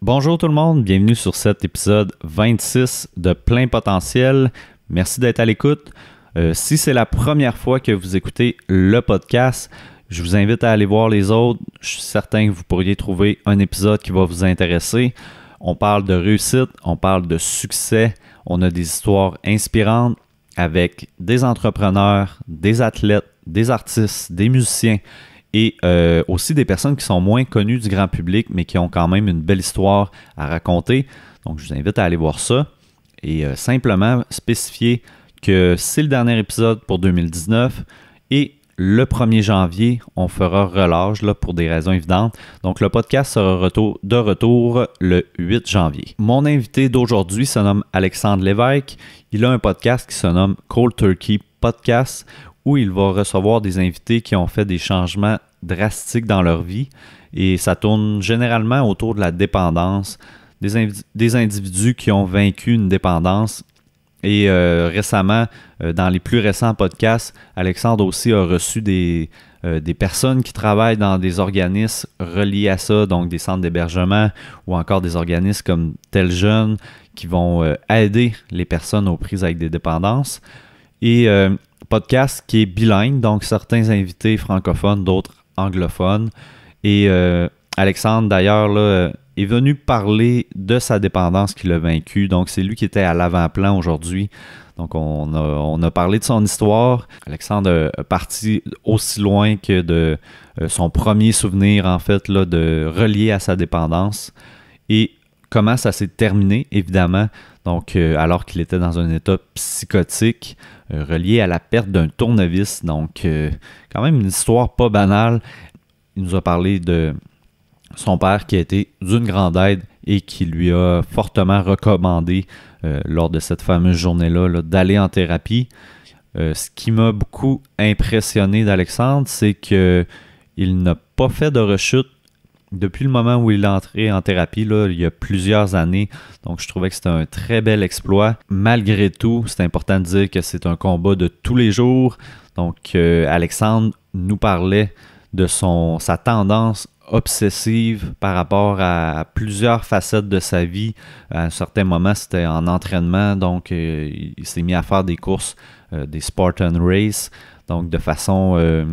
Bonjour tout le monde, bienvenue sur cet épisode 26 de Plein Potentiel. Merci d'être à l'écoute. Si c'est la première fois que vous écoutez le podcast, je vous invite à aller voir les autres. Je suis certain que vous pourriez trouver un épisode qui va vous intéresser. On parle de réussite, on parle de succès, on a des histoires inspirantes avec des entrepreneurs, des athlètes, des artistes, des musiciens et aussi des personnes qui sont moins connues du grand public, mais qui ont quand même une belle histoire à raconter. Donc, je vous invite à aller voir ça et simplement spécifier que c'est le dernier épisode pour 2019 et le 1er janvier, on fera relâche là, pour des raisons évidentes. Donc, le podcast sera de retour le 8 janvier. Mon invité d'aujourd'hui se nomme Alexandre Lévesque. Il a un podcast qui se nomme Cold Turkey Podcast, où il va recevoir des invités qui ont fait des changements drastiques dans leur vie. Et ça tourne généralement autour de la dépendance, des individus qui ont vaincu une dépendance. Et récemment, dans les plus récents podcasts, Alexandre aussi a reçu des personnes qui travaillent dans des organismes reliés à ça, donc des centres d'hébergement ou encore des organismes comme Tel Jeune qui vont aider les personnes aux prises avec des dépendances. Et podcast qui est bilingue, donc certains invités francophones, d'autres anglophones. Et Alexandre, d'ailleurs, là, est venu parler de sa dépendance qu'il a vaincue. Donc, c'est lui qui était à l'avant-plan aujourd'hui. Donc, on a parlé de son histoire. Alexandre est parti aussi loin que de son premier souvenir, en fait, là, de relié à sa dépendance. Et comment ça s'est terminé, évidemment. Donc, alors qu'il était dans un état psychotique relié à la perte d'un tournevis. Donc, quand même une histoire pas banale. Il nous a parlé de son père qui a été d'une grande aide et qui lui a fortement recommandé lors de cette fameuse journée-là d'aller en thérapie. Ce qui m'a beaucoup impressionné d'Alexandre, c'est qu'il n'a pas fait de rechute depuis le moment où il est entré en thérapie, là, il y a plusieurs années. Donc, je trouvais que c'était un très bel exploit. Malgré tout, c'est important de dire que c'est un combat de tous les jours. Donc, Alexandre nous parlait de sa tendance obsessive par rapport à plusieurs facettes de sa vie. À un certain moment, c'était en entraînement. Donc, il s'est mis à faire des courses, des Spartan Race. Donc, de façon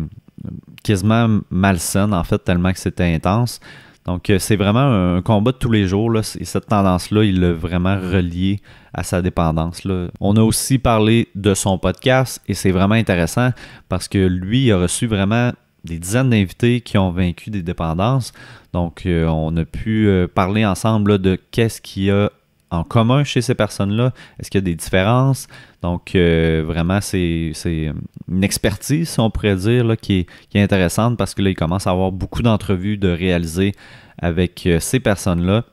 quasiment malsaine, en fait, tellement que c'était intense. Donc, c'est vraiment un combat de tous les jours, là, et cette tendance-là, il l'a vraiment relié à sa dépendance, là. On a aussi parlé de son podcast, et c'est vraiment intéressant parce que lui, il a reçu vraiment des dizaines d'invités qui ont vaincu des dépendances. Donc, on a pu parler ensemble là, de qu'est-ce qu'il y a en commun chez ces personnes-là. Est-ce qu'il y a des différences? Donc, vraiment, c'est une expertise, si on pourrait dire, là, qui est intéressante parce que là, il commence à avoir beaucoup d'entrevues de réaliser avec ces personnes-là.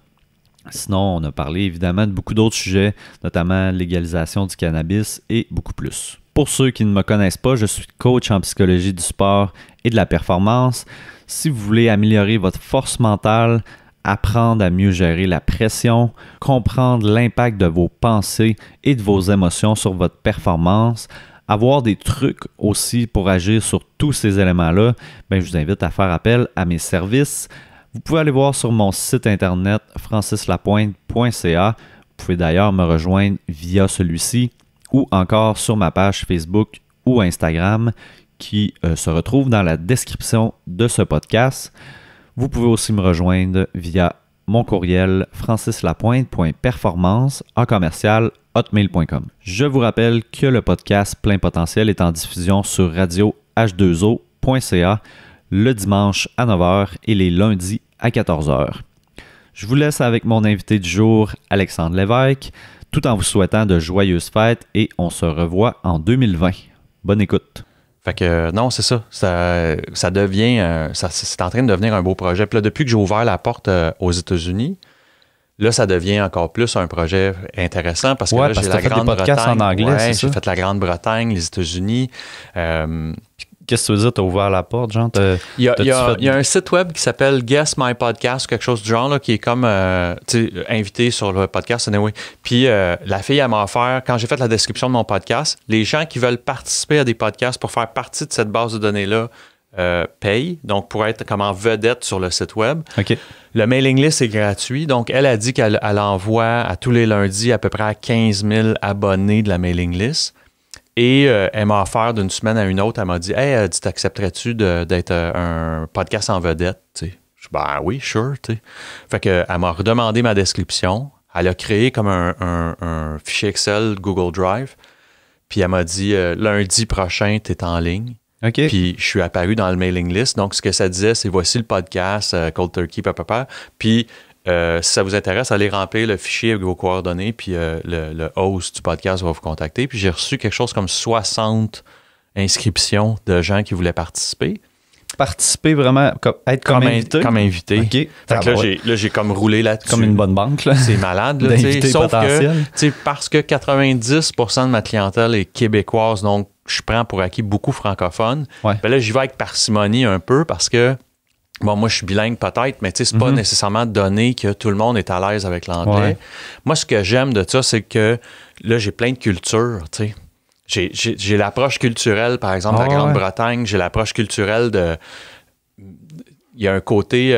Sinon, on a parlé évidemment de beaucoup d'autres sujets, notamment légalisation du cannabis et beaucoup plus. Pour ceux qui ne me connaissent pas, je suis coach en psychologie du sport et de la performance. Si vous voulez améliorer votre force mentale, apprendre à mieux gérer la pression, comprendre l'impact de vos pensées et de vos émotions sur votre performance, avoir des trucs aussi pour agir sur tous ces éléments-là, je vous invite à faire appel à mes services. Vous pouvez aller voir sur mon site internet francislapointe.ca. Vous pouvez d'ailleurs me rejoindre via celui-ci ou encore sur ma page Facebook ou Instagram qui se retrouve dans la description de ce podcast. Vous pouvez aussi me rejoindre via mon courriel francislapointe.performance@hotmail.com. Je vous rappelle que le podcast Plein Potentiel est en diffusion sur radio h2o.ca le dimanche à 9h et les lundis à 14h. Je vous laisse avec mon invité du jour, Alexandre Lévesque, tout en vous souhaitant de joyeuses fêtes et on se revoit en 2020. Bonne écoute. Fait que non, c'est ça. Ça devient, c'est en train de devenir un beau projet. Puis là, depuis que j'ai ouvert la porte aux États-Unis, là, ça devient encore plus un projet intéressant parce que là, j'ai la Grande-Bretagne. En anglais, c'est ça? J'ai fait la Grande-Bretagne, les États-Unis. Qu'est-ce que tu veux dire? Tu as ouvert la porte, genre? Il y a un site web qui s'appelle Guess My Podcast, quelque chose du genre, là, qui est comme invité sur le podcast. Anyway. Puis la fille, elle m'a offert, quand j'ai fait la description de mon podcast, les gens qui veulent participer à des podcasts pour faire partie de cette base de données-là, paye, donc pour être comme en vedette sur le site web. OK. Le mailing list est gratuit, donc elle a dit qu'elle envoie à tous les lundis à peu près à 15 000 abonnés de la mailing list. Et elle m'a offert d'une semaine à une autre, elle m'a dit « Hey, t'accepterais-tu d'être un podcast en vedette? » Je dis « Ben oui, sure. » Fait qu'elle m'a redemandé ma description. Elle a créé comme un fichier Excel Google Drive. Puis elle m'a dit lundi prochain, tu es en ligne. OK. Puis je suis apparu dans le mailing list. Donc, ce que ça disait, c'est voici le podcast, Cold Turkey, papa. Puis, si ça vous intéresse, allez remplir le fichier avec vos coordonnées. Puis, le host du podcast va vous contacter. Puis, j'ai reçu quelque chose comme 60 inscriptions de gens qui voulaient participer. Participer vraiment, être comme invité? Comme invité. OK. Fait que là, j'ai comme roulé là-dessus. Comme une bonne banque, là. C'est malade, là. Sauf que, parce que 90% de ma clientèle est québécoise, donc je prends pour acquis beaucoup francophone. Ouais. Ben là, j'y vais avec parcimonie un peu parce que, bon, moi, je suis bilingue peut-être, mais c'est pas nécessairement donné que tout le monde est à l'aise avec l'anglais. Ouais. Moi, ce que j'aime de ça, c'est que là, j'ai plein de cultures, tu sais. J'ai l'approche culturelle, par exemple, de la Grande-Bretagne. J'ai l'approche culturelle de... Il y a un côté...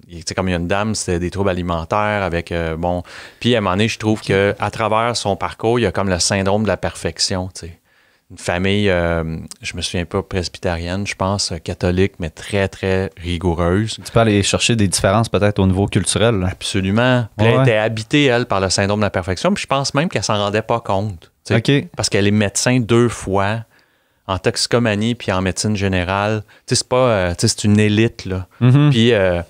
tu sais, comme il y a une dame, c'était des troubles alimentaires avec... Puis, à un moment donné, je trouve qu'à travers son parcours, il y a comme le syndrome de la perfection, tu sais. Une famille, je me souviens pas, presbytérienne, je pense, catholique, mais très, très rigoureuse. Tu peux aller chercher des différences peut-être au niveau culturel. Là. Absolument. Puis elle était habitée, elle, par le syndrome de la perfection. Puis je pense même qu'elle s'en rendait pas compte. Okay. Parce qu'elle est médecin 2 fois, en toxicomanie puis en médecine générale. C'est pas... c'est une élite, là. Mm-hmm. Puis... à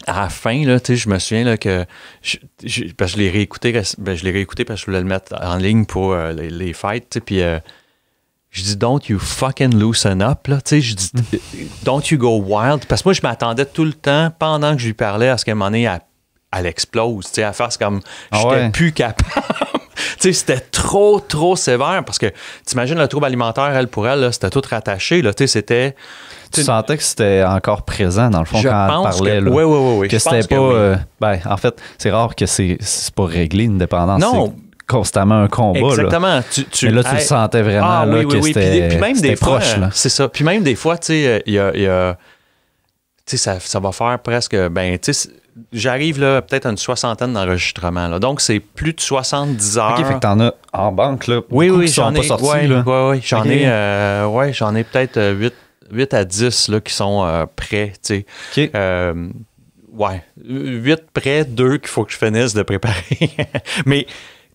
la fin, là, je me souviens là, que parce que je l'ai réécouté, parce que je voulais le mettre en ligne pour les fêtes. Puis je dis, don't you fucking loosen up. Là, je dis, don't you go wild. Parce que moi, je m'attendais tout le temps, pendant que je lui parlais, à ce qu'à un moment donné, elle explose. Elle fasse comme, j'étais plus capable. C'était trop, trop sévère. Parce que t'imagines le trouble alimentaire, elle, pour elle, là, c'était tout rattaché. Là, c'était... Tu sentais que c'était encore présent, dans le fond, quand elle parlait. Oui. Que c'était pas... en fait, c'est rare que c'est pas réglé, une dépendance. Non. C'est constamment un combat. Exactement. Là. Mais là, tu le sentais vraiment là, que c'était puis même des fois, proche. C'est ça. Puis même des fois, tu sais, il y a ça va faire presque... j'arrive là peut-être à une 60aine d'enregistrements. Là. Donc, c'est plus de 70 heures. OK, fait que t'en as en banque, là. Oui, j'en ai. J'en ai peut-être 8 à 10 là, qui sont prêts, tu sais. Okay. 8 prêts, 2 qu'il faut que je finisse de préparer. Mais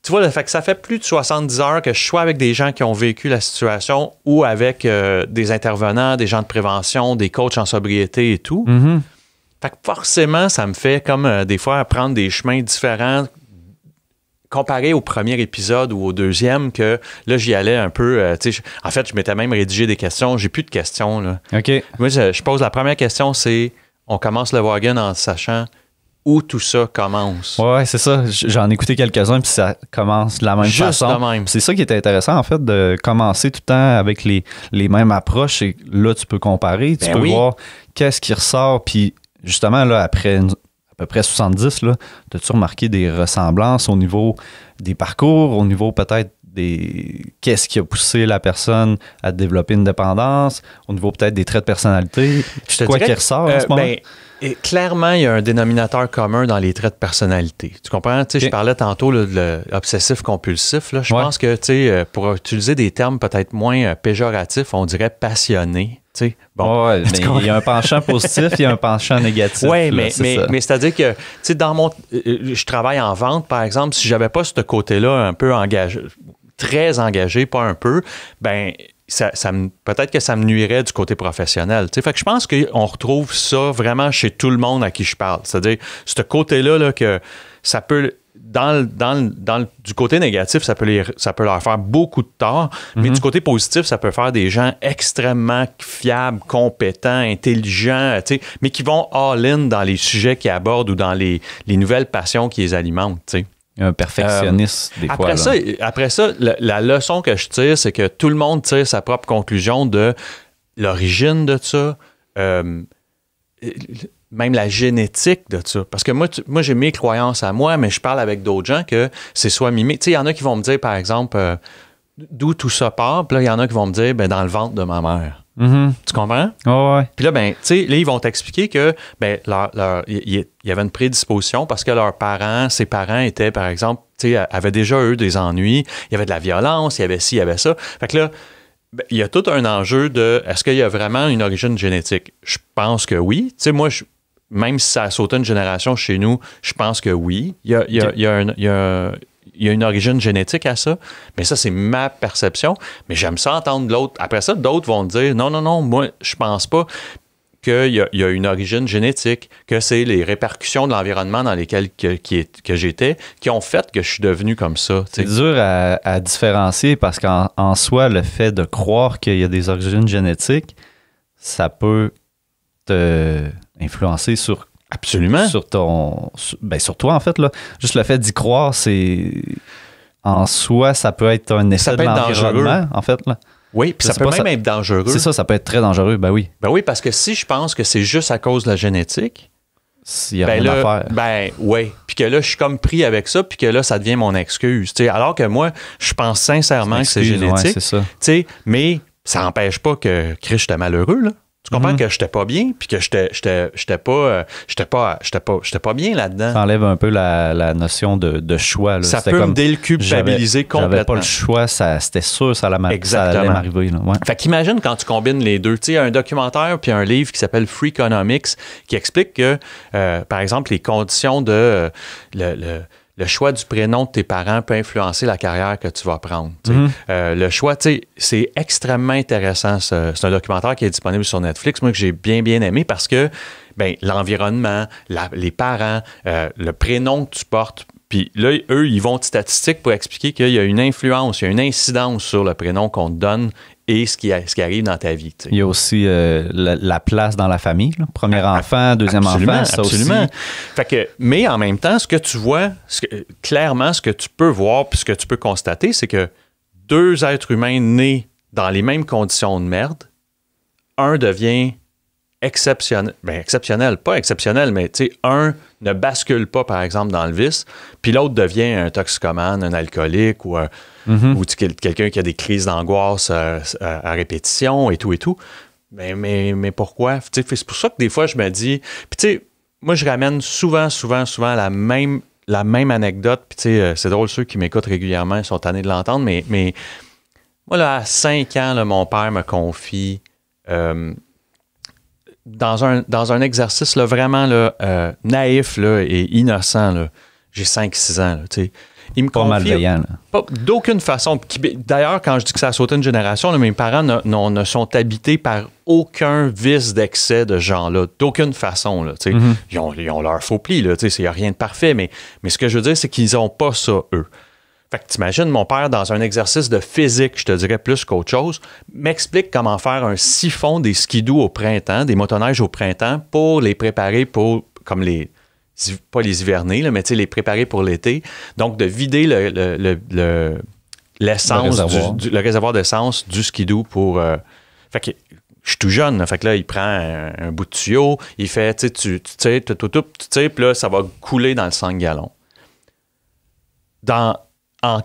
tu vois, le fait que ça fait plus de 70 heures que je sois avec des gens qui ont vécu la situation ou avec des intervenants, des gens de prévention, des coachs en sobriété et tout. Mm-hmm. Fait que forcément, ça me fait comme des fois prendre des chemins différents comparé au premier épisode ou au deuxième, que là, j'y allais un peu... en fait, je m'étais même rédigé des questions. J'ai plus de questions. Là. OK. Moi, je pose la première question, c'est on commence le wagon en sachant où tout ça commence. Ouais, c'est ça. J'en ai écouté quelques-uns, puis ça commence de la même façon. Juste de même. C'est ça qui est intéressant, en fait, de commencer tout le temps avec les mêmes approches. Et là, tu peux comparer, tu peux voir qu'est-ce qui ressort, puis justement, là, après... à peu près 70, là, as-tu remarqué des ressemblances au niveau des parcours, au niveau peut-être des... Qu'est-ce qui a poussé la personne à développer une dépendance, au niveau peut-être des traits de personnalité? Quoi qui ressort en ce moment? Et clairement, il y a un dénominateur commun dans les traits de personnalité. Tu comprends? Okay. Je parlais tantôt là, de l'obsessif-compulsif. Là. Je pense que pour utiliser des termes peut-être moins péjoratifs, on dirait passionné. Bon, mais il y a un penchant positif, il y a un penchant négatif. Oui, mais c'est-à-dire que dans je travaille en vente, par exemple, si j'avais pas ce côté-là un peu engagé, très engagé, pas un peu, ben peut-être que ça me nuirait du côté professionnel. Fait que je pense qu'on retrouve ça vraiment chez tout le monde à qui je parle. C'est-à-dire, ce côté-là, là, que ça peut... du côté négatif, ça peut leur faire beaucoup de tort, mais du côté positif, ça peut faire des gens extrêmement fiables, compétents, intelligents, mais qui vont all-in dans les sujets qu'ils abordent ou dans les nouvelles passions qui les alimentent. T'sais. Un perfectionniste, des fois. Après ça, la leçon que je tire, c'est que tout le monde tire sa propre conclusion de l'origine de ça, même la génétique de ça. Parce que moi, j'ai mes croyances à moi, mais je parle avec d'autres gens que c'est soit mimé. Tu sais, il y en a qui vont me dire, par exemple, d'où tout ça part. Puis là, il y en a qui vont me dire, dans le ventre de ma mère. Tu comprends? Ouais. Puis là, ben, tu sais, là, ils vont t'expliquer que ben, il y avait une prédisposition parce que ses parents étaient, par exemple, tu sais, avaient déjà, eux, des ennuis. Il y avait de la violence, il y avait ci, il y avait ça. Fait que là, ben, il y a tout un enjeu de est-ce qu'il y a vraiment une origine génétique? Je pense que oui. Tu sais, moi, même si ça a sauté une génération chez nous, je pense que oui. Il y a une origine génétique à ça, mais ça, c'est ma perception. Mais j'aime ça entendre l'autre. Après ça, d'autres vont dire non, moi, je pense pas qu'il y a une origine génétique, que c'est les répercussions de l'environnement dans lesquels que j'étais qui ont fait que je suis devenu comme ça. C'est dur à différencier parce qu'en soi, le fait de croire qu'il y a des origines génétiques, ça peut te influencer sur absolument sur toi en fait là. Juste le fait d'y croire, c'est en soi, ça peut être un effet de l'environnement en fait là. Oui, puis ça peut même être dangereux. C'est ça peut être très dangereux, ben oui. Ben oui, parce que si je pense que c'est juste à cause de la génétique, il y a rien à faire. Ben oui, puis que là je suis comme pris avec ça, puis que là ça devient mon excuse, tu sais, alors que moi je pense sincèrement que c'est génétique, ouais, c'est ça. Tu sais, mais ça n'empêche pas que Chris, j'étais malheureux là. Tu comprends que j'étais pas bien, puis que j'étais pas bien là-dedans. Ça enlève un peu la notion de choix. Là. Ça peut me déculpabiliser complètement. J'avais pas le choix, c'était sûr ça allait m'arriver. Là. Ouais. Fait qu'imagine quand tu combines les deux. Tu sais, un documentaire puis un livre qui s'appelle Freakonomics qui explique que, par exemple, les conditions de le choix du prénom de tes parents peut influencer la carrière que tu vas prendre. Le choix, c'est extrêmement intéressant. C'est un documentaire qui est disponible sur Netflix, moi que j'ai bien aimé parce que l'environnement, les parents, le prénom que tu portes, puis là, eux, ils vont de statistiques pour expliquer qu'il y a une influence, il y a une incidence sur le prénom qu'on te donne et ce qui arrive dans ta vie. T'sais. Il y a aussi la place dans la famille. Là. Premier enfant, deuxième enfant, ça absolument. Aussi. Fait que, mais en même temps, ce que tu vois, clairement, ce que tu peux voir puis ce que tu peux constater, c'est que deux êtres humains nés dans les mêmes conditions de merde, un devient exceptionnel. Pas exceptionnel, mais un ne bascule pas, par exemple, dans le vice, puis l'autre devient un toxicomane, un alcoolique ou quelqu'un qui a des crises d'angoisse à répétition et tout. Mais pourquoi? C'est pour ça que des fois, je me dis... Puis tu sais, moi, je ramène souvent la même anecdote. Puis c'est drôle, ceux qui m'écoutent régulièrement sont tannés de l'entendre, mais moi, là, à 5 ans, là, mon père me confie... Dans un exercice là, vraiment là, naïf là, et innocent, là, j'ai 5-6 ans. Là, il me confie, malveillant. D'aucune façon. D'ailleurs, quand je dis que ça a sauté une génération, là, mes parents ne sont habités par aucun vice d'excès de ce genre-là. D'aucune façon. Là, ils ont leur faux plis. Il n'y a rien de parfait. Mais ce que je veux dire, c'est qu'ils n'ont pas ça, eux. Fait que t'imagines, mon père, dans un exercice de physique, je te dirais plus qu'autre chose, m'explique comment faire un siphon des skidoo au printemps, des motoneiges au printemps, pour les préparer pour, comme pas les hiverner, là, mais les préparer pour l'été. Donc, de vider l'essence, le réservoir d'essence du skidoo pour... Fait que je suis tout jeune, fait que là, il prend un bout de tuyau, il fait, tu tires, puis là, ça va couler dans le 5 gallons. En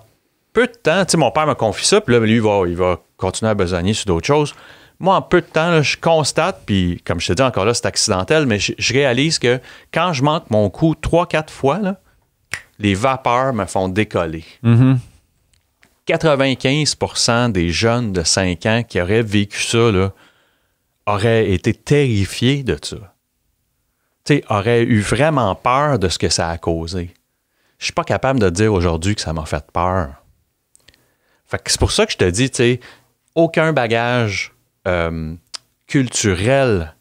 peu de temps, mon père me confie ça, puis là, lui, il va continuer à besogner sur d'autres choses. Moi, en peu de temps, là, je constate, puis comme je te dis encore là, c'est accidentel, mais je réalise que quand je manque mon coup 3-4 fois, là, les vapeurs me font décoller. 95% des jeunes de 5 ans qui auraient vécu ça là, auraient été terrifiés de ça. Auraient eu vraiment peur de ce que ça a causé. Je suis pas capable de dire aujourd'hui que ça m'a fait peur. Fait que c'est pour ça que je te dis, aucun bagage culturel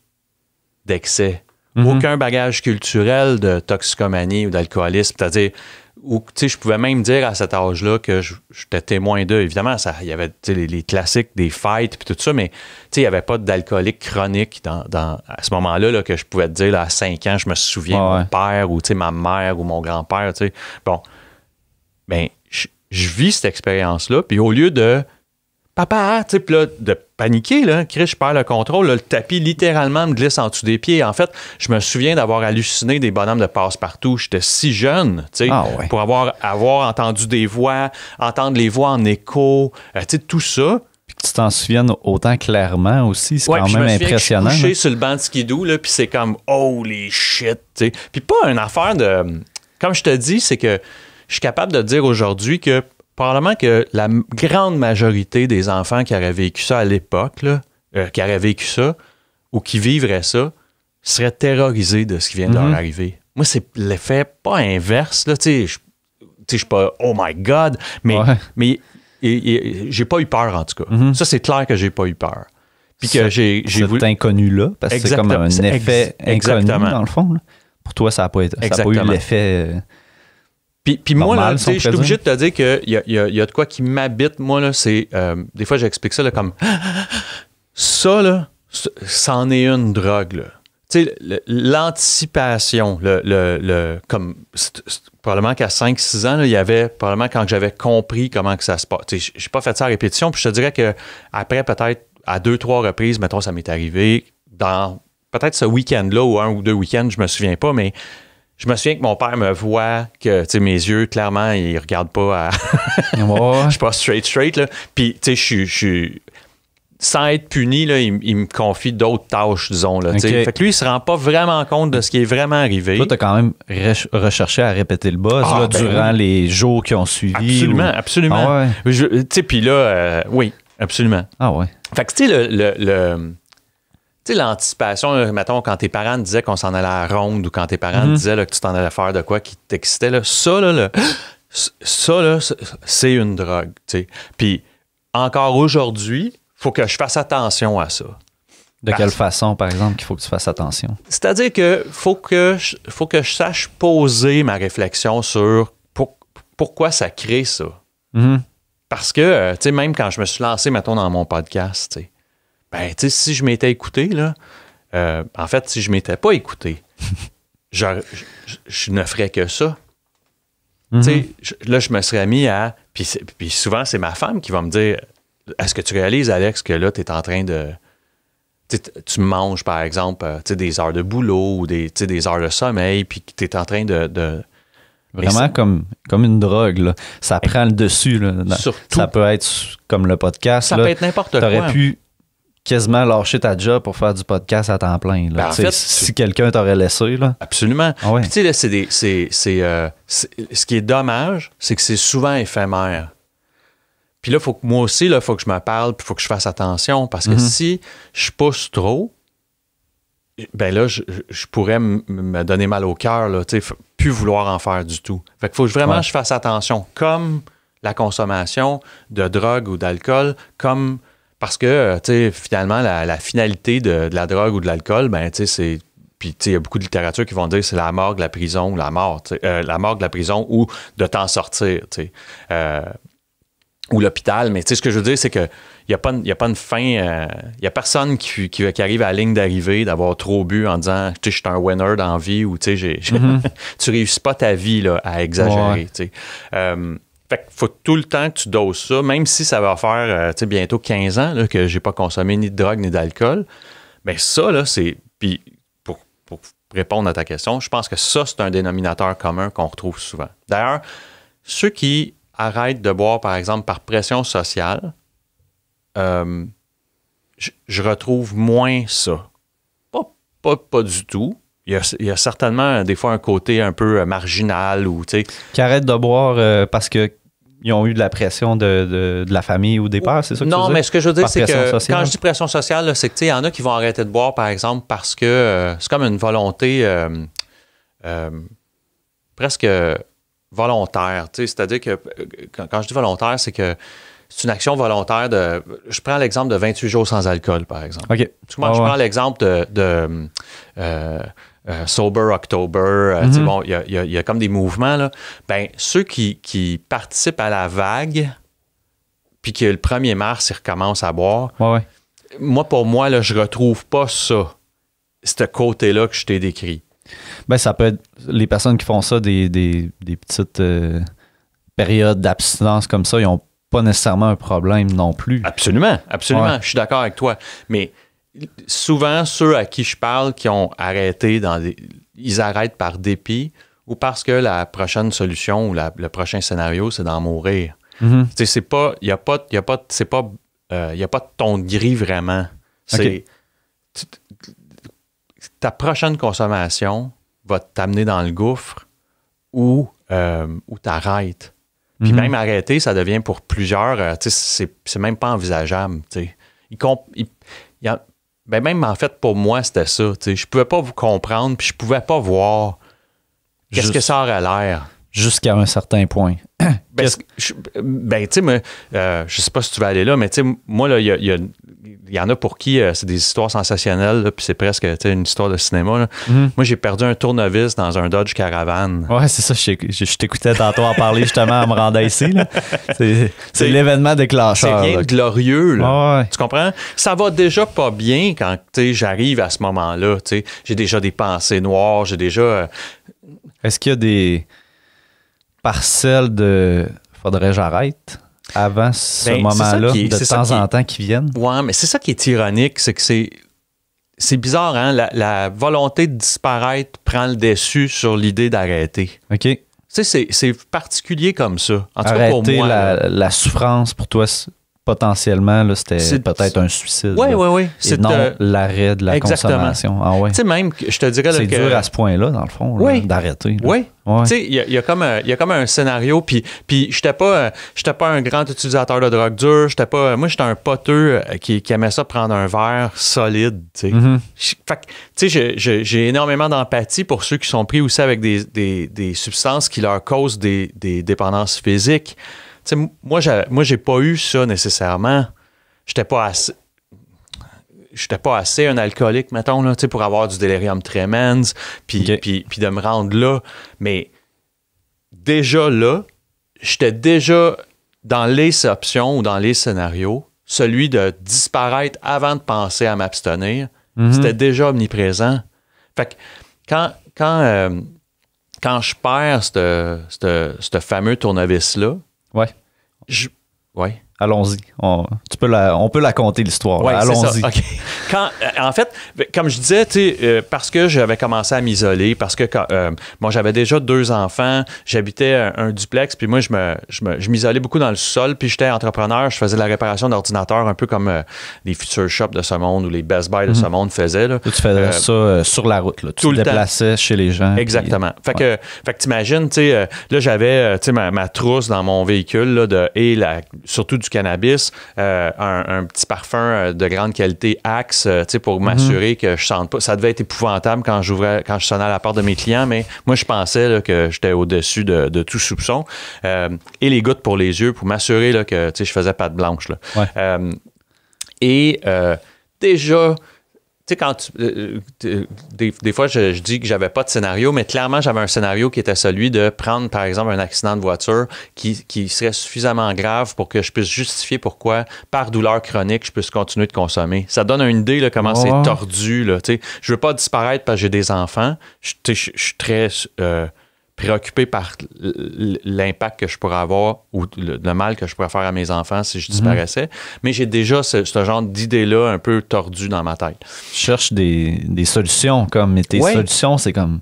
d'excès, aucun bagage culturel de toxicomanie ou d'alcoolisme, c'est-à-dire, je pouvais même dire à cet âge-là que j'étais témoin d'eux. Évidemment, il y avait les classiques des fights et tout ça, mais il n'y avait pas d'alcoolique chronique à ce moment-là là, que je pouvais te dire là, à 5 ans, je me souviens de mon père ou ma mère ou mon grand-père. Bon, ben, je vis cette expérience-là, puis au lieu de papa, là, de paniquer, là, Chris, je perds le contrôle, là, le tapis littéralement me glisse en dessous des pieds. En fait, je me souviens d'avoir halluciné des bonhommes de passe-partout. J'étais si jeune, pour avoir entendu des voix, entendre les voix en écho, tout ça. Puis tu t'en souviennes autant clairement aussi, c'est quand même impressionnant. Je suis couché sur le banc de skidoo, là, puis c'est comme « holy shit », tu sais. Puis pas une affaire de... Comme je te dis, c'est que je suis capable de dire aujourd'hui que probablement que la grande majorité des enfants qui auraient vécu ça à l'époque, là, qui auraient vécu ça ou qui vivraient ça, seraient terrorisés de ce qui vient de leur arriver. Moi, c'est l'effet pas inverse, là, tu sais, je suis pas « oh my God », mais j'ai pas eu peur, en tout cas. Ça, c'est clair que j'ai pas eu peur. Puis que j'ai voulu... inconnu-là, parce que c'est comme un effet inconnu, dans le fond. Là. Pour toi, ça n'a pas eu l'effet... Puis moi, là, je suis obligé de te dire qu'il y a de quoi qui m'habite. Moi, là, c'est... des fois, j'explique ça là, comme... Ça, là, c'en est une drogue, là. Tu sais, l'anticipation, comme probablement qu'à 5-6 ans, là, il y avait probablement quand j'avais compris comment que ça se passe. Tu sais, j'ai pas fait ça à répétition, puis je te dirais qu'après, peut-être à 2-3 reprises, mettons, ça m'est arrivé dans peut-être ce week-end-là ou 1 ou 2 week-ends, je me souviens pas, mais je me souviens que mon père me voit, que, tu sais, mes yeux, clairement, ils regardent pas à... Je suis pas straight, là. Puis, tu sais, je suis... Sans être puni, là, il me confie d'autres tâches, disons. Là, okay. Fait que lui, il se rend pas vraiment compte de ce qui est vraiment arrivé. Toi, tu as quand même recherché à répéter le buzz durant les jours qui ont suivi. Absolument. Ah ouais. Puis là, oui, absolument. Ah ouais. Fait que, tu sais, l'anticipation, mettons, quand tes parents te disaient qu'on s'en allait à la ronde ou quand tes parents te disaient là, que tu t'en allais faire de quoi qui t'excitait, là, ça, c'est une drogue. T'sais. Puis encore aujourd'hui, il faut que je fasse attention à ça. De quelle façon, par exemple, qu'il faut que tu fasses attention? C'est-à-dire que faut que je sache poser ma réflexion sur pourquoi ça crée ça. Parce que, tu sais, même quand je me suis lancé, mettons, dans mon podcast, tu sais, si je m'étais écouté, là, en fait, si je m'étais pas écouté, je ne ferais que ça. Tu sais, là, je me serais mis à... Puis souvent, c'est ma femme qui va me dire... Est-ce que tu réalises, Alex, que là, tu es en train de... Tu manges, par exemple, des heures de boulot ou des heures de sommeil, puis que tu es en train de... Vraiment comme une drogue, là. Ça prend le dessus. Là. Surtout. Ça peut être comme le podcast. Ça peut être n'importe quoi. Tu aurais pu quasiment lâcher ta job pour faire du podcast à temps plein. Là. En fait, si quelqu'un t'aurait laissé. Là. Absolument. Ah ouais. Puis tu sais, ce qui est dommage, c'est que c'est souvent éphémère. Puis là, faut que moi aussi, il faut que je me parle, puis il faut que je fasse attention, parce que si je pousse trop, ben là, je pourrais me donner mal au cœur, là, tu sais, plus vouloir en faire du tout. Fait qu'il faut vraiment que je fasse attention, comme la consommation de drogue ou d'alcool, comme parce que, tu sais, finalement, la finalité de la drogue ou de l'alcool, ben, tu sais, c'est... Puis, tu sais, il y a beaucoup de littérature qui vont dire que c'est la mort de la prison ou la mort de la prison ou de t'en sortir, tu sais. Ou l'hôpital, mais tu sais, ce que je veux dire, c'est qu'il n'y a pas une fin, il n'y a personne qui arrive à la ligne d'arrivée d'avoir trop bu en disant, tu sais, je suis un winner dans la vie ou tu sais, tu réussis pas ta vie là, à exagérer, tu sais. Fait qu'il faut tout le temps que tu doses ça, même si ça va faire, tu sais, bientôt 15 ans là, que j'ai pas consommé ni de drogue ni d'alcool, mais ça, là, c'est... Puis pour répondre à ta question, je pense que ça, c'est un dénominateur commun qu'on retrouve souvent. D'ailleurs, ceux qui arrête de boire, par exemple, par pression sociale, je retrouve moins ça. Pas du tout. Il y a certainement, des fois, un côté un peu marginal ou, tu sais... Qui arrêtent de boire parce qu'ils ont eu de la pression de la famille ou des pères, c'est ça que tu veux dire? Non, mais ce que je veux dire, c'est que sociale. quand je dis pression sociale, là, c'est que, tu sais, il y en a qui vont arrêter de boire, par exemple, parce que c'est comme une volonté presque... volontaire, tu sais, c'est-à-dire que quand je dis volontaire, c'est que c'est une action volontaire de... Je prends l'exemple de 28 jours sans alcool, par exemple. OK. Je prends l'exemple de Sober October. Tu sais, bon, il y a comme des mouvements, là. Ben, ceux qui participent à la vague, puis que le 1er mars, ils recommencent à boire, moi, pour moi, là, je retrouve pas ça, ce côté-là que je t'ai décrit. Ben, ça peut être les personnes qui font ça des petites périodes d'abstinence comme ça, ils n'ont pas nécessairement un problème non plus. Absolument. Je suis d'accord avec toi. Mais souvent, ceux à qui je parle qui ont arrêté, ils arrêtent par dépit ou parce que la prochaine solution ou le prochain scénario, c'est d'en mourir. Tu sais, c'est pas y a pas de ton de gris vraiment. C'est ta prochaine consommation va t'amener dans le gouffre ou t'arrêtes. Puis même arrêter, ça devient pour plusieurs, c'est même pas envisageable. Même en fait, pour moi, c'était ça. Je pouvais pas vous comprendre, puis je pouvais pas voir qu'est-ce que ça aurait l'air. Jusqu'à un certain point. Je sais pas si tu vas aller là, mais moi, là, il y en a pour qui c'est des histoires sensationnelles, là, puis c'est presque une histoire de cinéma. Là. Moi, j'ai perdu un tournevis dans un Dodge Caravan. Ouais, c'est ça. Je t'écoutais tantôt en parler justement en me rendant ici. Là. C'est l'événement déclencheur. C'est rien de glorieux. Là. Ouais. Tu comprends? Ça va déjà pas bien quand j'arrive à ce moment-là. J'ai déjà des pensées noires, j'ai déjà... Est-ce qu'il y a des parcelles de faudrait que j'arrête avant ce moment-là, de temps en temps qui viennent? Ouais, mais c'est ça qui est ironique, c'est que c'est bizarre, hein? La volonté de disparaître prend le dessus sur l'idée d'arrêter. OK. C'est particulier comme ça. En tout cas, arrêter pour moi, la souffrance, pour toi, potentiellement, là, c'était peut-être un suicide. Oui. C'est non l'arrêt de la consommation. Ah ouais. Tu sais, même, je te dirais... C'est dur à ce point-là, dans le fond, là, d'arrêter. Là. Oui. Tu sais, il y a comme un scénario, puis j'étais pas un grand utilisateur de drogue dure, moi, j'étais un poteux qui aimait ça prendre un verre solide, tu sais. Fait que, tu sais, j'ai énormément d'empathie pour ceux qui sont pris aussi avec des substances qui leur causent des dépendances physiques. T'sais, moi, j'ai pas eu ça nécessairement. J'étais pas assez un alcoolique, mettons, là, pour avoir du delirium tremens, puis de me rendre là. Mais déjà là, j'étais déjà dans les options ou dans les scénarios, celui de disparaître avant de penser à m'abstenir, c'était déjà omniprésent. Fait que quand je perds ce fameux tournevis-là, ouais. Ouais. Allons-y. On peut la compter, l'histoire. Ouais, allons-y. Okay. En fait, comme je disais, parce que j'avais commencé à m'isoler, parce que j'avais déjà 2 enfants, j'habitais un duplex, puis moi, je m'isolais beaucoup dans le sous-sol, puis j'étais entrepreneur, je faisais de la réparation d'ordinateurs, un peu comme les Future Shop de ce monde ou les Best Buy de ce monde faisaient. Là. Tu faisais ça sur la route. Là. Tu te déplaçais chez les gens. Exactement. Fait que t'imagines, là, j'avais ma trousse dans mon véhicule là, surtout du cannabis, un petit parfum de grande qualité Axe, pour m'assurer que je sente pas. Ça devait être épouvantable quand je sonnais à la porte de mes clients, mais moi, je pensais là, que j'étais au-dessus de tout soupçon. Et les gouttes pour les yeux pour m'assurer là, que je faisais patte blanche. Là. Ouais. Déjà, tu sais, quand des fois, je dis que j'avais pas de scénario, mais clairement, j'avais un scénario qui était celui de prendre, par exemple, un accident de voiture qui serait suffisamment grave pour que je puisse justifier pourquoi, par douleur chronique, je puisse continuer de consommer. Ça donne une idée là, comment c'est tordu. Là, je veux pas disparaître parce que j'ai des enfants. Je suis très préoccupé par l'impact que je pourrais avoir ou le mal que je pourrais faire à mes enfants si je disparaissais. Mais j'ai déjà ce genre d'idée-là un peu tordue dans ma tête. Je cherche des solutions, mais tes solutions, c'est comme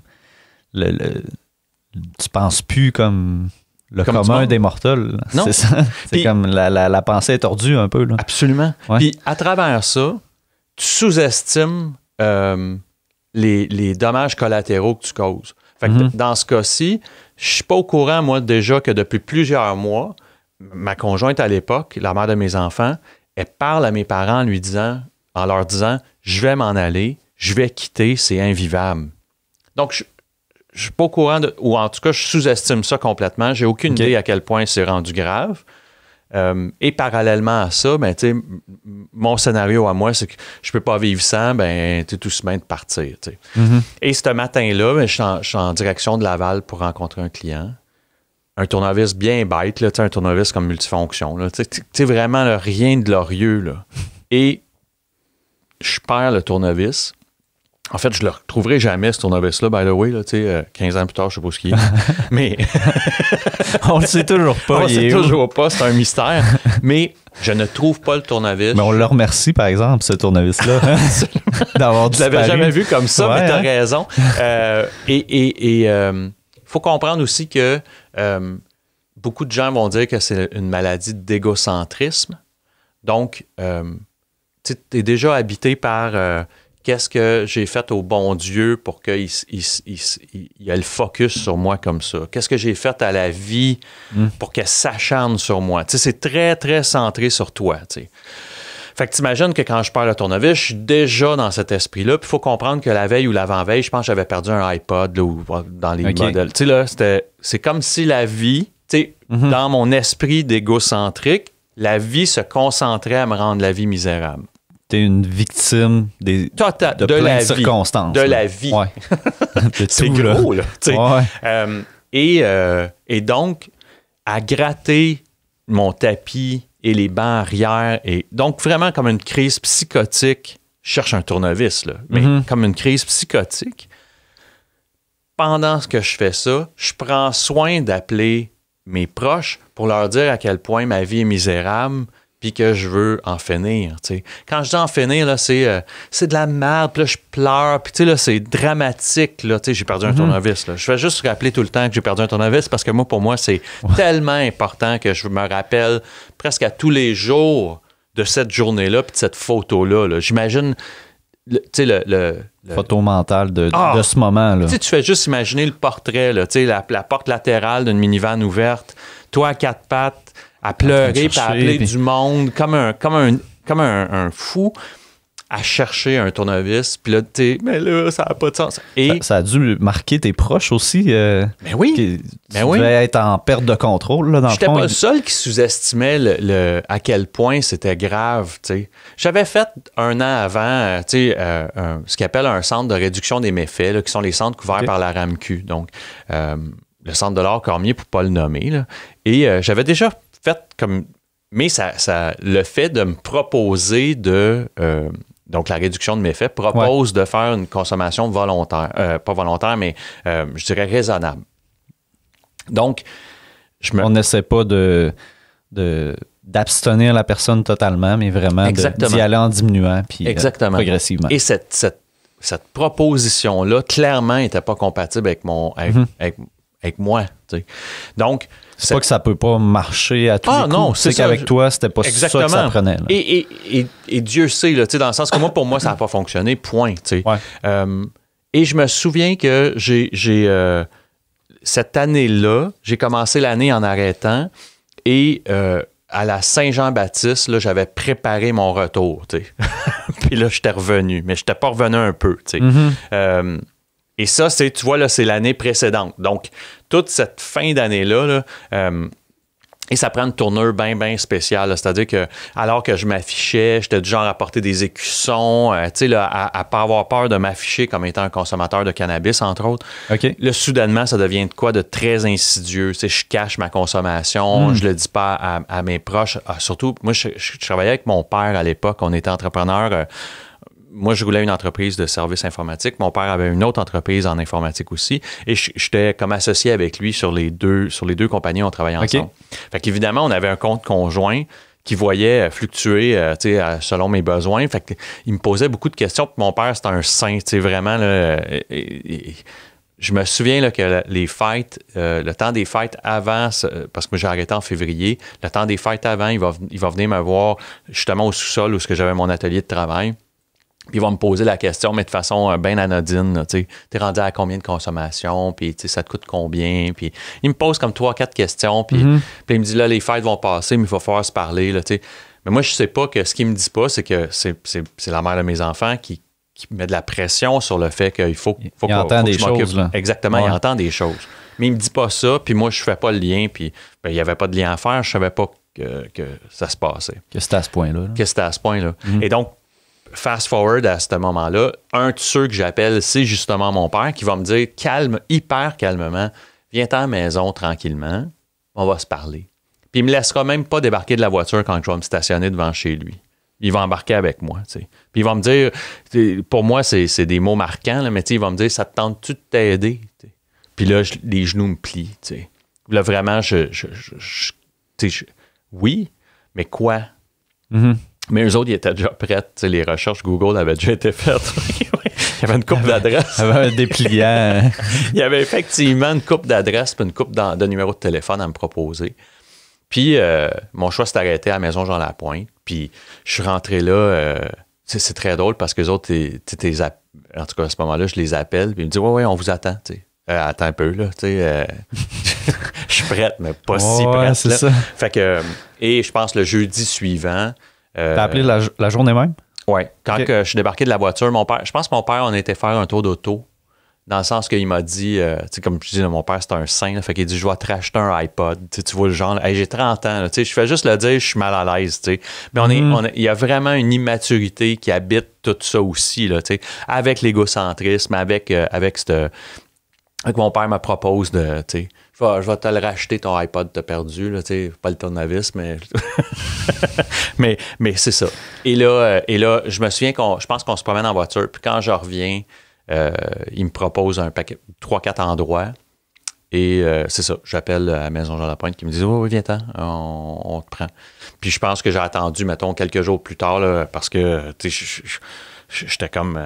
tu penses plus comme le commun des mortels. Non. C'est ça. C'est comme la pensée est tordue un peu. Là. Absolument. Ouais. Puis à travers ça, tu sous-estimes les dommages collatéraux que tu causes. Fait que dans ce cas-ci, je suis pas au courant, moi, déjà que depuis plusieurs mois, ma conjointe à l'époque, la mère de mes enfants, elle parle à mes parents en leur disant « Je vais m'en aller, je vais quitter, c'est invivable. » Donc, je suis pas au courant, ou en tout cas, je sous-estime ça complètement. J'ai aucune idée à quel point c'est rendu grave. Et parallèlement à ça, mon scénario à moi, c'est que je peux pas vivre sans, t'es tout semain de partir. Et ce matin-là, je suis en direction de Laval pour rencontrer un client. Un tournevis bien bête, là, un tournevis comme multifonction. Vraiment là, rien de glorieux. Là. Et je perds le tournevis. En fait, je le retrouverai jamais, ce tournevis-là, by the way. Là, 15 ans plus tard, je sais pas ce qu'il est. Mais on le sait toujours pas. On le sait toujours pas, c'est un mystère. Mais je ne trouve pas le tournevis. Mais on le remercie, par exemple, ce tournevis-là, d'avoir disparu. Je l'avais jamais vu comme ça, mais tu as raison. Il faut comprendre aussi que beaucoup de gens vont dire que c'est une maladie d'égocentrisme. Donc, tu es déjà habité par qu'est-ce que j'ai fait au bon Dieu pour qu'il ait le focus sur moi comme ça. Qu'est-ce que j'ai fait à la vie pour qu'elle s'acharne sur moi. Tu sais, c'est très, très centré sur toi, tu sais. Fait que t'imagines que quand je perds le tournevis, je suis déjà dans cet esprit-là. Puis il faut comprendre que la veille ou l'avant-veille, je pense que j'avais perdu un iPod là, ou dans les modèles. Tu sais, là, c'est comme si la vie, tu sais, dans mon esprit d'égocentrique, la vie se concentrait à me rendre la vie misérable. T'es une victime de plein de circonstances. De la vie. Ouais. C'est tout, gros, là. Tu sais. Ouais. Et donc, à gratter mon tapis et les bancs arrière. Et donc, vraiment comme une crise psychotique. Je cherche un tournevis, là. Mais comme une crise psychotique. Pendant que je fais ça, je prends soin d'appeler mes proches pour leur dire à quel point ma vie est misérable puis que je veux en finir, tu sais. Quand je dis en finir, là, c'est de la merde, puis là, je pleure, puis tu sais, là, c'est dramatique, là, tu sais, j'ai perdu un tournevis, là. Je vais juste rappeler tout le temps que j'ai perdu un tournevis parce que moi, pour moi, c'est tellement important que je me rappelle presque à tous les jours de cette journée-là puis de cette photo-là, là. J'imagine, tu sais, le photo mentale de ce moment-là. Tu sais, tu fais juste imaginer le portrait, là, tu sais, la porte latérale d'une minivan ouverte, toi à quatre pattes, à pleurer, puis à appeler du monde comme un fou à chercher un tournevis. Puis là, tu sais, mais là, ça n'a pas de sens. Et ça a dû marquer tes proches aussi. Mais oui. Tu devais être en perte de contrôle, là, dans le fond. J'étais pas le seul qui sous-estimait à quel point c'était grave, tu sais. J'avais fait un an avant, tu sais, ce qu'on appelle un centre de réduction des méfaits, là, qui sont les centres couverts par la RAMQ. Donc, le centre de l'art Cormier, pour ne pas le nommer, là. Et j'avais déjà fait comme... Mais le fait de me proposer donc, la réduction de méfaits propose de faire une consommation volontaire. Pas volontaire, mais je dirais raisonnable. Donc, on n'essaie pas d'abstenir la personne totalement, mais vraiment d'y aller en diminuant puis progressivement. Et cette proposition-là, clairement, n'était pas compatible avec moi. T'sais. Donc, c'est pas que ça peut pas marcher à tous les coups. Non, c'est qu'avec toi, c'était pas ça que ça prenait. Là. Et Dieu sait, là, dans le sens que pour moi, ça n'a pas fonctionné, point. Et je me souviens que cette année-là, j'ai commencé l'année en arrêtant et à la Saint-Jean-Baptiste, là, j'avais préparé mon retour. Puis là, j'étais revenu, mais je n'étais pas revenu un peu. Et ça, tu vois, là, c'est l'année précédente. Donc, toute cette fin d'année-là, et ça prend une tournure bien spéciale. C'est-à-dire que, alors que je m'affichais, j'étais du genre à porter des écussons, tu sais, là, à pas avoir peur de m'afficher comme étant un consommateur de cannabis, entre autres. Okay. Là, soudainement, ça devient de quoi de très insidieux. Tu sais, je cache ma consommation, je le dis pas à mes proches. Surtout, moi, je travaillais avec mon père à l'époque. On était entrepreneurs. Moi, je roulais une entreprise de services informatiques. Mon père avait une autre entreprise en informatique aussi. Et j'étais comme associé avec lui sur les deux compagnies. On travaillait ensemble. Fait qu'évidemment, on avait un compte conjoint qui voyait fluctuer selon mes besoins. Fait qu'il me posait beaucoup de questions. Puis mon père, c'était un saint. Vraiment, là, je me souviens là, que les fêtes, le temps des fêtes avant, parce que moi j'ai arrêté en février, le temps des fêtes avant, il va venir me voir justement au sous-sol où j'avais mon atelier de travail. Puis il va me poser la question, mais de façon bien anodine. Tu es rendu à combien de consommation? Puis ça te coûte combien? Puis il me pose comme 3-4 questions. Puis il me dit, là, les fêtes vont passer, mais il va falloir se parler. Là, mais moi, je sais pas que ce qu'il me dit pas, c'est que c'est la mère de mes enfants qui met de la pression sur le fait qu'il faut il entend des choses. Là. Exactement, il entend des choses. Mais il me dit pas ça, puis moi, je fais pas le lien. Puis il y avait pas de lien à faire. Je savais pas que ça se passait. Que c'était à ce point-là. Que c'était à ce point-là. Et donc, fast forward à ce moment-là, un de ceux que j'appelle, c'est justement mon père qui va me dire hyper calmement, viens à la maison tranquillement, on va se parler. Puis il me laissera même pas débarquer de la voiture quand je vais me stationner devant chez lui. Il va embarquer avec moi, tu sais. Puis il va me dire, pour moi, c'est des mots marquants, là, mais il va me dire, ça te tente-tu de t'aider? T'sais? Puis là, les genoux me plient, tu sais. Là, vraiment, oui, mais quoi? Mais eux autres, ils étaient déjà prêts. Les recherches Google avaient déjà été faites. Il y avait une couple d'adresses. Il y avait un dépliant. Il y avait effectivement une couple d'adresses et une couple de numéros de téléphone à me proposer. Puis, mon choix s'est arrêté à la maison Jean Lapointe. Puis je suis rentré là, c'est très drôle parce que les autres, en tout cas, à ce moment-là, je les appelle, puis ils me disent, ouais, on vous attend, tu sais. Attends un peu, là, tu sais. Je suis prête, mais pas si prête. C'est là. ça. Fait que, et je pense le jeudi suivant. T'as appelé la journée même? Oui. Quand Okay. je suis débarqué de la voiture, mon père, je pense que mon père, on était faire un tour d'auto. Dans le sens qu'il m'a dit, tu sais, comme je dis, mon père, c'est un saint, là, fait qu'il dit, je vais te racheter un iPod. Tu vois le genre, hey, j'ai 30 ans, tu sais, je fais juste le dire, je suis mal à l'aise, tu sais. Mais il y a vraiment une immaturité qui habite tout ça aussi, là, tu sais, avec l'égocentrisme, avec mon père me propose de, tu sais, je vais te le racheter, ton iPod t'as perdu, là, tu sais, pas le tournevis, mais... mais c'est ça. Et là, je me souviens je pense qu'on se promène en voiture, puis quand je reviens, il me propose un paquet, 3-4 endroits, et c'est ça, j'appelle à la Maison Jean-Lapointe qui me dit « Oui, viens-t'en, on te prend. » Puis je pense que j'ai attendu, mettons, quelques jours plus tard, là, parce que, tu sais, j'étais comme...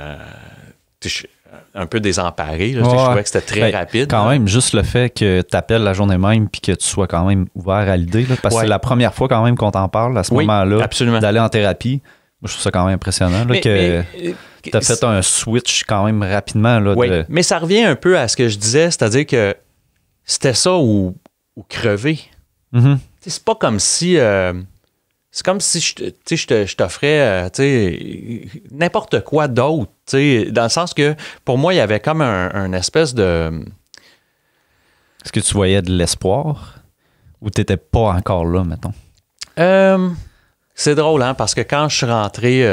un peu désemparé. Là, je trouvais que c'était très rapide. Quand même, juste le fait que tu appelles la journée même puis que tu sois quand même ouvert à l'idée, là, parce que c'est la première fois quand même qu'on t'en parle à ce moment-là, absolument. D'aller en thérapie. Moi, je trouve ça quand même impressionnant là, que tu as fait un switch quand même rapidement. Là, mais ça revient un peu à ce que je disais, c'est-à-dire que c'était ça ou crever. Mm-hmm. C'est pas comme si... c'est comme si je t'offrais n'importe quoi d'autre. Dans le sens que, pour moi, il y avait comme un espèce de... Est-ce que tu voyais de l'espoir ou tu n'étais pas encore là, mettons? C'est drôle, hein, parce que quand je suis rentré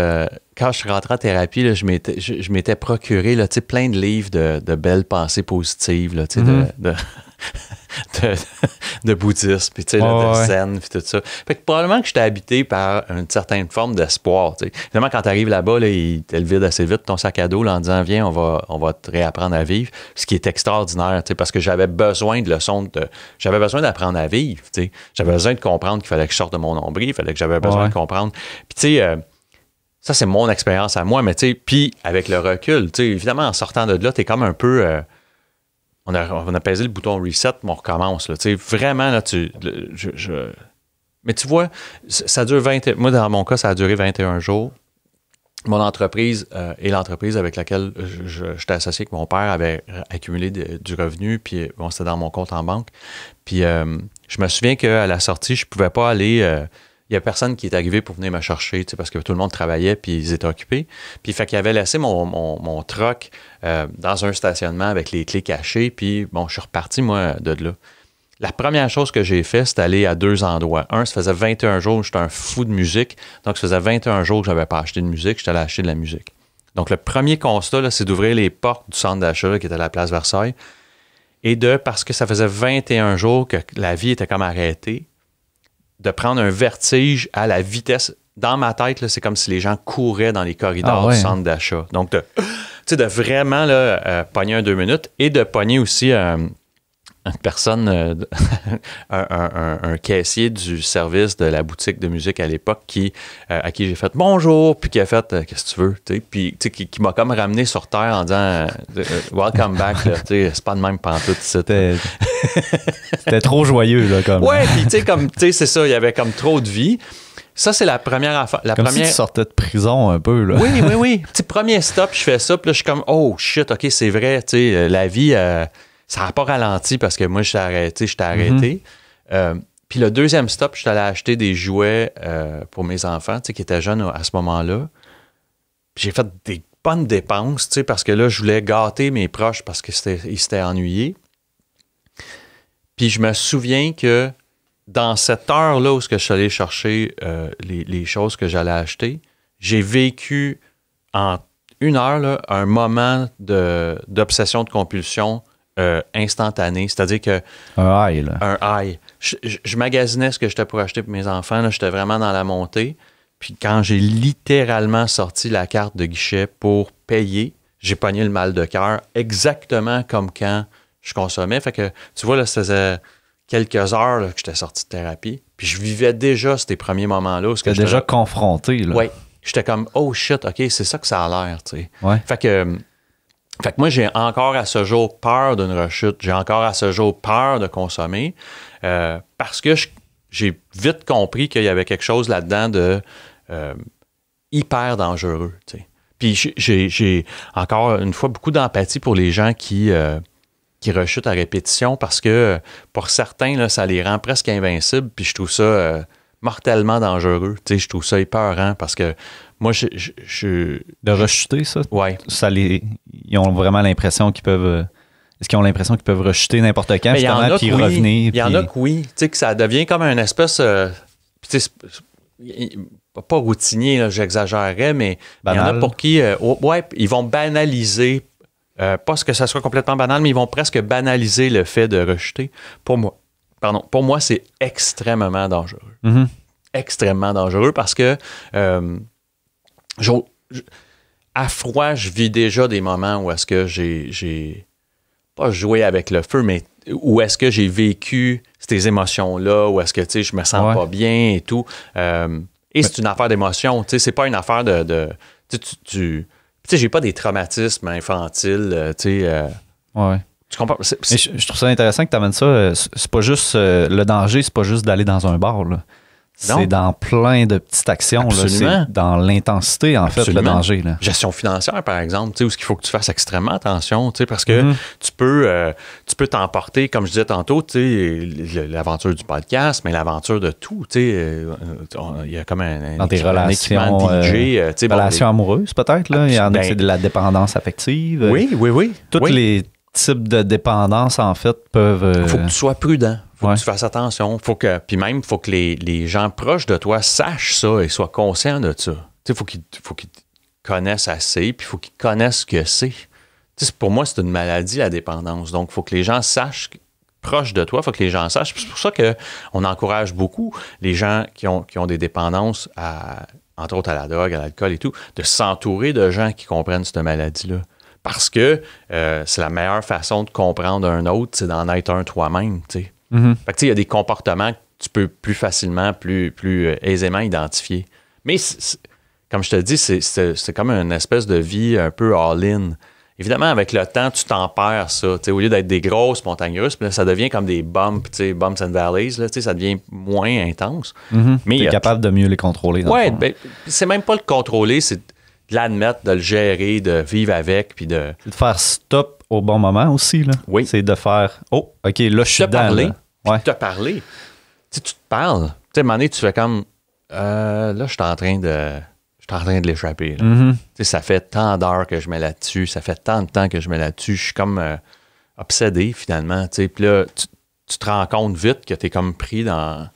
en thérapie, là, je m'étais procuré là, plein de livres de belles pensées positives, là, de bouddhisme, puis de zen, puis tout ça. Fait que probablement que j'étais habité par une certaine forme d'espoir. T'sais. Évidemment, quand tu arrives là-bas, là, il te le vide assez vite, ton sac à dos, là, en disant « Viens, on va te réapprendre à vivre », ce qui est extraordinaire, parce que j'avais besoin de leçons, j'avais besoin d'apprendre à vivre. T'sais. J'avais besoin de comprendre qu'il fallait que je sorte de mon nombril, j'avais besoin de comprendre. Puis tu sais... ça, c'est mon expérience à moi, mais tu sais, puis avec le recul, tu sais, évidemment, en sortant de là, t'es comme un peu... on a pesé le bouton reset, mais on recommence, là, tu sais, vraiment, là, mais tu vois, ça dure moi, dans mon cas, ça a duré 21 jours. Mon entreprise et l'entreprise avec laquelle j'étais associé, que mon père avait accumulé du revenu, puis bon, c'était dans mon compte en banque. Puis je me souviens qu'à la sortie, je pouvais pas aller... il n'y a personne qui est arrivé pour venir me chercher, parce que tout le monde travaillait puis ils étaient occupés. Puis fait qu'il avait laissé mon truck dans un stationnement avec les clés cachées. Puis bon, je suis reparti, moi, de là. La première chose que j'ai fait, c'est aller à 2 endroits. Un, ça faisait 21 jours que j'étais un fou de musique. Donc, ça faisait 21 jours que je n'avais pas acheté de musique. J'étais allé acheter de la musique. Donc, le premier constat, là, c'est d'ouvrir les portes du centre d'achat là, qui était à la place Versailles. Et parce que ça faisait 21 jours que la vie était comme arrêtée, de prendre un vertige à la vitesse. Dans ma tête, là, c'est comme si les gens couraient dans les corridors du centre d'achat. Donc, de vraiment là, pogner un 2 minutes et de pogner aussi une personne, un caissier du service de la boutique de musique à l'époque à qui j'ai fait « Bonjour », puis qui a fait « Qu'est-ce que tu veux? » Puis qui m'a comme ramené sur terre en disant « Welcome back », c'est pas de même pantoute. C'était trop joyeux, là, comme. Ouais, puis tu sais, c'est ça, il y avait comme trop de vie. Ça, c'est la première affaire. Si tu sortais de prison un peu, là. Oui. Tu sais, premier stop, je fais ça, puis là, je suis comme « Oh, shit, OK, c'est vrai, tu sais, la vie... ça n'a pas ralenti parce que moi, j'étais arrêté. Mm-hmm. Puis le deuxième stop, je suis allé acheter des jouets pour mes enfants, qui étaient jeunes à ce moment-là. Puis j'ai fait des bonnes dépenses, parce que là, je voulais gâter mes proches parce qu'ils s'étaient ennuyés. Puis je me souviens que dans cette heure-là où je suis allé chercher les choses que j'allais acheter, j'ai vécu en 1 heure là, un moment d'obsession de compulsion instantané, c'est-à-dire que... Un high, là. Un high. Je magasinais ce que j'étais pour acheter pour mes enfants, là, j'étais vraiment dans la montée, puis quand j'ai littéralement sorti la carte de guichet pour payer, j'ai pogné le mal de cœur, exactement comme quand je consommais, fait que, tu vois, là, ça faisait quelques heures là, que j'étais sorti de thérapie, puis je vivais déjà ces premiers moments-là. Où j'étais déjà confronté, là. Oui, j'étais comme, oh shit, OK, c'est ça que ça a l'air, tu sais. Ouais. Fait que moi, j'ai encore à ce jour peur d'une rechute. J'ai encore à ce jour peur de consommer parce que j'ai vite compris qu'il y avait quelque chose là-dedans de hyper dangereux. T'sais. Puis j'ai encore une fois beaucoup d'empathie pour les gens qui rechutent à répétition parce que pour certains, là, ça les rend presque invincibles. Puis je trouve ça mortellement dangereux. T'sais, je trouve ça épeurant parce que moi, De rechuter, ça? Ouais. Ils ont vraiment l'impression qu'ils peuvent... Est-ce qu'ils ont l'impression qu'ils peuvent rechuter n'importe quand, justement, puis revenir? Il y en a que oui. Tu sais, que ça devient comme une espèce... pas routinier, là, j'exagérerais, mais il y en a pour qui... ils vont banaliser... pas ce que ça soit complètement banal, mais ils vont presque banaliser le fait de rejeter. Pour moi, c'est extrêmement dangereux. Mm-hmm. Extrêmement dangereux parce que à froid, je vis déjà des moments où est-ce que j'ai pas joué avec le feu, mais où est-ce que j'ai vécu ces émotions-là, où est-ce que je me sens pas bien et tout. Et c'est une affaire d'émotion. C'est pas une affaire de tu sais, j'ai pas des traumatismes infantiles. Ouais. Tu comprends? Je trouve ça intéressant que tu amènes ça. C'est pas juste le danger, c'est pas juste d'aller dans un bar. Là. C'est dans plein de petites actions. Là. C'est dans l'intensité, en fait, le danger. Là. Gestion financière, par exemple, où il faut que tu fasses extrêmement attention, parce que tu peux t'emporter, comme je disais tantôt, l'aventure du podcast, mais l'aventure de tout. Il y a comme dans tes relations, relations amoureuses, peut-être. Là. Il y en a c'est de la dépendance affective. Oui. Tous les types de dépendance, en fait, peuvent... Il faut que tu sois prudent. Faut que tu fasses attention. Puis même, il faut que les gens proches de toi sachent ça et soient conscients de ça. Il faut qu'ils connaissent assez, puis il faut qu'ils connaissent ce que c'est. Pour moi, c'est une maladie, la dépendance. Donc, il faut que les gens sachent, proches de toi, il faut que les gens sachent. Puis c'est pour ça qu'on encourage beaucoup les gens qui ont des dépendances, entre autres à la drogue, à l'alcool et tout, de s'entourer de gens qui comprennent cette maladie-là. Parce que c'est la meilleure façon de comprendre un autre, c'est d'en être un toi-même, tu sais. Mm-hmm. Fait que il y a des comportements que tu peux plus facilement, plus aisément identifier. Mais comme je te dis, c'est comme une espèce de vie un peu all-in. Évidemment, avec le temps, tu t'en perds ça. Au lieu d'être des grosses montagnes russes, ça devient comme des bumps and valleys. Là, ça devient moins intense. Mm-hmm. Mais tu es capable de mieux les contrôler. Oui, c'est même pas le contrôler, c'est de l'admettre, de le gérer, de vivre avec. Puis de faire stop au bon moment aussi. Là. Oui. C'est de faire « Oh, OK, là, je suis dedans. » Te parler. Tu te parles. Tu sais, à un moment donné, tu fais comme là, je suis en train de l'échapper. Mm-hmm. Ça fait tant d'heures que je mets là-dessus, ça fait tant de temps que je mets là-dessus. Je suis comme obsédé, finalement. Puis là, tu te rends compte vite que tu es comme pris dans...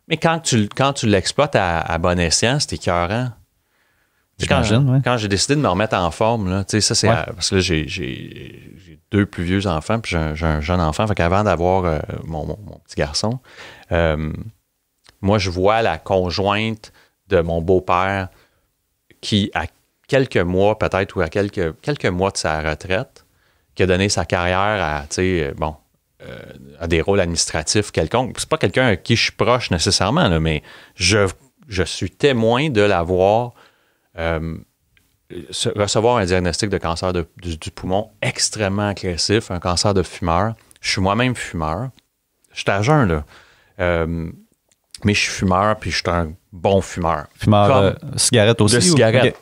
Mais quand tu l'exploites à bon escient, c'est écœurant. Quand j'ai décidé de me remettre en forme, là, ça, c'est parce que là, j'ai 2 plus vieux enfants, puis j'ai un jeune enfant. Fait qu'avant d'avoir mon petit garçon, moi, je vois la conjointe de mon beau-père qui, à quelques mois, peut-être, ou à quelques mois de sa retraite, qui a donné sa carrière à des rôles administratifs quelconques. C'est pas quelqu'un à qui je suis proche nécessairement, là, mais je suis témoin de l'avoir recevoir un diagnostic de cancer du poumon extrêmement agressif, un cancer de fumeur. Je suis moi-même fumeur. Je suis à jeun, là. Mais je suis fumeur, puis je suis un bon fumeur. Fumeur cigarette aussi? De cigarette. Okay.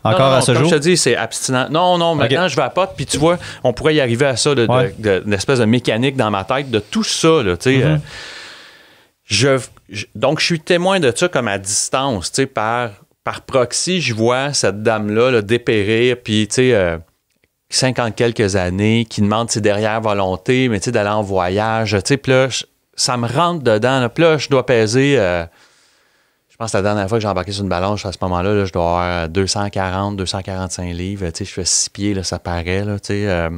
Encore à ce jour? Comme je te dis, c'est abstinent. Non, maintenant, je vapote, puis tu vois, on pourrait y arriver à ça, d'une espèce de mécanique dans ma tête, de tout ça, là, tu sais. Donc, je suis témoin de ça comme à distance, tu sais, par proxy, je vois cette dame-là là, dépérir, puis, tu sais, 50 quelques années, qui demande ses derrière volontés, mais tu sais, d'aller en voyage, tu sais, puis là, ça me rentre dedans, là, puis là, je dois peser, je pense que la dernière fois que j'ai embarqué sur une balance, à ce moment-là, là, je dois avoir 245 livres, tu sais, je fais 6 pieds, là, ça paraît, là, tu sais,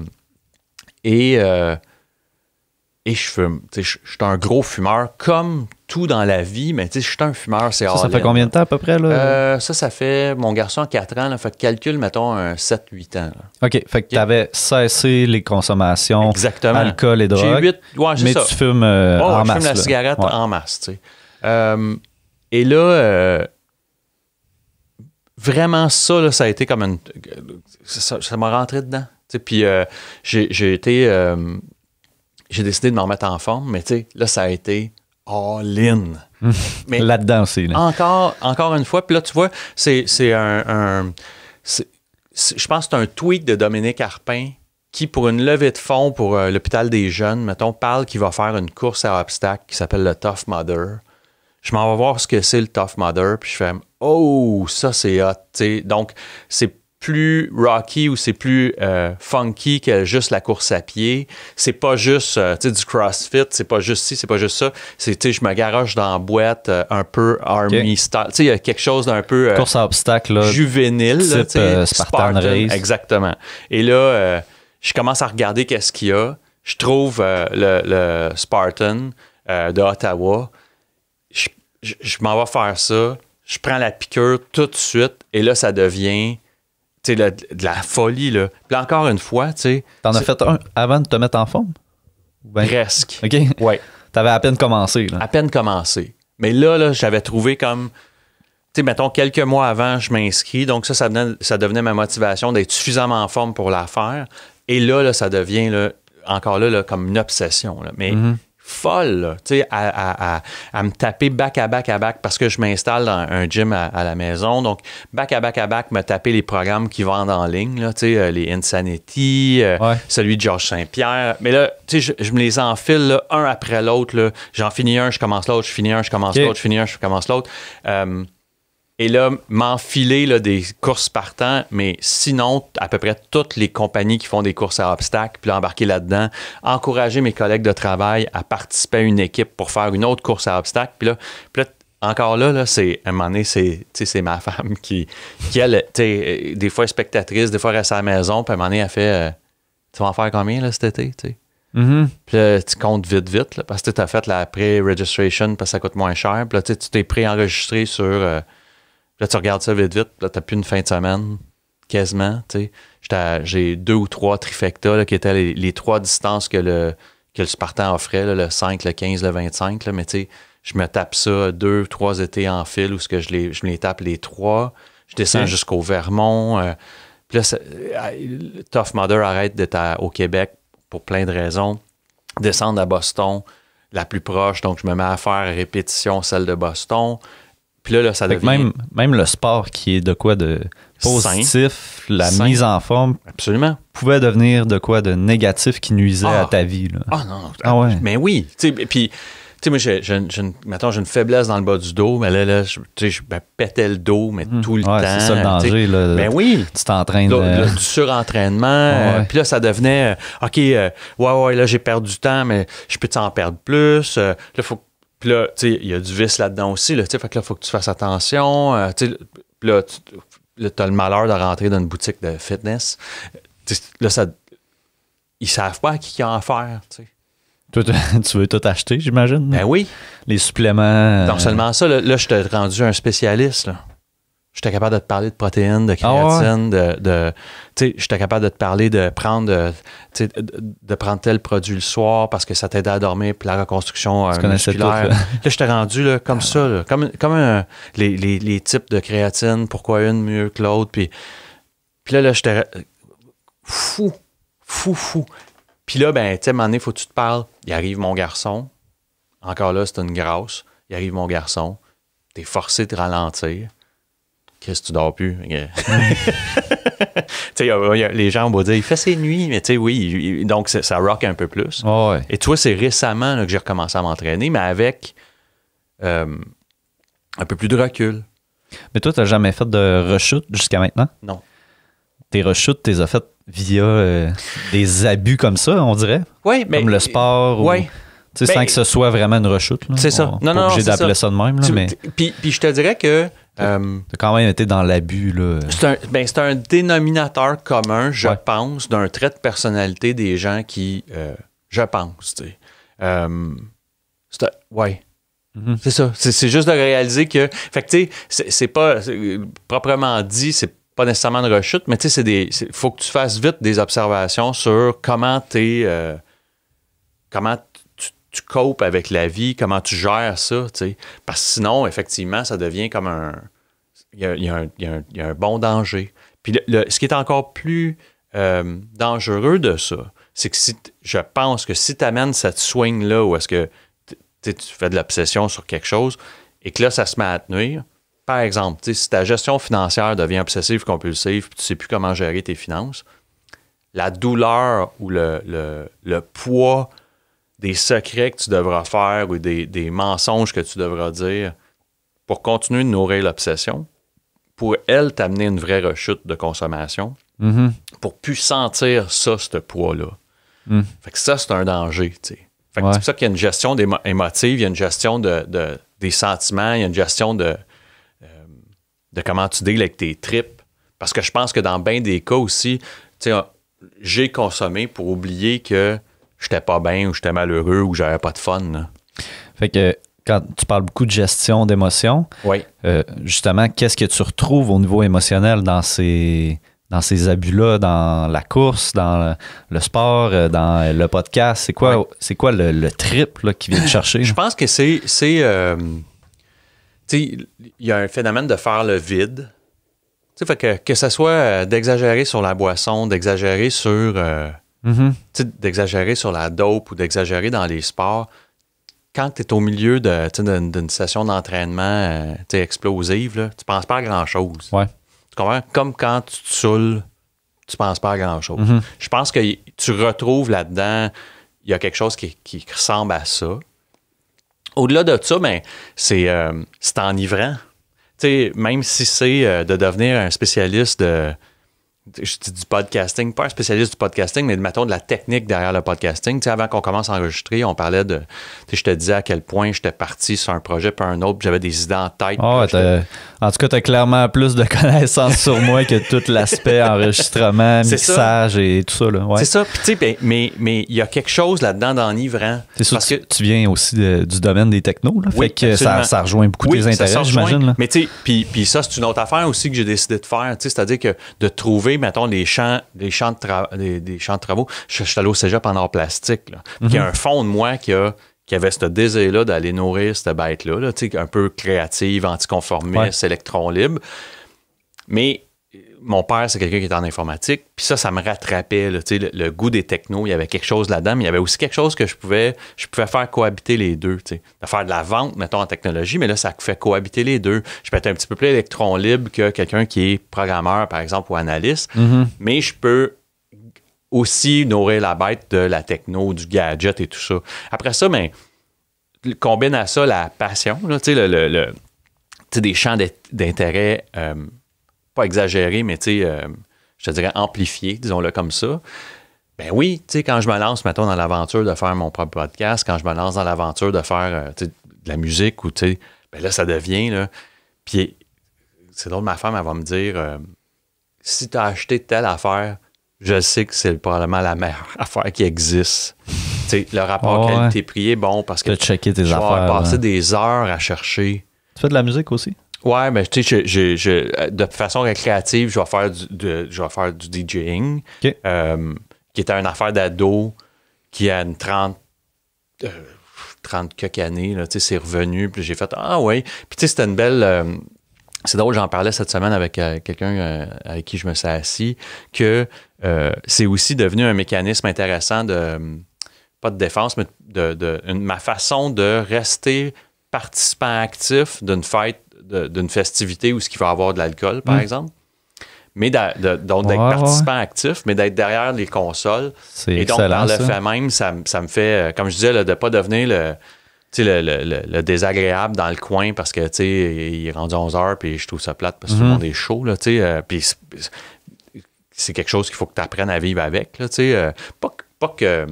et je fume, tu sais, je suis un gros fumeur, comme tout dans la vie, mais tu sais, je suis un fumeur, c'est ça fait combien de temps à peu près, là? Ça fait, mon garçon a 4 ans, là, fait que calcule, mettons, un 7-8 ans. Là. OK, fait que tu avais cessé les consommations, exactement, alcool et drogue, mais ça. Tu fumes en masse. Je fume la cigarette en masse, tu sais. Et là, vraiment ça, là, ça a été comme ça m'a rentré dedans. Puis j'ai décidé de me remettre en forme, mais tu sais, là, ça a été all-in. Mais là-dedans aussi. Là. Encore une fois, puis là, tu vois, je pense que c'est un tweet de Dominique Arpin qui, pour une levée de fonds pour l'hôpital des jeunes, mettons, parle qu'il va faire une course à obstacles qui s'appelle le Tough Mudder. Je m'en vais voir ce que c'est le Tough Mudder, puis je fais « Oh, ça, c'est hot! » Donc, c'est plus rocky ou c'est plus funky que juste la course à pied. C'est pas juste du CrossFit, c'est pas juste ci, c'est pas juste ça. C'est, je me garoche dans la boîte un peu Army style. Il y a quelque chose d'un peu course à obstacles, juvénile. Type Spartan Race. Exactement. Et là, je commence à regarder qu'est-ce qu'il y a. Je trouve le Spartan de Ottawa. Je m'en vais faire ça. Je prends la piqûre tout de suite. Et là, ça devient de la folie. Là. Puis encore une fois, tu sais. T'en as fait un avant de te mettre en forme? Ben, presque. OK. Ouais. T'avais à peine commencé. Là. À peine commencé. Mais là j'avais trouvé comme. Tu sais, mettons, quelques mois avant, je m'inscris. Donc, ça devenait ma motivation d'être suffisamment en forme pour la faire. Et là ça devient encore là, comme une obsession. Là. Mais folle, tu sais, à me taper back à back parce que je m'installe dans un gym à la maison. Donc, back à back, me taper les programmes qui vendent en ligne, là, tu sais, les Insanity, celui de Georges Saint-Pierre. Mais là, tu sais, je me les enfile là, un après l'autre. Là. J'en finis un, je commence l'autre, je finis un, je commence l'autre, je finis un, je commence l'autre. Et là, m'enfiler là, des courses partant, mais sinon, à peu près toutes les compagnies qui font des courses à obstacles, puis embarquer là-dedans, encourager mes collègues de travail à participer à une équipe pour faire une autre course à obstacles. Puis là encore là, c'est, à un moment donné, c'est ma femme qui elle, des fois est spectatrice, des fois reste à la maison, puis à un moment donné, elle fait tu vas en faire combien là, cet été, tu sais? Puis là, tu comptes vite, là, parce que tu as fait la pré-registration parce que ça coûte moins cher. Puis là, tu t'es pré-enregistré sur... là, tu regardes ça vite. Là, t'as plus une fin de semaine, quasiment, tu sais. J'ai 2 ou 3 trifecta, là, qui étaient les 3 distances que le Spartan offrait, là, le 5, le 15, le 25, là. Mais tu sais, je me tape ça 2 ou 3 étés en fil où je me les tape les 3. Je descends jusqu'au Vermont. Puis là, Tough Mudder arrête d'être au Québec pour plein de raisons. Descendre à Boston, la plus proche. Donc, je me mets à faire répétition celle de Boston. Puis là, ça devient... Même le sport qui est de quoi de positif, mise en forme, absolument, pouvait devenir de quoi de négatif qui nuisait à ta vie. Là. Non. Ouais. Mais oui. Puis, moi, j'ai une faiblesse dans le bas du dos, mais là je me pétais le dos, mais tout le temps. C'est ça le danger. Là, mais oui. Tu t'entraînes. Du surentraînement. Puis là, ça devenait, OK, là, j'ai perdu du temps, mais je peux en perdre plus. Là, puis là, tu sais, il y a du vice là-dedans aussi. Là, fait que là, il faut que tu fasses attention. Puis là, tu as le malheur de rentrer dans une boutique de fitness. Là, ils savent pas à qui en faire. T'sais. Toi, tu veux tout acheter, j'imagine? Ben oui. Les suppléments. Non seulement ça, là je t'ai rendu un spécialiste. Là. J'étais capable de te parler de protéines, de créatine, j'étais capable de te parler de prendre tel produit le soir parce que ça t'aide à dormir puis la reconstruction musculaire. Là, j'étais rendu là, comme ça, là, comme les types de créatine, pourquoi une mieux que l'autre. Puis là, j'étais fou. Puis là, ben, tu sais, à un moment donné, il faut que tu te parles. Il arrive mon garçon. Encore là, c'est une grâce. Il arrive mon garçon. T'es forcé de ralentir. Qu'est-ce que tu dors plus? Les gens vont dire, il fait ses nuits, mais tu sais, oui, donc ça rock un peu plus. Oh ouais. Et tu vois, c'est récemment là, que j'ai recommencé à m'entraîner, mais avec un peu plus de recul. Mais toi, tu n'as jamais fait de rechute jusqu'à maintenant? Non. Tes rechutes, tu les as faites via des abus comme ça, on dirait? Oui, mais... Comme le sport ou... sans que ce soit vraiment une rechute. Là. C'est ça. Non, obligé d'appeler ça de même. Là, mais... Puis je te dirais que... t'as quand même été dans l'abus. Là. C'est un dénominateur commun, je pense, d'un trait de personnalité des gens qui... je pense, tu sais. C'est ça. C'est juste de réaliser que... Fait que, tu sais, c'est pas... proprement dit, c'est pas nécessairement une rechute, mais tu sais, il faut que tu fasses vite des observations sur comment comment tu copes avec la vie, comment tu gères ça, tu sais. Parce que sinon, effectivement, ça devient comme un... Il y a un bon danger. Puis ce qui est encore plus dangereux de ça, c'est que je pense que si tu amènes cette swing-là où est-ce que tu fais de l'obsession sur quelque chose et que là, ça se met à te nuire. Par exemple, si ta gestion financière devient obsessive, compulsive, puis tu ne sais plus comment gérer tes finances, la douleur ou le poids des secrets que tu devras faire ou des mensonges que tu devras dire pour continuer de nourrir l'obsession, pour elle t'amener une vraie rechute de consommation, pour plus sentir ça, ce poids-là. Fait que ça, c'est un danger, tu sais. Fait que c'est pour ça qu'il y a une gestion émotive, il y a une gestion des sentiments, il y a une gestion de comment tu deals avec tes tripes. Parce que je pense que dans bien des cas aussi, tu sais, j'ai consommé pour oublier que j'étais pas bien ou j'étais malheureux ou j'avais pas de fun. Là. Fait que quand tu parles beaucoup de gestion d'émotions, justement, qu'est-ce que tu retrouves au niveau émotionnel dans ces abus-là, dans la course, dans le sport, dans le podcast? C'est quoi le trip là, qui vient te chercher? Je pense que c'est tu sais, il y a un phénomène de faire le vide. Tu sais, fait que ce soit d'exagérer sur la boisson, d'exagérer sur d'exagérer sur la dope ou d'exagérer dans les sports. Quand tu es au milieu d'une session d'entraînement explosive, là, tu penses pas à grand-chose. Ouais. Tu comprends? Comme quand tu te saoules, tu penses pas à grand-chose. Je pense que tu retrouves là-dedans, il y a quelque chose qui ressemble à ça. Au-delà de ça, ben, c'est enivrant. Tu sais, même si c'est de devenir un spécialiste je dis du podcasting, pas un spécialiste du podcasting, mais mettons de la technique derrière le podcasting. Tu sais, avant qu'on commence à enregistrer, on parlait de... Tu sais, je te disais à quel point j'étais parti sur un projet puis un autre, puis j'avais des idées en tête. En tout cas, tu as clairement plus de connaissances sur moi que tout l'aspect enregistrement, mixage et tout ça. Là. Ouais. C'est ça. Puis, tu sais, mais il y a quelque chose là-dedans d'enivrant. C'est sûr que tu viens aussi du domaine des technos. Là, oui, fait que ça rejoint beaucoup tes intérêts, j'imagine. Là. Mais tu sais, puis ça, c'est une autre affaire aussi que j'ai décidé de faire. Tu sais, c'est-à-dire que de trouver, mettons, des champs de travaux. Je suis allé au cégep en art plastique. Là. Il y a un fond de moi qui avait ce désir-là d'aller nourrir cette bête-là, là, un peu créative, anticonformiste, électron libre. Mais mon père, c'est quelqu'un qui est en informatique. Puis ça me rattrapait. Là, le goût des technos, il y avait quelque chose là-dedans, mais il y avait aussi quelque chose que je pouvais faire cohabiter les deux. De faire de la vente, mettons, en technologie, mais là, ça fait cohabiter les deux. Je peux être un petit peu plus électron libre que quelqu'un qui est programmeur, par exemple, ou analyste, mais je peux aussi nourrir la bête de la techno, du gadget et tout ça. Après ça, ben, combine à ça la passion, là, des champs d'intérêt pas exagérés, mais je te dirais amplifiés, disons-le comme ça. Ben oui, quand je me lance, mettons, dans l'aventure de faire mon propre podcast, quand je me lance dans l'aventure de faire de la musique, ou ben là, ça devient, là. Puis c'est drôle, ma femme, elle va me dire si tu as acheté telle affaire, je sais que c'est probablement la meilleure affaire qui existe. Le rapport qualité-prix est bon parce que tu checker tes affaires. Je vais passer des heures à chercher. Tu fais de la musique aussi? Ouais, mais tu sais, de façon récréative, je vais faire du DJing, qui était une affaire d'ado qui a une 30 quelques années, là, tu sais, c'est revenu, puis j'ai fait « Ah ouais ». Puis tu sais, c'était une belle... c'est drôle, j'en parlais cette semaine avec quelqu'un avec qui je me suis assis, que c'est aussi devenu un mécanisme intéressant pas de défense, mais ma façon de rester participant actif d'une fête, d'une festivité où il va y avoir de l'alcool, par exemple. Mais donc d'être participant actif, mais d'être derrière les consoles. C'est et donc, par le fait même, ça me fait, comme je disais, là, de ne pas devenir le désagréable dans le coin parce que, tu sais, il est rendu 11h puis je trouve ça plate parce que tout le monde est chaud, là, tu sais. Puis c'est quelque chose qu'il faut que tu apprennes à vivre avec, là, tu sais. Pas que...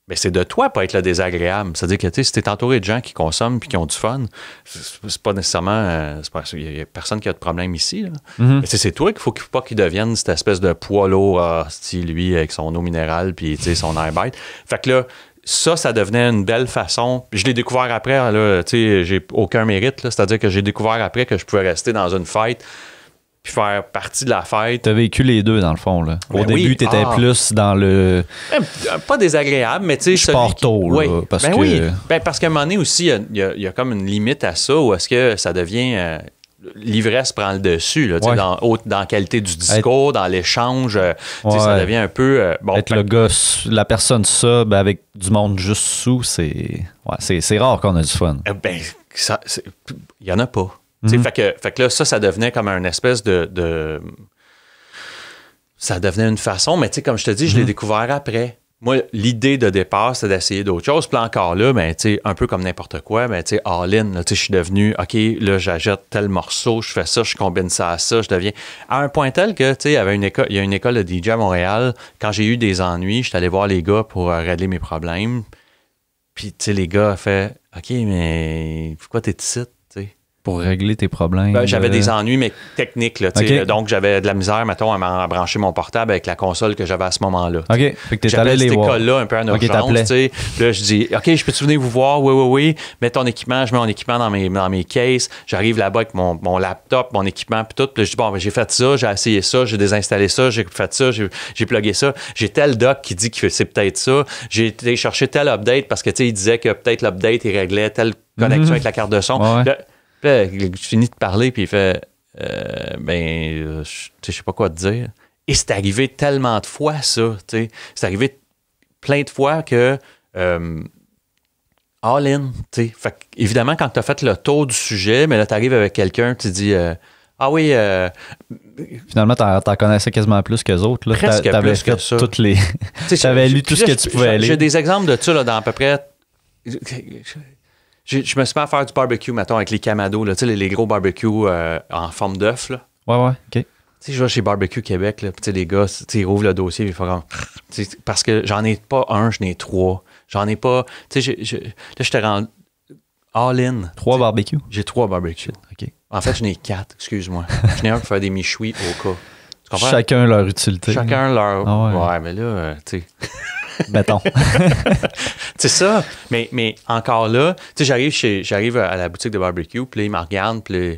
Mais c'est de toi pas être le désagréable. C'est-à-dire que si tu es entouré de gens qui consomment et qui ont du fun, c'est pas nécessairement... il n'y a personne qui a de problème ici. Là. Mais c'est toi qu'il faut pas qu'il devienne cette espèce de poids lourd, lui, avec son eau minérale puis son air bête. Fait que là, ça devenait une belle façon. Je l'ai découvert après, là, j'ai aucun mérite. Là, c'est-à-dire que j'ai découvert après que je pouvais rester dans une fête puis faire partie de la fête. Tu as vécu les deux, dans le fond. Là. Au début, tu étais plus dans le... Pas désagréable, mais tu sais... Sport tôt, là, parce que... Oui, parce qu'à un moment donné aussi, il y a comme une limite à ça, où est-ce que ça devient... l'ivresse prend le dessus, là, dans la qualité du discours, dans l'échange. Ça devient un peu... être le gars, la personne sub avec du monde juste sous, c'est rare qu'on a du fun. Il n'y en a pas. Fait que là, ça devenait comme une espèce de... Ça devenait une façon, mais comme je te dis, je l'ai découvert après. Moi, l'idée de départ, c'est d'essayer d'autres choses. Puis là, encore là, un peu comme n'importe quoi, all-in, je suis devenu, OK, là, j'achète tel morceau, je fais ça, je combine ça à ça, je deviens... À un point tel que, il y a une école de DJ à Montréal. Quand j'ai eu des ennuis, j'étais allé voir les gars pour régler mes problèmes. Puis, les gars ont fait, OK, mais pourquoi t'es ici? Pour régler tes problèmes. J'avais des ennuis, mais techniques. Là, donc, j'avais de la misère, mettons, à brancher mon portable avec la console que j'avais à ce moment-là. OK. Fait que t'es allé les voir. J'avais cette école-là un peu en urgence. Là, je dis, OK, je peux-tu venir vous voir? Oui. Mets ton équipement. Je mets mon équipement dans mes cases. J'arrive là-bas avec mon laptop, mon équipement, puis tout. Puis là, je dis, bon, j'ai fait ça, j'ai essayé ça, j'ai désinstallé ça, j'ai fait ça, j'ai plugué ça. J'ai tel doc qui dit que c'est peut-être ça. J'ai été chercher tel update parce que, il disait que peut-être l'update, il réglait telle connexion avec la carte de son. Ouais. Puis là, je finis de parler, puis il fait je sais pas quoi te dire. Et c'est arrivé tellement de fois, ça. C'est arrivé plein de fois que all-in. Fait que, évidemment, quand tu as fait le tour du sujet, mais là, tu arrives avec quelqu'un, tu dis ah oui. Finalement, t'en connaissais quasiment plus qu'eux autres. Là. Presque plus que ça. Toutes les... T'avais lu tout ce que tu pouvais lire. J'ai des exemples de ça là, dans à peu près. Je me suis mis à faire du barbecue, mettons, avec les Kamado, là, les gros barbecues en forme d'œuf. Là. Ouais, OK. Je vais chez Barbecue Québec, là, les gars, ils rouvrent le dossier, ils font parce que j'en ai pas un, j'en ai 3. J'en ai pas... là, j'étais rendu all-in. 3 barbecues? J'ai 3 barbecues. OK. En fait, j'en ai 4, excuse-moi. J'en ai un pour faire des michouis au cas. Tu comprends? Chacun leur utilité. Chacun leur... Ah ouais, mais là, tu sais... Béton. C'est ça. Mais encore là, tu sais, j'arrive à la boutique de barbecue, puis là, ils me regardent, puis là,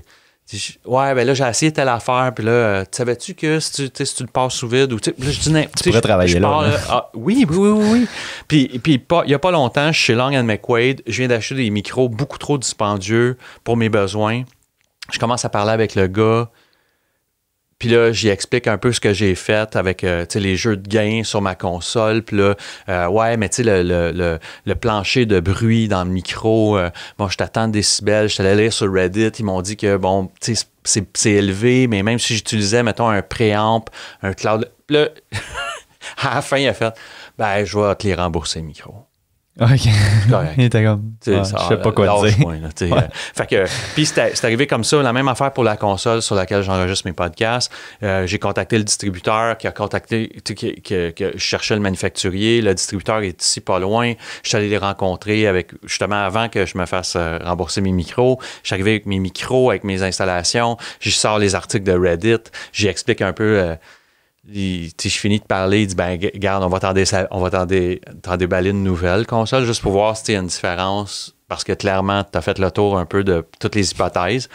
ouais, ben là, j'ai essayé telle affaire, puis là, tu savais-tu que si tu le passes sous vide, ou tu sais, là, je dis, tu pourrais travailler là. Oui. Puis il n'y a pas longtemps, je suis chez Long & McQuaid, je viens d'acheter des micros beaucoup trop dispendieux pour mes besoins. Je commence à parler avec le gars. Puis là, j'y explique un peu ce que j'ai fait avec les jeux de gain sur ma console. Puis là, ouais, mais tu sais, le plancher de bruit dans le micro, bon, je t'attends décibels. Je suis allé lire sur Reddit. Ils m'ont dit que, bon, tu sais, c'est élevé, mais même si j'utilisais, mettons, un préamp, un cloud. Puis là, à la fin, il a fait, ben, je vais te les rembourser, le micro. OK. Correct. Il était comme, je sais pas quoi te dire. Fait que, puis c'est arrivé comme ça, la même affaire pour la console sur laquelle j'enregistre mes podcasts. J'ai contacté le distributeur qui a contacté, que je cherchais le manufacturier. Le distributeur est ici pas loin. Je suis allé les rencontrer justement avant que je me fasse rembourser mes micros. Je suis arrivé avec mes micros, avec mes installations. Je sors les articles de Reddit. J'explique un peu... je finis de parler, il dit ben regarde, on va t'en déballer une nouvelle console juste pour voir s'il y a une différence parce que clairement tu as fait le tour un peu de toutes les hypothèses.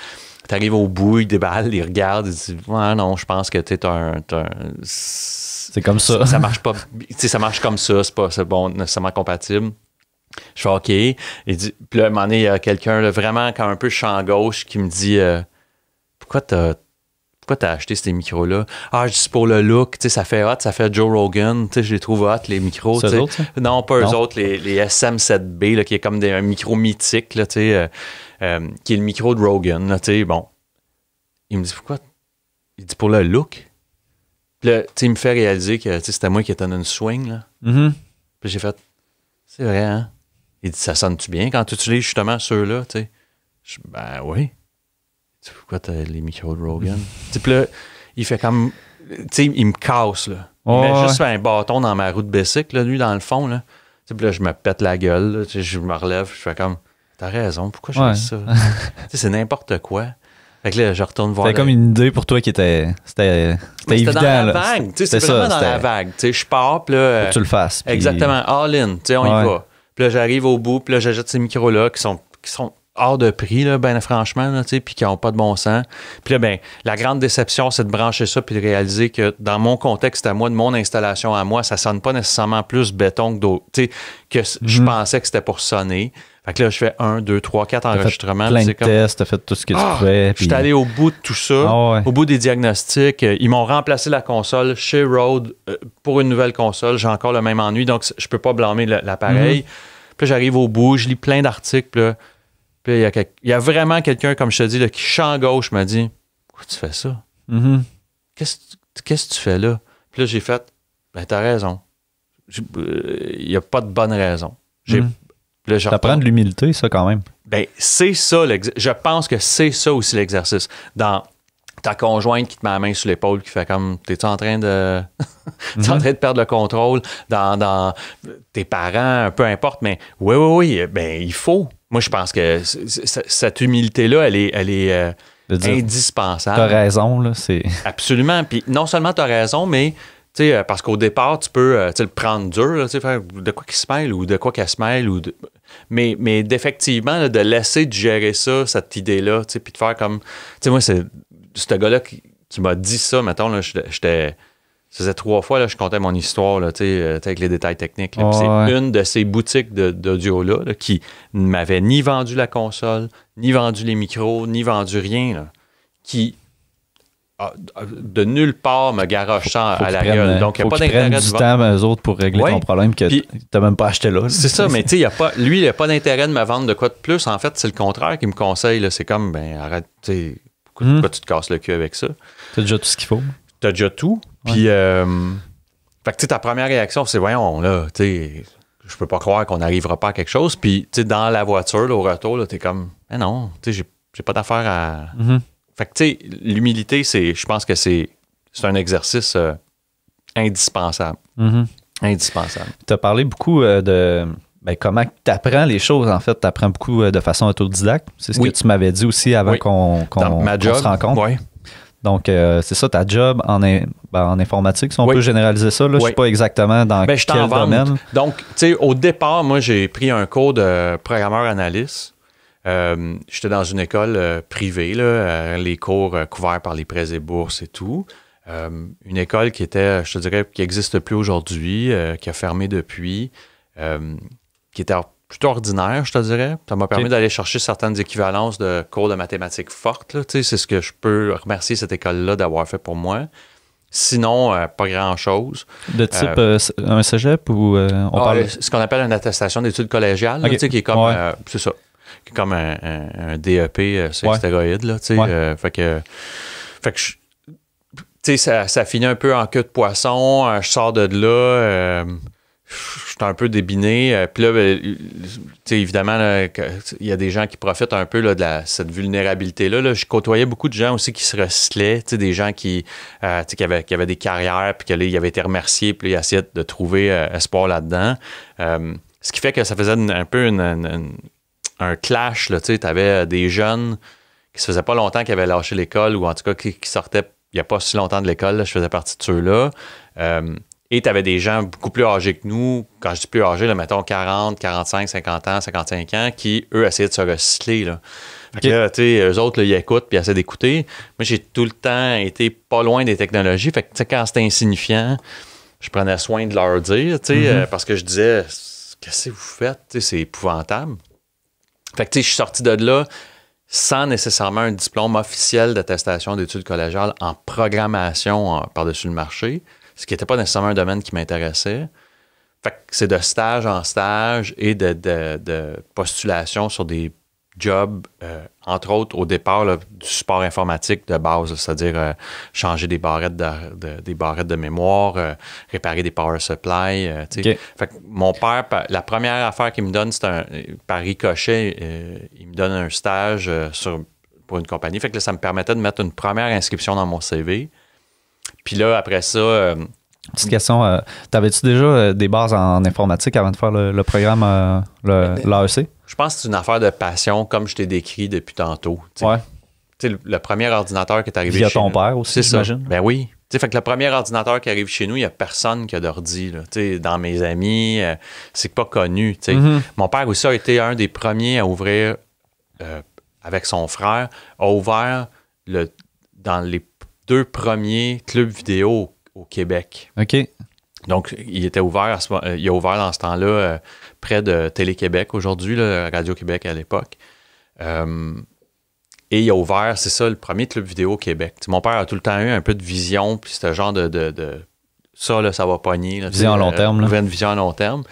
Tu arrives au bout, il déballe, il regarde, il dit ouais, non, je pense que tu es c'est comme ça. Ça marche pas, ça marche comme ça, c'est bon nécessairement compatible. Je fais OK. Il dit, puis là, à un moment donné, il y a quelqu'un là, vraiment comme un peu champ gauche qui me dit pourquoi t'as acheté ces micros-là? Ah, je dis pour le look, tu sais, ça fait hot, ça fait Joe Rogan, tu sais, je les trouve hot, les micros. C'est eux autres, ça? Non, pas eux autres, les SM7B, là, qui est comme un micro mythique, là, tu sais, qui est le micro de Rogan, là, tu sais, bon. Il me dit, pourquoi? Il dit, pour le look. Puis là, tu sais, il me fait réaliser que, tu sais, c'était moi qui étais dans une swing, là. Mm-hmm. Puis j'ai fait, c'est vrai, hein? Il dit, ça sonne-tu bien quand tu utilises justement ceux-là, tu sais? Ben oui. Pourquoi t'as les micros de Rogan? Puis là, il fait comme... Tu sais, il me casse, là. Il met juste un bâton dans ma roue de bicycle, là, lui, dans le fond, là. Puis là, je me pète la gueule, là, je me relève, je fais comme... T'as raison, pourquoi je fais ça? C'est n'importe quoi. Fait que là, je retourne voir... C'était comme une idée pour toi qui était... C'était évident, dans la vague, tu sais, c'est vraiment dans la vague. Tu sais, je pars, puis là... Faut que tu le fasses. Puis... Exactement, all in, tu sais, on y va. Puis là, j'arrive au bout, puis là, j'achète ces micros-là qui sont hors de prix, là, ben franchement, là, puis qui n'ont pas de bon sens. Puis là, ben, la grande déception, c'est de brancher ça puis de réaliser que dans mon contexte à moi, de mon installation à moi, ça sonne pas nécessairement plus béton que d'autres, que je pensais que c'était pour sonner. Fait que là, je fais 1, 2, 3, 4 enregistrements. Plein de tests, t'as fait tout ce que tu pouvais. Je suis allé au bout de tout ça, au bout des diagnostics. Ils m'ont remplacé la console chez Rode pour une nouvelle console. J'ai encore le même ennui, donc je peux pas blâmer l'appareil. Puis là, j'arrive au bout, je lis plein d'articles. Puis il y a vraiment quelqu'un, comme je te dis, là, qui champ gauche m'a dit « Pourquoi tu fais ça? Qu'est-ce que tu fais là? » Puis là, j'ai fait « Ben, t'as raison. Il n'y a pas de bonne raison. » Ça prend de l'humilité, ça, quand même. Ben, c'est ça. Je pense que c'est ça aussi l'exercice. Dans ta conjointe qui te met la main sur l'épaule, qui fait comme, t'es-tu en train de... t'es en train de perdre le contrôle? Dans tes parents, peu importe, mais oui, ben, il faut. Moi, je pense que cette humilité-là, elle est indispensable. T'as raison, là. Absolument. Puis non seulement t'as raison, mais... parce qu'au départ, tu peux le prendre dur, là, faire de quoi qu'il se mêle ou de quoi qu'elle se mêle. Mais d'effectivement, là, de laisser digérer ça, cette idée-là, puis de faire comme... moi, c'est ce gars-là qui m'a dit ça, mettons, là, ça faisait 3 fois, là, je contais mon histoire, là, avec les détails techniques. Là, c'est une de ces boutiques d'audio-là là, qui ne m'avait ni vendu la console, ni vendu les micros, ni vendu rien, là, qui... de nulle part me garoche ça à la gueule. Donc, il n'y a pas d'intérêt du temps, eux autres, pour régler ton problème que tu n'as même pas acheté là. C'est ça, mais tu sais, lui, il n'a pas d'intérêt de me vendre de quoi de plus. En fait, c'est le contraire qu'il me conseille. Là. C'est comme, ben arrête, pourquoi tu te casses le cul avec ça? Tu as déjà tout ce qu'il faut. Tu as déjà tout. Puis, fait que tu sais, ta première réaction, c'est, voyons, là, tu sais, je peux pas croire qu'on n'arrivera pas à quelque chose. Puis, tu sais, dans la voiture, là, au retour, tu es comme, mais non, tu sais, j'ai pas d'affaire à... Fait que, tu sais, l'humilité, je pense que c'est un exercice indispensable. Indispensable. Tu as parlé beaucoup de comment tu apprends les choses, en fait. Tu apprends beaucoup de façon autodidacte. C'est ce que tu m'avais dit aussi avant qu'on se rencontre. Oui. Donc, c'est ça, ta job en informatique, si on peut généraliser ça. Là, je ne sais pas exactement dans quel domaine. Donc, tu sais, au départ, moi, j'ai pris un cours de programmeur-analyste. J'étais dans une école privée, là, les cours couverts par les prêts et bourses et tout. Une école qui était, je te dirais, qui n'existe plus aujourd'hui, qui a fermé depuis, qui était plutôt ordinaire, je te dirais. Ça m'a permis d'aller chercher certaines équivalences de cours de mathématiques fortes. Là, c'est ce que je peux remercier cette école-là d'avoir fait pour moi. Sinon, pas grand-chose. De type un cégep ou on parle... Ce qu'on appelle une attestation d'études collégiales, là, qui est comme... c'est ça. Qui est comme un DEP sur stéroïdes, là, tu sais. Fait que tu sais, ça finit un peu en queue de poisson. Je sors de là, je suis un peu débiné. Puis là, tu sais, évidemment, il y a des gens qui profitent un peu là, de cette vulnérabilité-là. Là. Je côtoyais beaucoup de gens aussi qui se recyclaient, tu sais, des gens qui avaient des carrières, puis qu'ils avaient été remerciés, puis ils essayaient de trouver espoir là-dedans. Ce qui fait que ça faisait un peu un clash, là, tu sais, t'avais des jeunes qui se faisaient pas longtemps qui avaient lâché l'école ou en tout cas qui sortaient il n'y a pas si longtemps de l'école, là, je faisais partie de ceux-là. Et tu avais des gens beaucoup plus âgés que nous, quand je dis plus âgés, là, mettons 40, 45, 50 ans, 55 ans, qui, eux, essayaient de se recycler. Là. Fait que là, tu sais, eux autres, là, ils écoutent puis ils essaient d'écouter. Moi, j'ai tout le temps été pas loin des technologies. Fait que, tu sais, quand c'était insignifiant, je prenais soin de leur dire, tu sais, parce que je disais, qu'est-ce que vous faites? Tu sais, c'est épouvantable. Fait que, tu sais, je suis sorti de là sans nécessairement un diplôme officiel d'attestation d'études collégiales en programmation par-dessus le marché, ce qui n'était pas nécessairement un domaine qui m'intéressait. Fait que c'est de stage en stage et de postulation sur des jobs, entre autres au départ là, du support informatique de base, c'est-à-dire changer des barrettes de mémoire, réparer des power supply. Fait que mon père, la première affaire qu'il me donne, c'est par ricochet, il me donne un stage pour une compagnie. Fait que là, ça me permettait de mettre une première inscription dans mon CV. Puis là, après ça... Petite question, t'avais-tu déjà des bases en informatique avant de faire le programme, l'AEC? Je pense que c'est une affaire de passion, comme je t'ai décrit depuis tantôt. Le premier ordinateur qui est arrivé via ton père aussi, j'imagine? Ben oui. Fait que le premier ordinateur qui arrive chez nous, il n'y a personne qui a d'ordi. Dans mes amis, c'est pas connu. Mon père aussi a été un des premiers à ouvrir, avec son frère, a ouvert dans les 2 premiers clubs vidéo au Québec. OK. Donc, il était ouvert, il a ouvert dans ce temps-là près de Télé-Québec aujourd'hui, là, Radio-Québec à l'époque. Et il a ouvert, c'est ça, le premier club vidéo au Québec. T'sais, mon père a tout le temps eu un peu de vision, puis c'était genre de ça, là, ça va pogner. Là, vision à long terme. Une vision à long terme.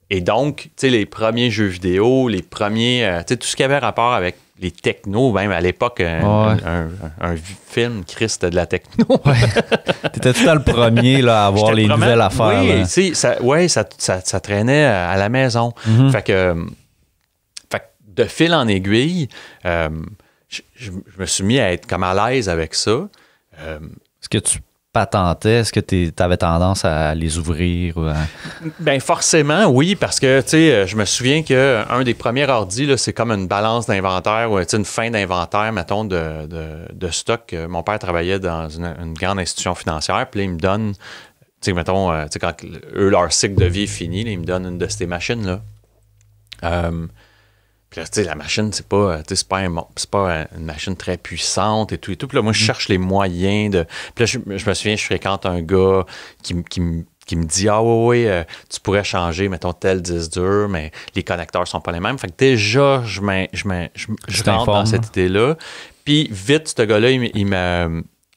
Et donc, tu sais, les premiers jeux vidéo, les premiers, tu sais, tout ce qui avait rapport avec les technos, même à l'époque, un film, Christ, c'était de la techno. Ouais. T'étais tout le temps le premier là, à avoir les nouvelles affaires. Oui, tu sais, ça traînait à la maison. Mm-hmm. Fait que de fil en aiguille, je me suis mis à être comme à l'aise avec ça. Est-ce que tu patentais? Est-ce que tu avais tendance à les ouvrir? Ou à... Ben forcément, oui, parce que tu sais, je me souviens qu'un des premiers ordis, là, c'est comme une balance d'inventaire ou une fin d'inventaire, mettons, de stock. Mon père travaillait dans une grande institution financière, puis là, il me donne, tu sais, mettons, quand eux, leur cycle de vie est fini, là, il me donne une de ces machines-là. Puis là, tu sais, la machine, c'est pas une machine très puissante et tout et tout. Puis là, moi, je cherche les moyens de... Puis là, je me souviens, je fréquente un gars qui me dit « Ah oui, tu pourrais changer, mettons, tel disque dur, mais les connecteurs sont pas les mêmes. » Fait que déjà, je rentre dans cette idée-là. Puis vite, ce gars-là, il m'a...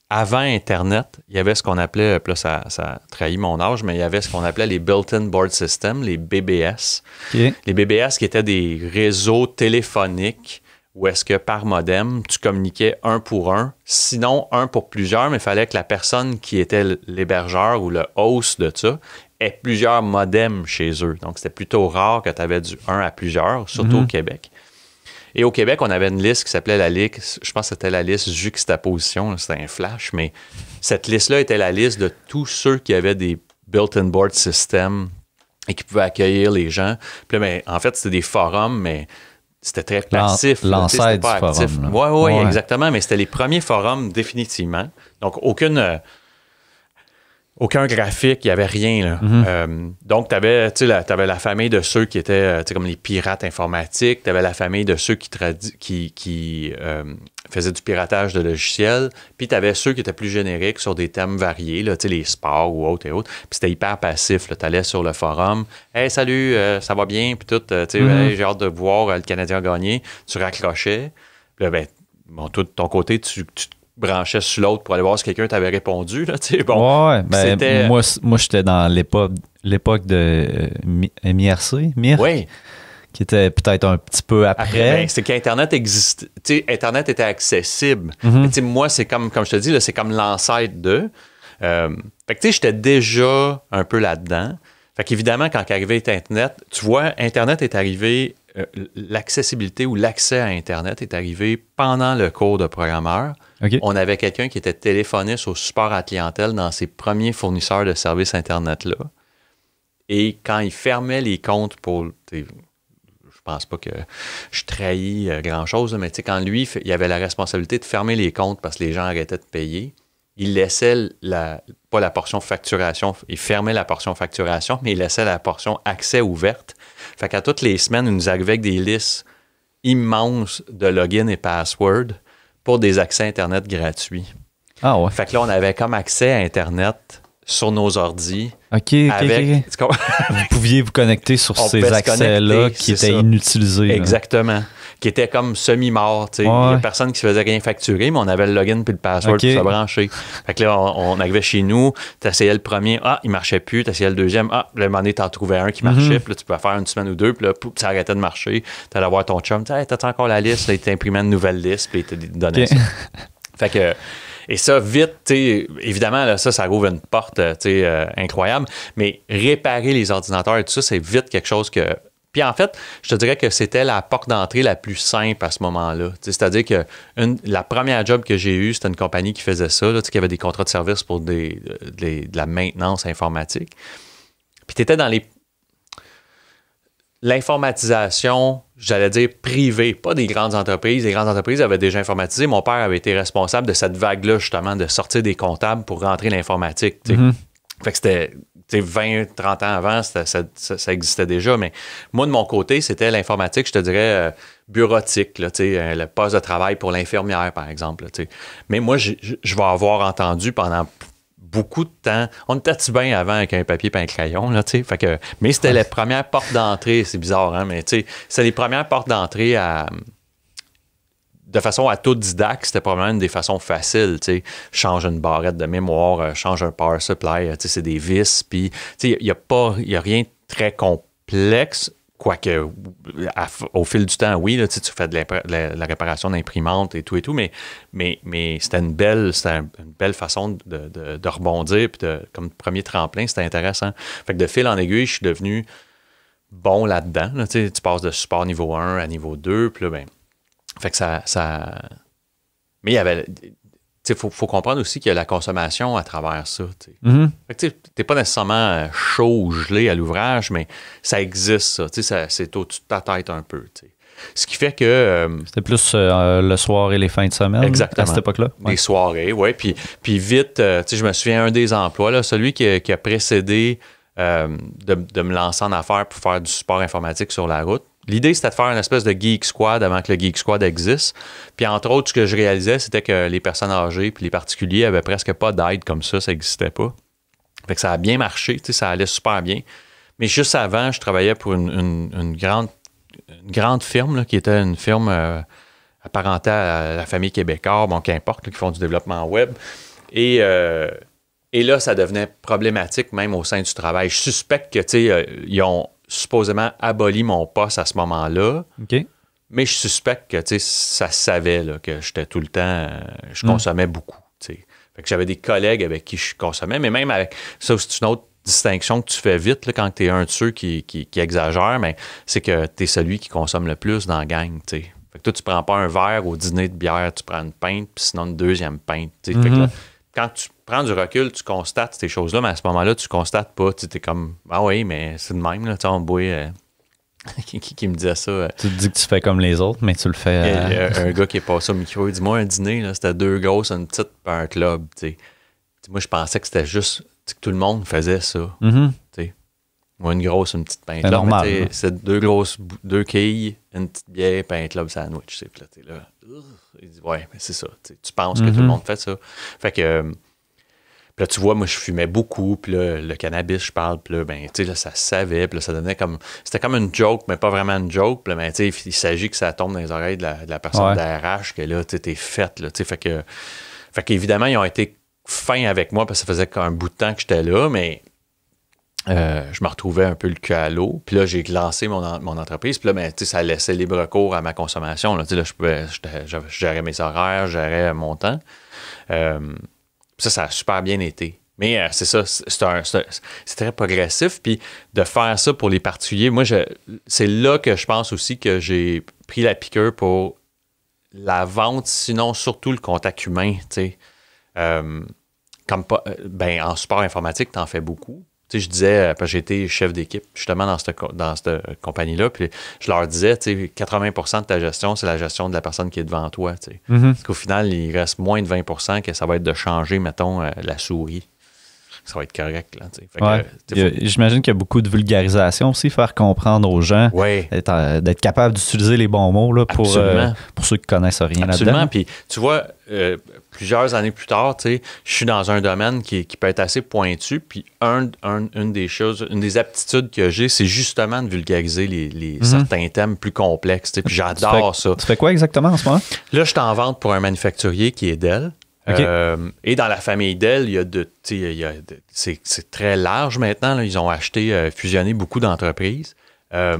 Avant Internet, il y avait ce qu'on appelait, puis là, ça trahit mon âge, mais il y avait ce qu'on appelait les Built-in Board Systems, les BBS. Okay. Les BBS qui étaient des réseaux téléphoniques où est-ce que par modem, tu communiquais un pour un, sinon un pour plusieurs, mais il fallait que la personne qui était l'hébergeur ou le host de ça ait plusieurs modems chez eux. Donc, c'était plutôt rare que tu avais du 1 à plusieurs, surtout au Québec. Et au Québec, on avait une liste qui s'appelait la liste, je pense que c'était la liste juxtaposition, c'était un flash, mais cette liste-là était la liste de tous ceux qui avaient des built-in board systems et qui pouvaient accueillir les gens. Puis là, ben, en fait, c'était des forums, mais c'était très passif. L'ancêtre du forum. Oui, exactement, mais c'était les premiers forums définitivement. Donc, aucun graphique, il n'y avait rien. Là. Donc, tu avais la famille de ceux qui étaient comme les pirates informatiques, tu avais la famille de ceux qui faisaient du piratage de logiciels, puis tu avais ceux qui étaient plus génériques sur des thèmes variés, là, les sports ou autres et autres. Puis c'était hyper passif. Tu allais sur le forum, « Hey, salut, ça va bien? » Puis tout, hey, j'ai hâte de voir le Canadien gagner. Tu raccrochais. Puis là, ben, toi, de ton côté, tu branchais sur l'autre pour aller voir si quelqu'un t'avait répondu. Là, bon, ouais, ben, moi, j'étais dans l'époque de MIRC, oui. Qui était peut-être un petit peu après. Ben, c'est qu'Internet existe. Internet était accessible. Mais moi, c'est comme je te dis, là, c'est comme l'ancêtre de. Fait que j'étais déjà un peu là-dedans. Fait qu'évidemment, quand arrivé Internet, tu vois, Internet est arrivé, l'accessibilité ou l'accès à Internet est arrivé pendant le cours de programmeur. Okay. On avait quelqu'un qui était téléphoniste au support à clientèle dans ses premiers fournisseurs de services Internet-là. Et quand il fermait les comptes pour... Je pense pas que je trahis grand-chose, mais quand lui, il avait la responsabilité de fermer les comptes parce que les gens arrêtaient de payer, il laissait pas la portion facturation, il fermait la portion facturation, mais il laissait la portion accès ouverte. Fait qu'à toutes les semaines, il nous arrivait avec des listes immenses de login et password pour des accès Internet gratuits. Ah ouais. Fait que là, on avait comme accès à Internet sur nos ordis. OK. Vous pouviez vous connecter sur ces accès-là qui étaient inutilisés. Exactement. Là. Qui étaient comme semi-morts. Il n'y a personne qui se faisait rien facturer, mais on avait le login puis le password pour se brancher. Fait que là, on arrivait chez nous, tu essayais le premier, il marchait plus, tu essayais le deuxième, le moment donné, tu en trouvais un qui marchait, puis là, tu pouvais faire une semaine ou deux, puis là, ça arrêtait de marcher. Tu allais voir ton chum, t'as encore la liste, là, il t'imprimait une nouvelle liste, puis il te donnait ça. Fait que... Et ça, vite, évidemment, là, ça rouvre une porte incroyable, mais réparer les ordinateurs et tout ça, c'est vite quelque chose que... Puis en fait, je te dirais que c'était la porte d'entrée la plus simple à ce moment-là. C'est-à-dire que la première job que j'ai eue, c'était une compagnie qui faisait ça, là, qui avait des contrats de service pour de la maintenance informatique. Puis tu étais dans l'informatisation, j'allais dire privée, pas des grandes entreprises. Les grandes entreprises avaient déjà informatisé. Mon père avait été responsable de cette vague-là, justement, de sortir des comptables pour rentrer l'informatique. Fait que c'était 20, 30 ans avant, ça existait déjà. Mais moi, de mon côté, c'était l'informatique, je te dirais, bureautique, là, le poste de travail pour l'infirmière, par exemple. Là, mais moi, je vais avoir entendu pendant beaucoup de temps. On était bien avant avec un papier et un crayon, là, tu sais. Fait que, mais c'était les premières portes d'entrée, c'est bizarre, hein, mais tu sais, c'est les premières portes d'entrée de façon autodidacte, c'était probablement une des façons faciles, tu sais. Change une barrette de mémoire, change un power supply, tu sais, c'est des vis, puis, tu sais, il y a rien de très complexe. Quoique, au fil du temps, oui, là, tu fais de la réparation d'imprimantes et tout, mais c'était une belle façon de rebondir. Puis comme premier tremplin, c'était intéressant. Fait que de fil en aiguille, je suis devenu bon là-dedans. Là, tu passes de support niveau 1 à niveau 2. Puis là, ben, fait que ça... Mais il y avait... Il faut comprendre aussi qu'il y a la consommation à travers ça. Mm-hmm. Tu n'es pas nécessairement chaud ou gelé à l'ouvrage, mais ça existe, ça. C'est au-dessus de ta tête un peu. T'sais. Ce qui fait que... C'était plus le soir et les fins de semaine exactement, à cette époque-là? Ouais. Les soirées, oui. Puis vite, je me souviens, un des emplois, là, celui qui a précédé de me lancer en affaires pour faire du support informatique sur la route. L'idée, c'était de faire une espèce de Geek Squad avant que le Geek Squad existe. Puis, entre autres, ce que je réalisais, c'était que les personnes âgées puis les particuliers avaient presque pas d'aide comme ça n'existait pas. Fait que ça a bien marché, ça allait super bien. Mais juste avant, je travaillais pour une grande firme, là, qui était une firme apparentée à la famille Québécois, bon, qu'importe, là, qui font du développement web. Et là, ça devenait problématique même au sein du travail. Je suspecte que, ils ont supposément aboli mon poste à ce moment-là. OK. Mais je suspecte que ça se savait là, que j'étais tout le temps... je consommais beaucoup. Fait que j'avais des collègues avec qui je consommais, mais même avec... Ça, c'est une autre distinction que tu fais vite là, quand tu es un de ceux qui exagère, mais c'est que tu es celui qui consomme le plus dans la gang. T'sais. Fait que toi, tu prends pas un verre au dîner de bière, tu prends une pinte, puis sinon une deuxième pinte. Fait que là, quand tu prends du recul, tu constates ces choses-là, mais à ce moment-là, tu constates pas. Tu es comme, ah oui, mais c'est de même, là, on boit. Qui me disait ça. Tu te dis que tu fais comme les autres, mais tu le fais. Un gars qui est passé au micro, il dit, moi, un dîner, là, c'était 2 grosses, une petite, puis un club. T'sais. Moi, je pensais que c'était juste que tout le monde faisait ça. T'sais. Moi, une grosse, une petite pain club. C'est normal. C'est 2 quilles, une petite bière, pain club sandwich. Puis là, t'es là. Il dit, ouais, mais c'est ça. Tu penses que tout le monde fait ça. Fait que, puis là, tu vois, moi, je fumais beaucoup. Puis là, le cannabis, je parle. Puis là, ben, tu sais, là, ça se savait. Puis là, ça donnait comme. C'était comme une joke, mais pas vraiment une joke. Puis là, ben, tu sais, il s'agit que ça tombe dans les oreilles de la personne d'ARH, que là, tu sais, t'es faite, là. Tu sais, fait qu'évidemment, ils ont été fins avec moi parce que ça faisait un bout de temps que j'étais là, mais. Je me retrouvais un peu le cul à l'eau. Puis là, j'ai lancé mon entreprise. Puis là, ben, ça laissait libre cours à ma consommation. Là, je gérais mes horaires, je gérais mon temps. Ça a super bien été. Mais c'est ça, c'est très progressif. Puis de faire ça pour les particuliers, moi, c'est là que je pense aussi que j'ai pris la piqûre pour la vente, sinon surtout le contact humain. En support informatique, tu en fais beaucoup. Tu sais, je disais, parce que j'ai été chef d'équipe justement dans cette compagnie-là, puis je leur disais, tu sais, 80% de ta gestion, c'est la gestion de la personne qui est devant toi. Tu sais. Parce qu'au final, il reste moins de 20% que ça va être de changer, mettons, la souris. Ça va être correct. Là, tu sais. J'imagine qu'il y a beaucoup de vulgarisation aussi, faire comprendre aux gens, d'être capable d'utiliser les bons mots là, pour ceux qui ne connaissent rien Absolument. là-dedans. Puis tu vois, plusieurs années plus tard, tu sais, je suis dans un domaine qui peut être assez pointu, puis une des aptitudes que j'ai, c'est justement de vulgariser certains thèmes plus complexes. Tu sais, puis j'adore ça. Tu fais quoi exactement en ce moment? Là, je suis en vente pour un manufacturier qui est Dell. Okay. Et dans la famille Dell, c'est très large maintenant. Là, ils ont fusionné beaucoup d'entreprises. Et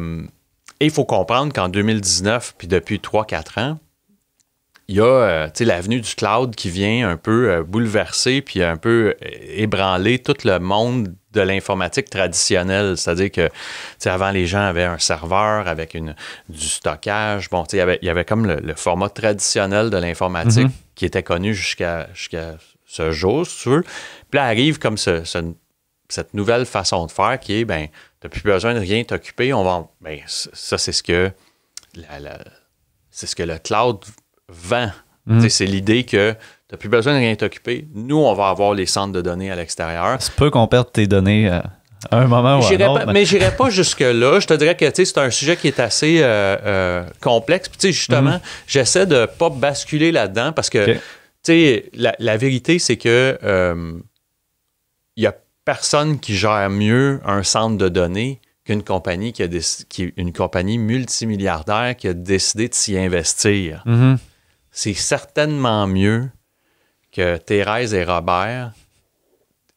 il faut comprendre qu'en 2019, puis depuis 3-4 ans, il y a l'avenue du cloud qui vient un peu bouleverser puis un peu ébranler tout le monde de l'informatique traditionnelle. C'est-à-dire que avant, les gens avaient un serveur avec du stockage. Bon, il y avait comme le format traditionnel de l'informatique qui était connu jusqu'à ce jour, si tu veux. Puis là, arrive comme cette nouvelle façon de faire qui est, tu n'as plus besoin de rien t'occuper. Ça, c'est ce que le cloud vend. C'est l'idée que tu n'as plus besoin de rien t'occuper. Nous, on va avoir les centres de données à l'extérieur. C'est peu qu'on perde tes données à un moment ou à un autre. Mais je n'irai pas jusque-là. Je te dirais que c'est un sujet qui est assez complexe. Puis justement, j'essaie de ne pas basculer là-dedans parce que la vérité, c'est que n'y a personne qui gère mieux un centre de données qu'une compagnie qui est une compagnie multimilliardaire qui a décidé de s'y investir. Mm-hmm. C'est certainement mieux que Thérèse et Robert,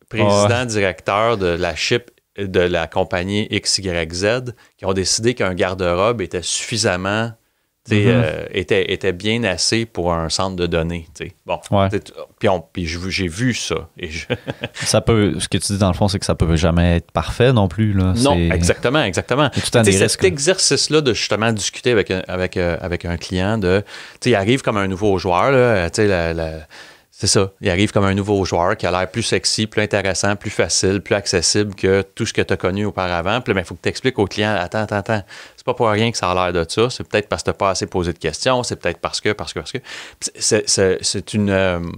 président directeur de la chip de la compagnie XYZ, qui ont décidé qu'un garde-robe était suffisamment, était bien assez pour un centre de données. T'sais. Bon, puis j'ai vu ça. Et ça peut, ce que tu dis dans le fond, c'est que ça peut jamais être parfait non plus. Là. Non, exactement. Cet exercice-là de justement discuter avec un client, il arrive comme un nouveau joueur, là, c'est ça. Il arrive comme un nouveau joueur qui a l'air plus sexy, plus intéressant, plus facile, plus accessible que tout ce que tu as connu auparavant. Puis là, il faut que tu expliques au client, attends. C'est pas pour rien que ça a l'air de ça. C'est peut-être parce que tu n'as pas assez posé de questions. C'est peut-être parce que. C'est une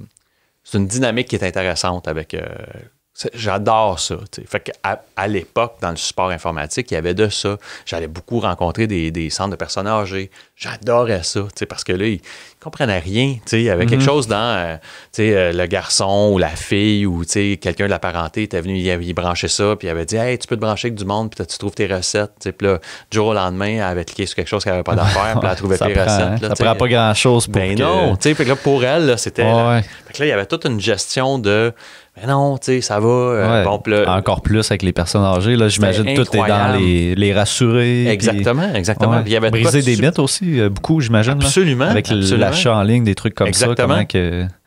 dynamique qui est intéressante avec... j'adore ça. T'sais. Fait qu'à l'époque, dans le support informatique, il y avait de ça. J'allais beaucoup rencontrer des centres de personnes âgées. J'adorais ça, parce que là, ils comprenaient rien. Il y avait quelque chose dans le garçon ou la fille ou quelqu'un de la parenté était venu, il branchait ça, puis il avait dit « Hey, tu peux te brancher avec du monde, puis tu trouves tes recettes. » Puis là, du jour au lendemain, elle avait cliqué sur quelque chose qu'elle n'avait pas d'affaires, puis elle trouvait tes recettes. Ça prend pas grand-chose pour non, puis là, pour elle, là, c'était... Fait que là, il y avait toute une gestion de... Mais non, ça va. Bon, là, encore plus avec les personnes âgées. Là, j'imagine tout est dans les rassurer. Exactement. Puis il y avait briser des mythes aussi, beaucoup, j'imagine. Absolument. Avec l'achat en ligne, des trucs comme ça.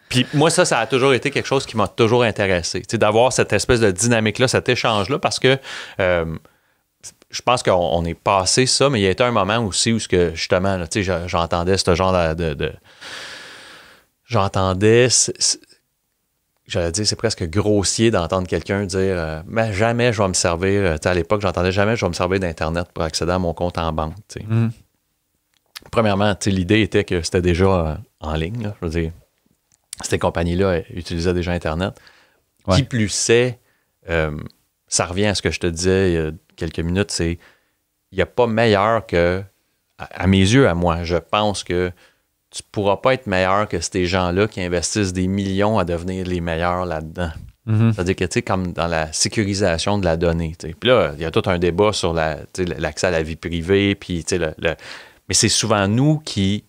Puis moi, ça a toujours été quelque chose qui m'a toujours intéressé. D'avoir cette espèce de dynamique-là, cet échange-là, parce que je pense qu'on est passé ça, mais il y a été un moment aussi où justement, là, j'entendais ce genre j'entendais... J'allais dire, c'est presque grossier d'entendre quelqu'un dire mais jamais je vais me servir. À l'époque, j'entendais jamais je vais me servir d'Internet pour accéder à mon compte en banque. Premièrement, l'idée était que c'était déjà en ligne. Là, je veux dire, ces compagnies-là utilisaient déjà Internet. Qui plus c'est, ça revient à ce que je te disais il y a quelques minutes, c'est il n'y a pas meilleur que, à mes yeux, à moi, je pense que tu ne pourras pas être meilleur que ces gens-là qui investissent des millions à devenir les meilleurs là-dedans. C'est-à-dire que, comme dans la sécurisation de la donnée. Puis là, il y a tout un débat sur l'accès à la vie privée. Puis, mais c'est souvent nous qui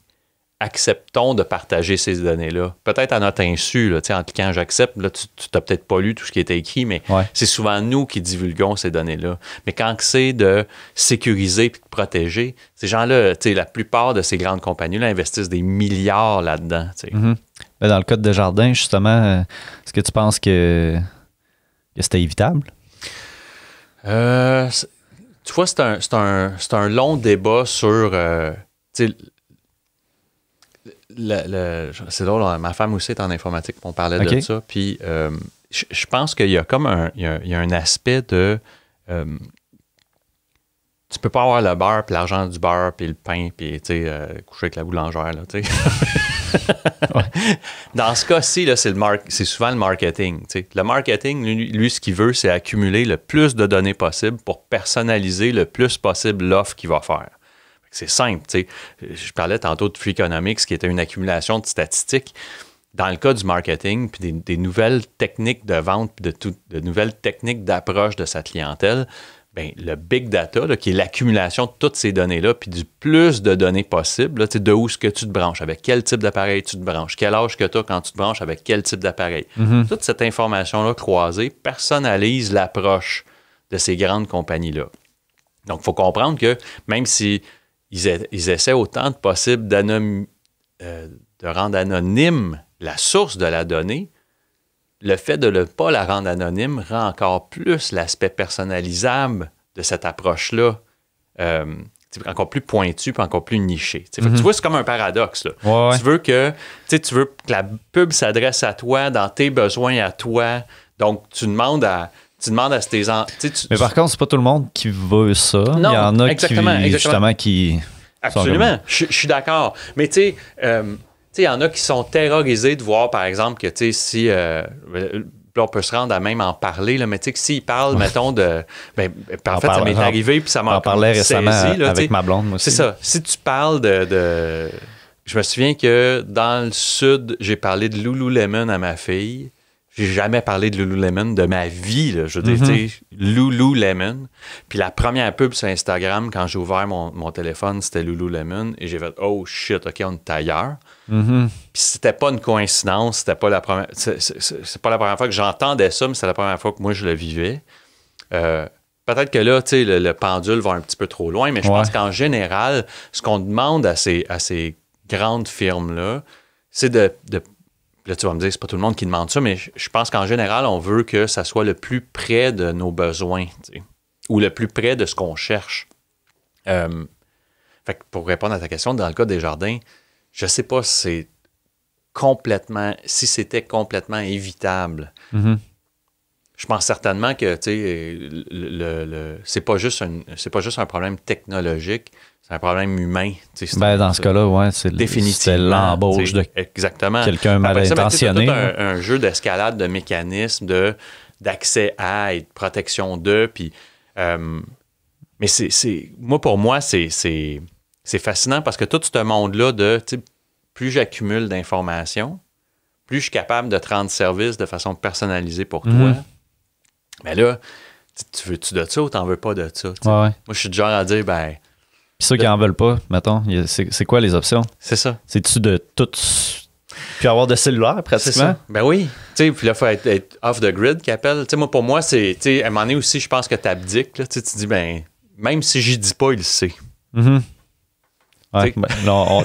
acceptons de partager ces données-là. Peut-être à notre insu, là, en cliquant « j'accepte », là, tu n'as peut-être pas lu tout ce qui était écrit, mais c'est souvent nous qui divulguons ces données-là. Mais quand c'est de sécuriser et de protéger, ces gens-là, la plupart de ces grandes compagnies-là investissent des milliards là-dedans. Mais dans le cas de Desjardins, justement, est-ce que tu penses que c'était évitable? Tu vois, c'est un long débat sur... c'est drôle, ma femme aussi est en informatique, on parlait de ça. Puis je pense qu'il y a comme il y a un aspect de tu peux pas avoir le beurre, puis l'argent du beurre, puis le pain, puis coucher avec la boulangère. Là, Dans ce cas-ci, là, c'est souvent le marketing. T'sais. Le marketing, lui, ce qu'il veut, c'est accumuler le plus de données possible pour personnaliser le plus possible l'offre qu'il va faire. C'est simple. Je parlais tantôt de Freakonomics, qui était une accumulation de statistiques. Dans le cas du marketing, puis des nouvelles techniques de vente, puis de nouvelles techniques d'approche de sa clientèle, bien, le big data, là, qui est l'accumulation de toutes ces données-là, puis du plus de données possible, là, de où est-ce que tu te branches, avec quel type d'appareil tu te branches, quel âge que tu as quand tu te branches, avec quel type d'appareil. Toute cette information-là croisée personnalise l'approche de ces grandes compagnies-là. Donc, il faut comprendre que même si ils essaient autant de possible de rendre anonyme la source de la donnée, le fait de ne pas la rendre anonyme rend encore plus l'aspect personnalisable de cette approche-là encore plus pointu et encore plus niché. Tu vois, c'est comme un paradoxe. Là. Tu veux que la pub s'adresse à toi, dans tes besoins à toi. Donc, tu demandes à tes... Mais par contre, c'est pas tout le monde qui veut ça. Non, il y en a exactement. Justement qui... Absolument, je suis d'accord. Mais tu sais, il y en a qui sont terrorisés de voir, par exemple, que si... on peut se rendre à même en parler, là, mais tu sais, s'ils parlent, mettons, de... en fait, ça m'est arrivé, puis ça m'a... On parlait récemment avec ma blonde, moi aussi. C'est ça. Si tu parles de... Je me souviens que dans le sud, j'ai parlé de Lululemon à ma fille. j'ai jamais parlé de Lululemon de ma vie. Là. Je veux dire, tu sais, Lululemon. Puis la première pub sur Instagram, quand j'ai ouvert mon téléphone, c'était Lululemon. Et j'ai fait « Oh shit, OK, on est ailleurs. Puis c'était pas une coïncidence. C'était pas la première... C'est pas la première fois que j'entendais ça, mais c'est la première fois que moi, je le vivais. Peut-être que là, tu sais, le pendule va un petit peu trop loin, mais je pense qu'en général, ce qu'on demande à ces grandes firmes-là, c'est de là, tu vas me dire, c'est pas tout le monde qui demande ça, mais je pense qu'en général, on veut que ça soit le plus près de nos besoins, tu sais, ou le plus près de ce qu'on cherche. Fait que pour répondre à ta question, dans le cas des jardins, je sais pas si c'était complètement évitable. Je pense certainement que, tu sais, c'est pas juste un problème technologique, c'est un problème humain. Dans ce cas-là, ouais, c'est l'embauche de quelqu'un mal intentionné. C'est un jeu d'escalade de mécanismes, d'accès à et de protection de. Puis, mais pour moi, c'est fascinant parce que tout ce monde-là plus j'accumule d'informations, plus je suis capable de te rendre service de façon personnalisée pour toi. Mais là, tu veux-tu de ça ou t'en veux pas de ça? Moi, je suis du genre à dire, puis ceux qui en veulent pas, mettons, c'est quoi les options? C'est ça. C'est-tu de tout... Puis avoir de cellulaire, pratiquement? C'est ça. Ben oui. Puis là, il faut être off the grid qu'ils appellent. Moi, pour moi, c'est... À un moment donné aussi, je pense que t'abdiques. Tu dis, même si j'y dis pas, il le sait. Ouais,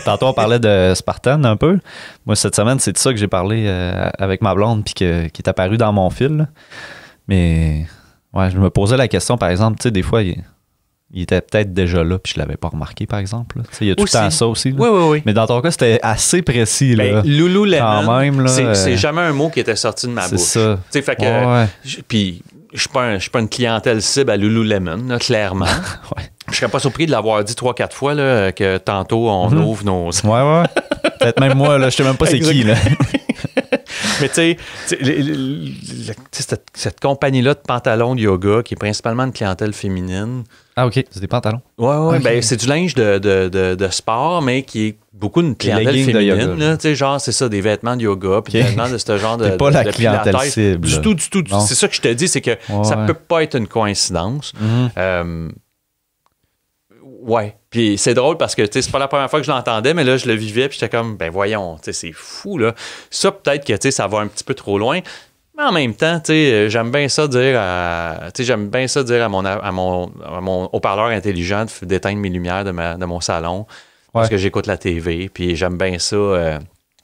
tantôt, on parlait de Spartan un peu. Moi, cette semaine, c'est de ça que j'ai parlé avec ma blonde puis qui est apparu dans mon fil. Là. Mais ouais, je me posais la question, par exemple, tu sais, des fois, il était peut-être déjà là puis je l'avais pas remarqué, par exemple. Il y a tout le temps ça aussi. Là. Oui. Mais dans ton cas, c'était assez précis. Là, Lululemon, quand même, là, c'est jamais un mot qui était sorti de ma bouche. C'est ça. Fait que, puis je suis pas une clientèle cible à Lululemon, là, clairement. Je serais pas surpris de l'avoir dit 3-4 fois là, que tantôt on ouvre nos... Ouais. Peut-être même moi, là, je sais même pas c'est qui. Là. Mais tu sais, cette compagnie-là de pantalons de yoga qui est principalement une clientèle féminine. Ah, OK. C'est des pantalons. Ouais. Okay. C'est du linge de sport, mais qui est beaucoup une clientèle féminine. Tu sais, genre, c'est ça, des vêtements de yoga, puis des vêtements de ce genre de. C'est pas la clientèle cible. Du tout. C'est ça que je te dis, c'est que ça peut pas être une coïncidence. Ouais. Puis c'est drôle parce que c'est pas la première fois que je l'entendais, mais là, je le vivais, puis j'étais comme, voyons, c'est fou, là. Ça, peut-être que ça va un petit peu trop loin. Mais en même temps, j'aime bien ça dire à mon haut-parleur intelligent d'éteindre mes lumières de mon salon parce que j'écoute la TV. Puis j'aime bien ça.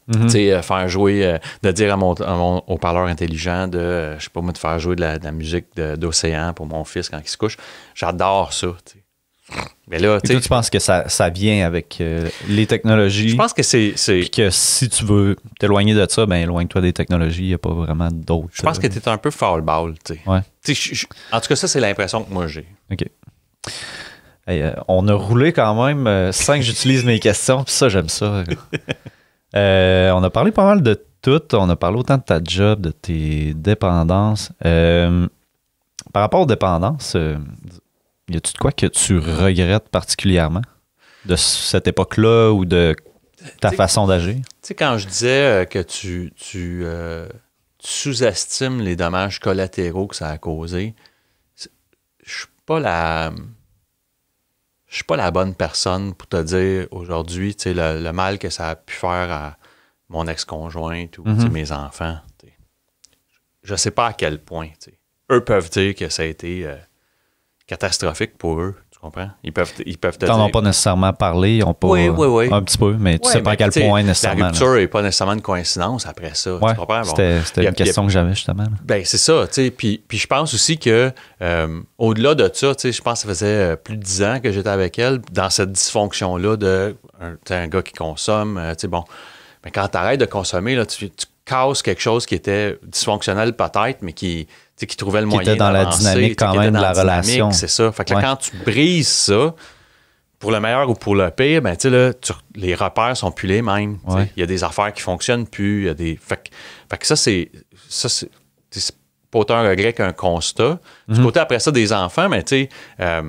Faire jouer, de dire à mon haut-parleur intelligent je sais pas moi, de faire jouer de la musique d'Océan pour mon fils quand il se couche. J'adore ça, t'sais. Mais là, tu penses que ça vient avec les technologies? Je pense que c'est... Puis que si tu veux t'éloigner de ça, éloigne-toi des technologies, il n'y a pas vraiment d'autres. Je pense que tu es un peu foul-ball, tu sais. Ouais. En tout cas, ça, c'est l'impression que moi j'ai. OK. Hey, on a roulé quand même sans que j'utilise mes questions, puis ça, j'aime ça. On a parlé pas mal de tout. On a parlé autant de ta job, de tes dépendances. Par rapport aux dépendances... y a-tu de quoi que tu regrettes particulièrement de cette époque-là ou de ta façon d'agir? Tu sais, quand je disais que tu sous-estimes les dommages collatéraux que ça a causé, je suis pas la bonne personne pour te dire aujourd'hui, tu sais, le mal que ça a pu faire à mon ex-conjointe ou mes enfants. T'sais. Je sais pas à quel point. T'sais. Eux peuvent dire que ça a été... catastrophique pour eux, tu comprends? Ils peuvent te dire... Ils n'en ont pas nécessairement parlé, ils ont pas... Oui. Un petit peu, mais tu sais pas à quel point nécessairement. La rupture n'est pas nécessairement une coïncidence après ça, tu comprends? C'était une question que j'avais justement. C'est ça, tu sais, puis je pense aussi que au-delà de ça, tu sais, je pense que ça faisait plus de 10 ans que j'étais avec elle, dans cette dysfonction-là de un gars qui consomme, tu sais, bon, mais quand tu arrêtes de consommer, là, tu casses quelque chose qui était dysfonctionnel peut-être, mais qui trouvait le moyen qui était dans la dynamique quand même de la relation. C'est ça. Fait que là, quand tu brises ça, pour le meilleur ou pour le pire, les repères sont plus les mêmes. Il y a des affaires qui fonctionnent plus. Il y a des... Fait que ça, c'est pas autant un regret qu'un constat. Du côté après ça des enfants, mais tu sais...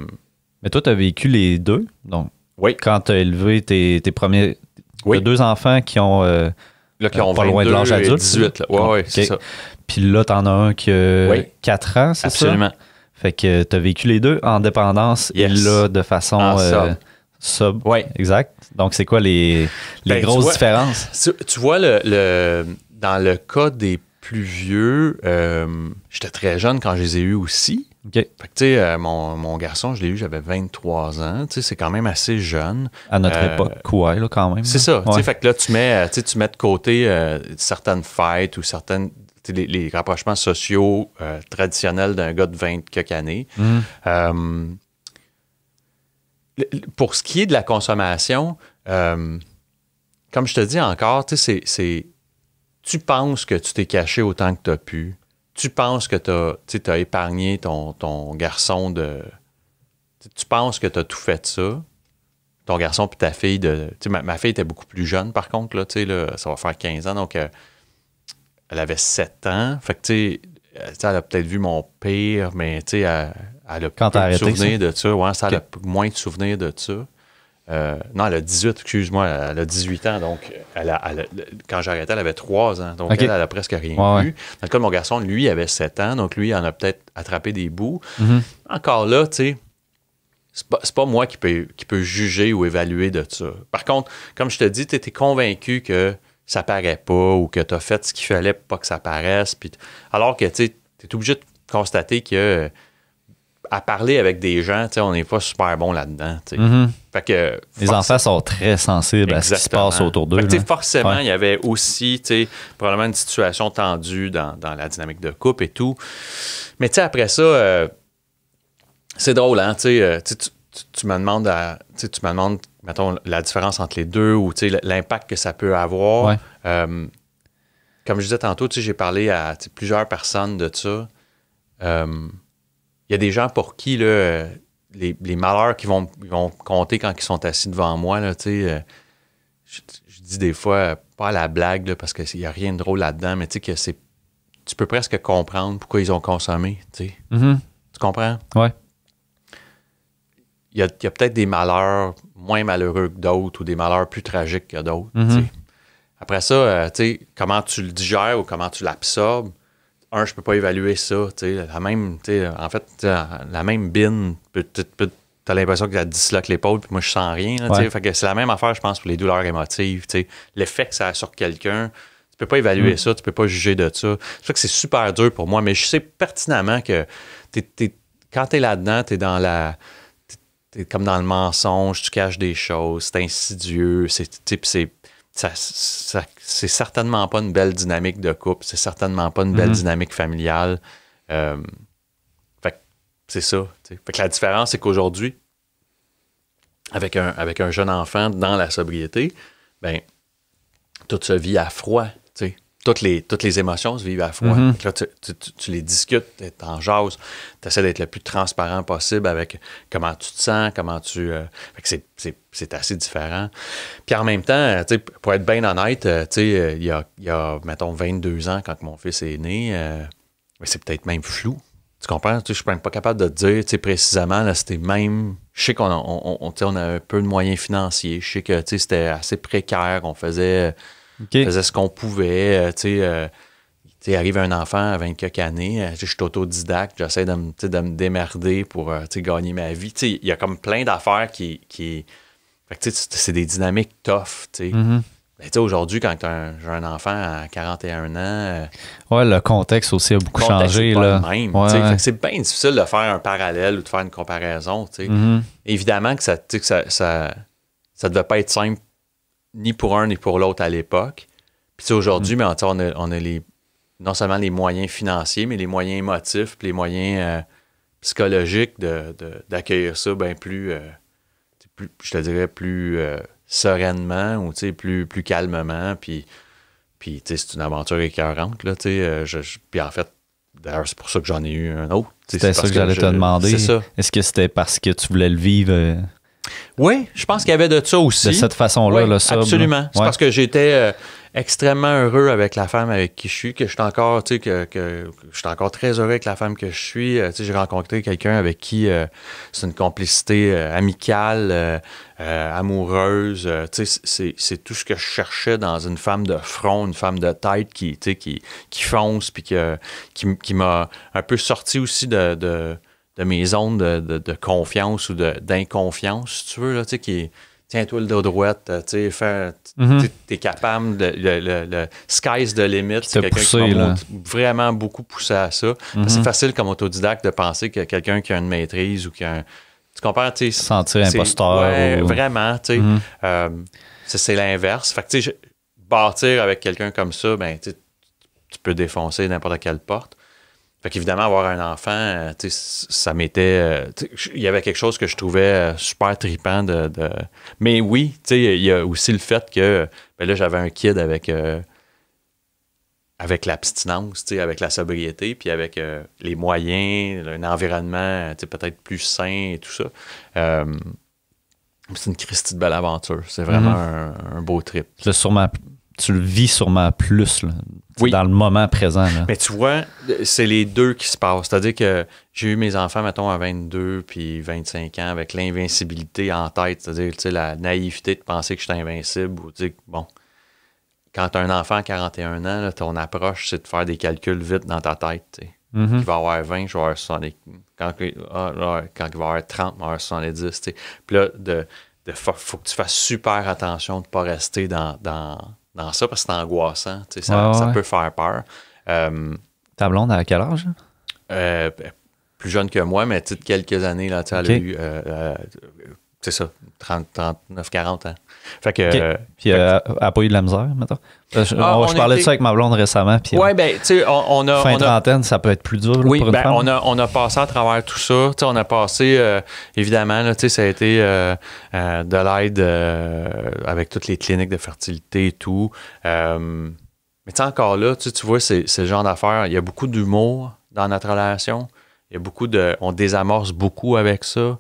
Mais toi, tu as vécu les deux. Donc, oui. Quand tu as élevé tes premiers... Oui. Tu as 2 enfants qui ont Là, qui ont pas 22 loin de l'âge adulte, et 18. Là. Ouais, c'est ça. Puis là, t'en as un qui a 4 ans, c'est Absolument. ça? Fait que t'as vécu les deux en dépendance et là, de façon sub. Oui. Exact. Donc, c'est quoi les grosses différences? Tu vois, dans le cas des plus vieux, j'étais très jeune quand je les ai eus aussi. Okay. Fait que, tu sais, mon garçon, je l'ai eu, j'avais 23 ans. Tu sais, c'est quand même assez jeune. À notre époque, ouais, là, quand même. C'est ça. Tu sais, fait que là, tu mets de côté certaines fêtes ou certaines... Les rapprochements sociaux traditionnels d'un gars de 20 quelques années. Pour ce qui est de la consommation, comme je te dis encore, tu sais, tu penses que tu t'es caché autant que tu as pu. Tu penses que tu as épargné ton garçon de... Tu penses que tu as tout fait ça. Ton garçon puis ta fille de... Ma fille était beaucoup plus jeune, par contre, là, ça va faire 15 ans, donc elle avait 7 ans. Fait que, tu sais, elle a peut-être vu mon pire, mais tu sais, elle a quand peu de souvenirs ça? de ça. Ouais, ça, elle a moins de souvenirs de ça. Non, elle a 18, excuse-moi, elle a 18 ans, donc quand j'ai arrêté, elle avait 3 ans, donc elle a presque rien vu. Dans le cas de mon garçon, lui, il avait 7 ans, donc lui, il en a peut-être attrapé des bouts. Encore là, tu sais, c'est pas moi qui peut juger ou évaluer de ça. Par contre, comme je te dis, tu es convaincu que ça paraît pas ou que tu as fait ce qu'il fallait pour pas que ça paraisse. Puis alors que tu es obligé de constater que à parler avec des gens, on n'est pas super bon là-dedans. Fait que, les enfants sont très sensibles à ce qui se passe autour d'eux. Forcément, il y avait aussi probablement une situation tendue dans la dynamique de couple et tout. Mais après ça, c'est drôle, hein? Tu me demandes, mettons, la différence entre les deux ou l'impact que ça peut avoir. Comme je disais tantôt, j'ai parlé à plusieurs personnes de ça. Il y a des gens pour qui là, les malheurs qui vont compter quand ils sont assis devant moi, là, je dis des fois, pas à la blague, là, parce qu'il n'y a rien de drôle là-dedans, mais que tu peux presque comprendre pourquoi ils ont consommé. Tu comprends? Ouais. Il y a peut-être des malheurs moins malheureux que d'autres ou des malheurs plus tragiques que d'autres. Après ça, comment tu le digères ou comment tu l'absorbes, je peux pas évaluer ça. La même bine, t'as l'impression que ça te disloque l'épaule, puis moi, je sens rien. Là, fait que c'est la même affaire, je pense, pour les douleurs émotives. L'effet que ça a sur quelqu'un, tu peux pas évaluer ça, tu peux pas juger de ça. C'est fait que c'est super dur pour moi, mais je sais pertinemment que quand t'es là-dedans, t'es comme dans le mensonge, tu caches des choses, c'est insidieux, c'est certainement pas une belle dynamique de couple, c'est certainement pas une belle dynamique familiale. Fait que c'est ça. Fait que la différence, c'est qu'aujourd'hui, avec un jeune enfant dans la sobriété, ben tout se vit à froid. Toutes les émotions se vivent à froid. Là, tu les discutes, tu en jases, tu essaies d'être le plus transparent possible avec comment tu te sens, comment tu... fait que c'est assez différent. Puis en même temps, pour être bien honnête, il y a, mettons, 22 ans, quand mon fils est né, c'est peut-être même flou. Tu comprends? Je suis même pas capable de te dire précisément, là, c'était même... Je sais qu'on a un peu de moyens financiers. Je sais que c'était assez précaire. On faisait ce qu'on pouvait. Arrive un enfant à 20 quelques années, je suis autodidacte, j'essaie de me démerder pour gagner ma vie. Il y a comme plein d'affaires qui fait que, c'est des dynamiques tough. Aujourd'hui, quand j'ai un enfant à 41 ans... le contexte aussi a beaucoup changé. C'est pas là. le même. Fait que c'est bien difficile de faire un parallèle ou de faire une comparaison. Évidemment que ça devait pas être simple ni pour un ni pour l'autre à l'époque. Puis aujourd'hui, mais on a non seulement les moyens financiers, mais les moyens émotifs, puis les moyens psychologiques d'accueillir ça bien plus, je te dirais, plus sereinement ou plus calmement. Puis c'est une aventure écœurante. Là, puis en fait, d'ailleurs, c'est pour ça que j'en ai eu un autre. C'était ça que j'allais te demander. C'est ça. Est-ce que c'était parce que tu voulais le vivre Oui, je pense qu'il y avait de ça aussi. De cette façon-là, oui, là, ça. Absolument. C'est parce que j'étais extrêmement heureux avec la femme avec qui je suis, que je suis encore, tu sais, que je suis encore très heureux avec la femme que je suis. Tu sais, j'ai rencontré quelqu'un avec qui c'est une complicité amicale, amoureuse. Tu sais, c'est tout ce que je cherchais dans une femme de front, une femme de tête qui, tu sais, qui fonce, puis qui m'a un peu sorti aussi de mes zones de confiance ou d'inconfiance, si tu veux, là, tu sais, qui tiens-toi le dos droite, tu sais, t'es capable, le sky's the limit, c'est quelqu'un qui m'a vraiment beaucoup poussé à ça. C'est facile comme autodidacte de penser que quelqu'un qui a une maîtrise ou qui a tu comprends, tu sais... Sentir imposteur. Ouais, vraiment, tu sais. C'est l'inverse. Fait que, tu sais, bâtir avec quelqu'un comme ça, ben, tu peux défoncer n'importe quelle porte. Fait qu'évidemment, avoir un enfant, ça m'était... il y avait quelque chose que je trouvais super trippant de... Mais oui, il y a aussi le fait que ben là, j'avais un kid avec l'abstinence, avec la sobriété, puis avec les moyens, un environnement peut-être plus sain et tout ça. C'est une Christie de belle aventure. C'est vraiment un beau trip. Tu le vis sûrement plus là, dans le moment présent. Là. Mais tu vois, c'est les deux qui se passent. C'est-à-dire que j'ai eu mes enfants, mettons, à 22 puis 25 ans avec l'invincibilité en tête. C'est-à-dire la naïveté de penser que je suis invincible ou dire, bon, quand tu as un enfant à 41 ans, là, ton approche, c'est de faire des calculs vite dans ta tête. Il va avoir 20, je vais avoir 70. Quand il va avoir 30, je vais avoir 70. T'sais. Puis là, faut que tu fasses super attention de ne pas rester dans ça parce que c'est angoissant. Ça peut faire peur. Ta blonde, à quel âge? Plus jeune que moi, mais de quelques années, là, elle a eu, c'est ça, 39, 40 ans. Fait que, puis elle n'a pas eu de la misère, mettons? Je parlais de ça avec ma blonde récemment. Oui, ben, tu sais, on a... Fin trentaine, ça peut être plus dur oui, pour une femme. On a passé à travers tout ça. On a passé, évidemment, là, ça a été de l'aide avec toutes les cliniques de fertilité et tout. Mais encore là, tu vois, c'est le genre d'affaire. Il y a beaucoup d'humour dans notre relation. Il y a beaucoup on désamorce beaucoup avec ça.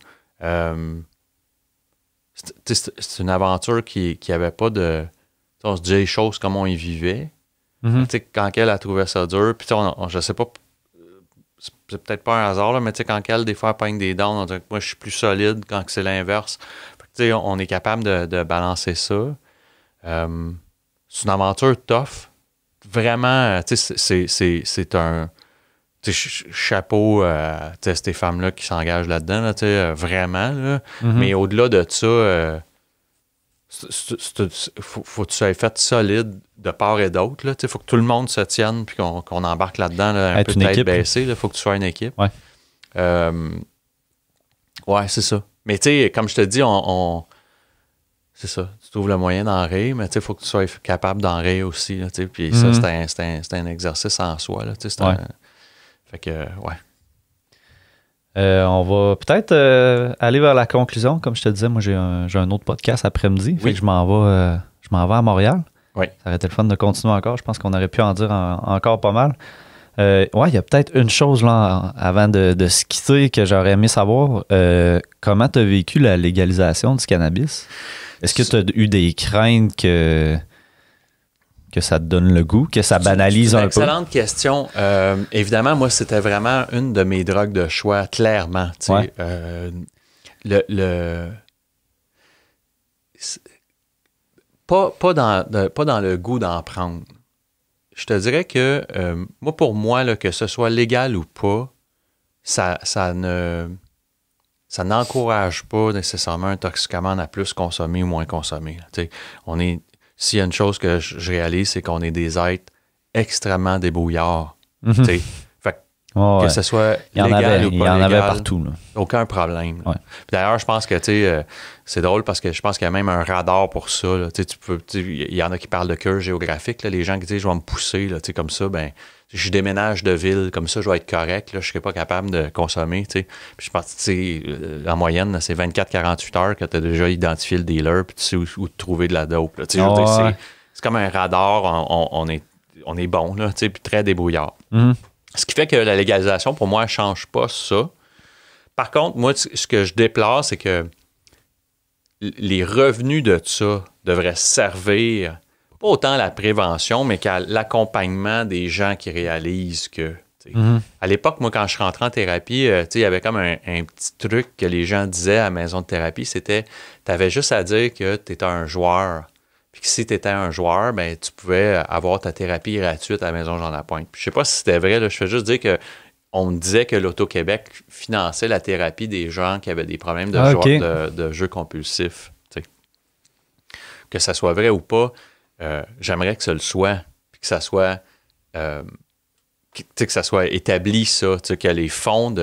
C'est une aventure qui avait pas de... On se disait les choses comme on y vivait. Quand elle a trouvé ça dur, puis je sais pas, c'est peut-être pas un hasard, là, mais quand elle, des fois, elle pogne des dents, on dirait que moi, je suis plus solide quand c'est l'inverse. On est capable de balancer ça. C'est une aventure tough. Vraiment, c'est un... chapeau à ces femmes-là qui s'engagent là-dedans, là, vraiment. Là. Mais au-delà de ça, faut que tu sois fait solide de part et d'autre. Il faut que tout le monde se tienne puis qu'on embarque là-dedans là, un peu tête baissée. Il faut que tu sois une équipe. Ouais, ouais, c'est ça. Mais comme je te dis, c'est ça. Tu trouves le moyen d'en rire, mais il faut que tu sois capable d'en rire aussi. Là, puis ça, c'est un exercice en soi. Là, fait que, ouais. On va peut-être aller vers la conclusion. Comme je te disais, moi, j'ai un autre podcast après-midi. Fait que je m'en vais à Montréal. Oui. Ça aurait été le fun de continuer encore. Je pense qu'on aurait pu en dire encore pas mal. Il y a peut-être une chose là, avant de se quitter que j'aurais aimé savoir. Comment tu as vécu la légalisation du cannabis? Est-ce que tu as eu des craintes que ça te donne le goût, que ça banalise un peu? Excellente question. Évidemment, moi, c'était vraiment une de mes drogues de choix, clairement. Ouais. Pas dans le goût d'en prendre. Je te dirais que, pour moi, là, que ce soit légal ou pas, ça n'encourage pas nécessairement un toxicomane à plus consommer ou moins consommer. S'il y a une chose que je réalise, c'est qu'on est des êtres extrêmement débrouillards. Fait que ce soit légal ou pas légal, il y en avait partout. Là. Aucun problème. Ouais. D'ailleurs, je pense que c'est drôle parce que je pense qu'il y a même un radar pour ça. Là. Il y en a qui parlent de cœur géographique. Là. Les gens qui disent je vais me pousser là, comme ça, ben je déménage de ville, comme ça je vais être correct, là, je ne serai pas capable de consommer. Puis je pense que en moyenne, là, c'est 24-48 heures que tu as déjà identifié le dealer puis tu sais où trouver de la dope. Là. C'est comme un radar, on est bon, là, puis très débrouillard. Ce qui fait que la légalisation, pour moi, ne change pas ça. Par contre, moi, ce que je déplore, c'est que les revenus de ça devraient servir pas autant à la prévention, mais qu'à l'accompagnement des gens qui réalisent que... À l'époque, moi, quand je rentrais en thérapie, il y avait comme un petit truc que les gens disaient à la maison de thérapie, c'était, tu avais juste à dire que tu étais un joueur. Puis que si tu étais un joueur, ben, tu pouvais avoir ta thérapie gratuite à la maison Jean-Lapointe. Puis je sais pas si c'était vrai, là, je fais juste dire que on me disait que l'Auto-Québec finançait la thérapie des gens qui avaient des problèmes de jeux compulsifs. T'sais. Que ça soit vrai ou pas, j'aimerais que ça le soit, puis que ça soit... que ça soit établi, ça, que les fonds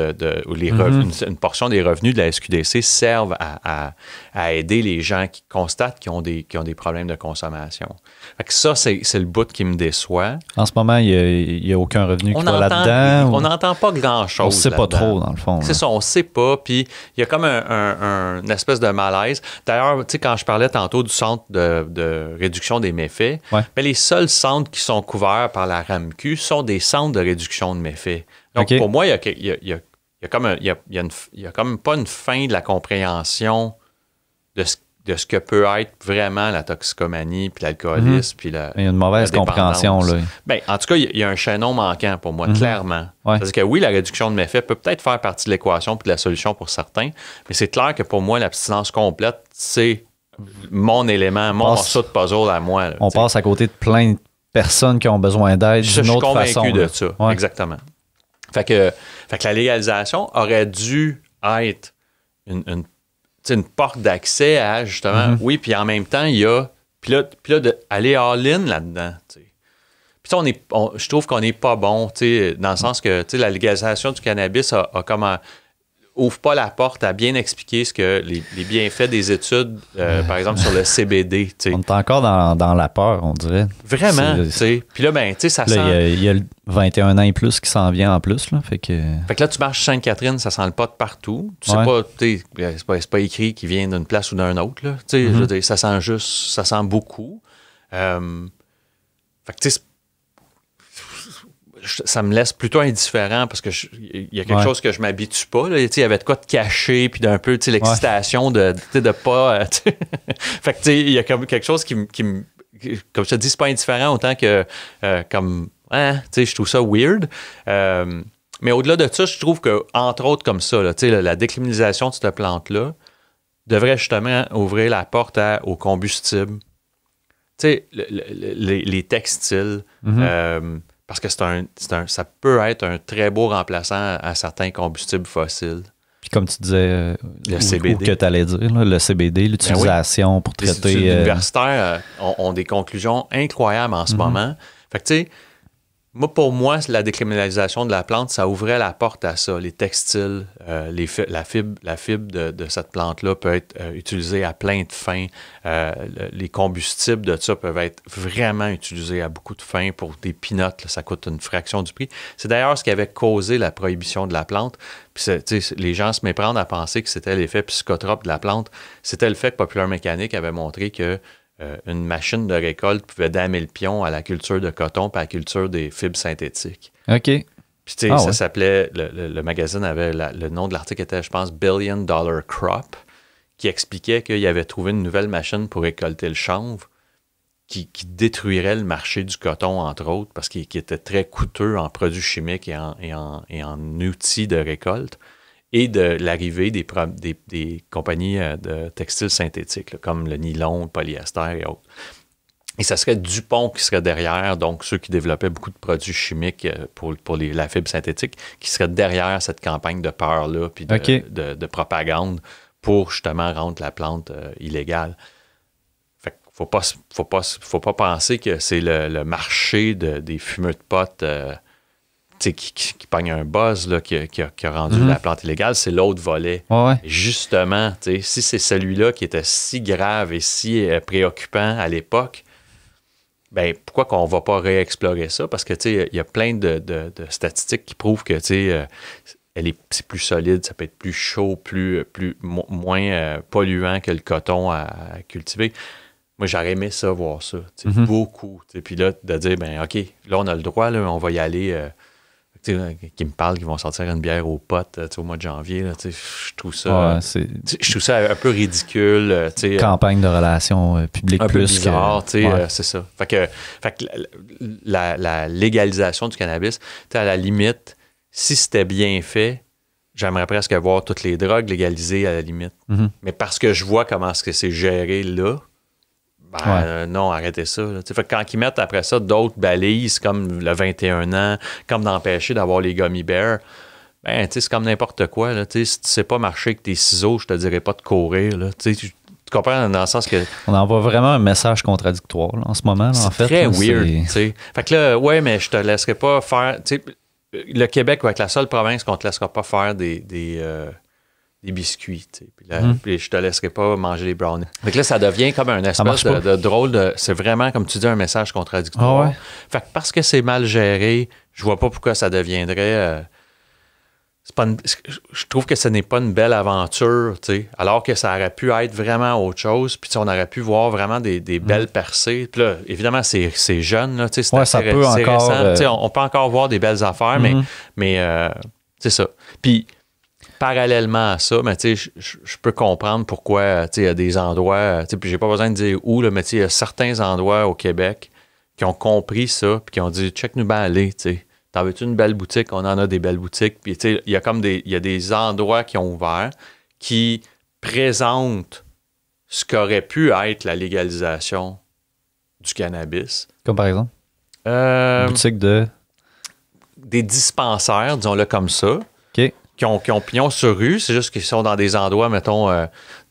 ou les revenus, une portion des revenus de la SQDC servent à aider les gens qui constatent qu'ils ont des problèmes de consommation. Fait que ça, c'est le bout qui me déçoit. En ce moment, il n'y a aucun revenu qui va là-dedans? On n'entend pas grand-chose. On ne sait pas trop, dans le fond. C'est ça, on ne sait pas. Puis il y a comme une espèce de malaise. D'ailleurs, quand je parlais tantôt du centre de réduction des méfaits, ben, les seuls centres qui sont couverts par la RAMQ sont des centres de réduction de méfaits. Donc, pour moi, il y a comme pas une fin de la compréhension de ce que peut être vraiment la toxicomanie, puis l'alcoolisme, puis la... Il y a une mauvaise compréhension, là. Ben, en tout cas, il y a un chaînon manquant pour moi, clairement. Ouais. C'est-à-dire que oui, la réduction de méfaits peut peut-être faire partie de l'équation puis de la solution pour certains, mais c'est clair que pour moi, l'abstinence complète, c'est mon élément, mon morceau de puzzle à moi. Là, on passe à côté de plein de personnes qui ont besoin d'aide d'une autre façon. Je suis convaincu de ça, exactement. Fait que la légalisation aurait dû être une porte d'accès à, justement, oui, puis en même temps, il y a... Puis là aller all-in là-dedans, tu sais. Puis je trouve qu'on n'est pas bon, tu sais, dans le sens que, tu sais, la légalisation du cannabis a comme ouvre pas la porte à bien expliquer ce que les bienfaits des études, par exemple, sur le CBD. T'sais. On est encore dans la peur, on dirait. Vraiment, tu sais. Puis là, ben, tu sais, ça sent... Il y a le 21 ans et plus qui s'en vient en plus, là, fait que là, tu marches Sainte-Catherine, ça sent le pot de partout. Tu sais pas, tu sais, c'est pas écrit qu'il vient d'une place ou d'un autre, là. Tu sais, je veux dire, ça sent beaucoup. Fait que, tu sais, ça me laisse plutôt indifférent parce que il y a quelque chose que je m'habitue pas. Là. Il y avait de quoi de cacher puis d'un peu l'excitation de pas... fait que il y a comme quelque chose qui me... Comme je te dis, c'est pas indifférent autant que comme... je trouve ça weird. Mais au-delà de ça, je trouve que, entre autres comme ça, là, la décriminalisation de cette plante-là devrait justement ouvrir la porte au combustible. Les textiles... parce que ça peut être un très beau remplaçant à certains combustibles fossiles. Puis comme tu disais, le CBD. Que tu allais dire, là, le CBD, l'utilisation pour traiter... Les universitaires ont des conclusions incroyables en ce moment. Fait que tu sais, pour moi, la décriminalisation de la plante, ça ouvrait la porte à ça. Les textiles, la fibre de cette plante-là peut être utilisée à plein de fins. Les combustibles de ça peuvent être vraiment utilisés à beaucoup de fins. Pour des peanuts, là, ça coûte une fraction du prix. C'est d'ailleurs ce qui avait causé la prohibition de la plante. Puis les gens se méprennent à penser que c'était l'effet psychotrope de la plante. C'était le fait que Popular Mécanique avait montré que une machine de récolte pouvait damer le pion à la culture de coton et à la culture des fibres synthétiques. OK. Puis, tu sais, ça s'appelait, le magazine avait, le nom de l'article était, je pense, Billion Dollar Crop, qui expliquait qu'il avait trouvé une nouvelle machine pour récolter le chanvre qui détruirait le marché du coton, entre autres, parce qu'il était très coûteux en produits chimiques et en outils de récolte. Et de l'arrivée des compagnies de textiles synthétiques, là, comme le nylon, le polyester et autres. Et ça serait DuPont qui serait derrière, donc ceux qui développaient beaucoup de produits chimiques pour la fibre synthétique, qui serait derrière cette campagne de peur-là, puis de propagande pour justement rendre la plante illégale. Fait qu'il faut pas penser que c'est le marché des fumeux de potes... qui pogne un buzz là, qui a rendu la plante illégale, c'est l'autre volet. Ouais. Justement, si c'est celui-là qui était si grave et si préoccupant à l'époque, ben pourquoi qu'on ne va pas réexplorer ça? Parce que il y a plein de statistiques qui prouvent que c'est plus solide, ça peut être plus chaud, moins polluant que le coton à cultiver. Moi, j'aurais aimé ça, voir ça, beaucoup. Puis là, de dire, ben OK, là, on a le droit, là, on va y aller... qui me parlent qu'ils vont sortir une bière aux potes au mois de janvier. Là, je trouve ça je trouve ça un peu ridicule. Campagne de relations publiques un plus peu bizarre, c'est ça. Fait que la légalisation du cannabis, à la limite, si c'était bien fait, j'aimerais presque voir toutes les drogues légalisées à la limite. Mm-hmm. Mais parce que je vois comment est-ce que c'est géré là, non, arrêtez ça. Fait que quand ils mettent après ça d'autres balises comme le 21 ans, comme d'empêcher d'avoir les gummy bears, c'est comme n'importe quoi. Là, si tu sais pas marcher avec tes ciseaux, je te dirais pas de courir. Là, tu comprends dans le sens que... On envoie vraiment un message contradictoire là, en ce moment. Là, en fait, très là, weird. Fait que là, mais je te laisserai pas faire... Le Québec va être la seule province qu'on te laissera pas faire des biscuits. Puis je te laisserai pas manger les brownies. Donc là, ça devient comme un espèce de drôle de... C'est vraiment, comme tu dis, un message contradictoire. Ah ouais. Fait que parce que c'est mal géré, je vois pas pourquoi ça deviendrait... je trouve que ce n'est pas une belle aventure, alors que ça aurait pu être vraiment autre chose. Puis on aurait pu voir vraiment des belles percées. Puis là, évidemment, c'est jeune. Là, c'est ça peut encore... récent. On peut encore voir des belles affaires, mais c'est ça. Puis parallèlement à ça, je peux comprendre pourquoi il y a des endroits, puis j'ai pas besoin de dire où, là, mais il y a certains endroits au Québec qui ont compris ça, puis qui ont dit « check-nous bien aller », t'en veux-tu une belle boutique? On en a des belles boutiques. Puis, il y a des endroits qui ont ouvert qui présentent ce qu'aurait pu être la légalisation du cannabis. Comme par exemple? Boutique de... Des dispensaires, disons-le comme ça. OK. Qui ont pignon sur rue, c'est juste qu'ils sont dans des endroits, mettons,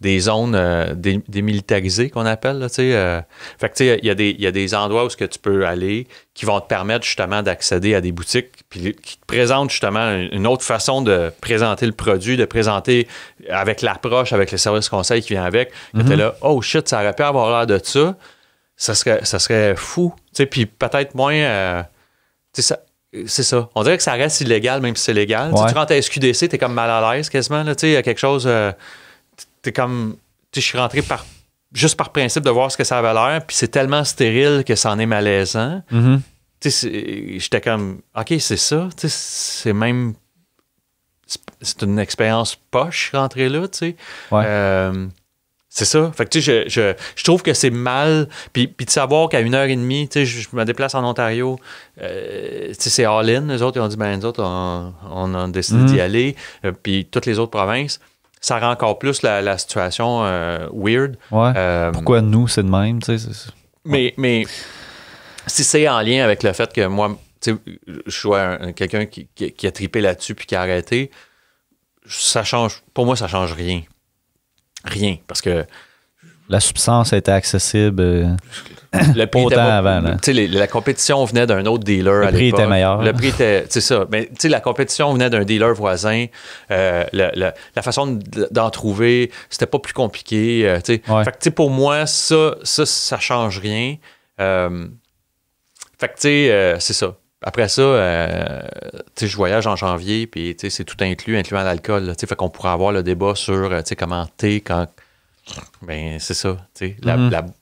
des zones démilitarisées qu'on appelle. Là, fait que il y a des endroits où ce que tu peux aller qui vont te permettre justement d'accéder à des boutiques puis qui te présentent justement une autre façon de présenter le produit, de présenter avec l'approche, avec le service conseil qui vient avec. Que t'es là, oh shit, ça aurait pu avoir l'air de ça. Ça serait fou. Puis peut-être moins... c'est ça. On dirait que ça reste illégal, même si c'est légal. Ouais. Tu rentres à SQDC, t'es comme mal à l'aise quasiment. Il y a quelque chose... t'es comme... Je suis rentré juste par principe de voir ce que ça avait l'air, puis c'est tellement stérile que ça en est malaisant. J'étais comme... OK, c'est ça. C'est même... C'est une expérience poche, je suis rentré là, Ouais. C'est ça. Fait que je trouve que c'est mal. Puis de savoir qu'à 1h30, je me déplace en Ontario, c'est all-in. Les autres, ils ont dit, nous autres, on a décidé d'y aller. Puis toutes les autres provinces, ça rend encore plus la situation weird. Ouais. Pourquoi nous, c'est de même, Mais si c'est en lien avec le fait que moi, je sois quelqu'un qui a tripé là-dessus puis qui a arrêté, ça change. Pour moi, ça change rien. Rien, parce que... La substance était accessible le prix autant avant. La compétition venait d'un autre dealer à l'époque. Le prix était meilleur. Le prix était... C'est ça. Mais la compétition venait d'un dealer voisin. La façon d'en trouver, c'était pas plus compliqué. Ouais. Fait que pour moi, ça change rien. Fait que c'est ça. Après ça, je voyage en janvier, puis c'est tout incluant l'alcool. Fait qu'on pourrait avoir le débat sur comment quand. Ben, c'est ça.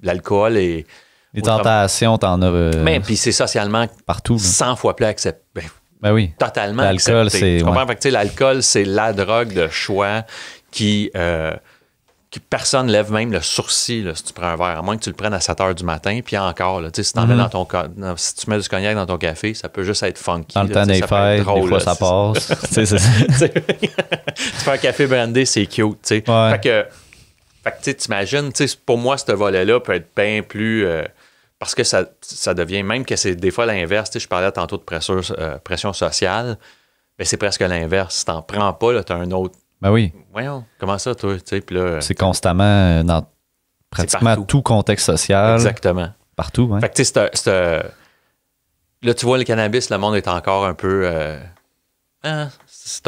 L'alcool est. Les tentations, t'en as. Mais puis c'est socialement partout. 100 fois plus accepté. Ben oui. Totalement l'alcool, accepté. Tu comprends? Ouais. Fait que l'alcool, c'est la drogue de choix qui personne ne lève même le sourcil là, si tu prends un verre, à moins que tu le prennes à 7 h du matin, puis encore, là, si, si tu mets du cognac dans ton café, ça peut juste être funky. Dans le temps des fêtes, des fois ça passe. Tu fais un café brandé, c'est cute. Fait que t'imagines, pour moi, ce volet-là peut être bien plus... parce que ça devient, même que c'est des fois l'inverse, je parlais tantôt de pression sociale, mais c'est presque l'inverse. Si t'en prends pas, là, t'as un autre. Ben oui. Voyons, comment ça, toi? Là, c'est constamment dans pratiquement tout contexte social. Exactement. Partout, hein. Fait que, là, tu vois, le cannabis, le monde est encore un peu... c'est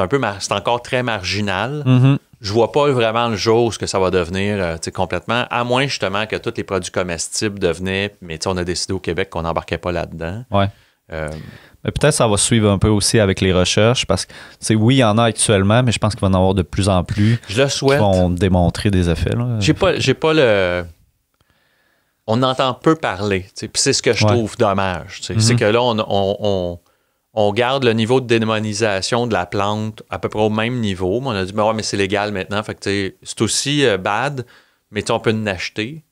encore très marginal. Mm-hmm. Je vois pas vraiment le jour où ce que ça va devenir complètement, à moins justement que tous les produits comestibles devenaient... Mais on a décidé au Québec qu'on n'embarquait pas là-dedans. Ouais. Mais peut-être ça va suivre un peu aussi avec les recherches parce que, oui, il y en a actuellement, mais je pense qu'il va en avoir de plus en plus. Je le souhaite. Qui vont démontrer des effets. Là. J'ai pas le... On entend peu parler. Puis c'est ce que je trouve dommage. C'est que là, on garde le niveau de démonisation de la plante à peu près au même niveau. Mais on a dit, mais c'est légal maintenant. Fait que c'est aussi bad, mais on peut en acheter.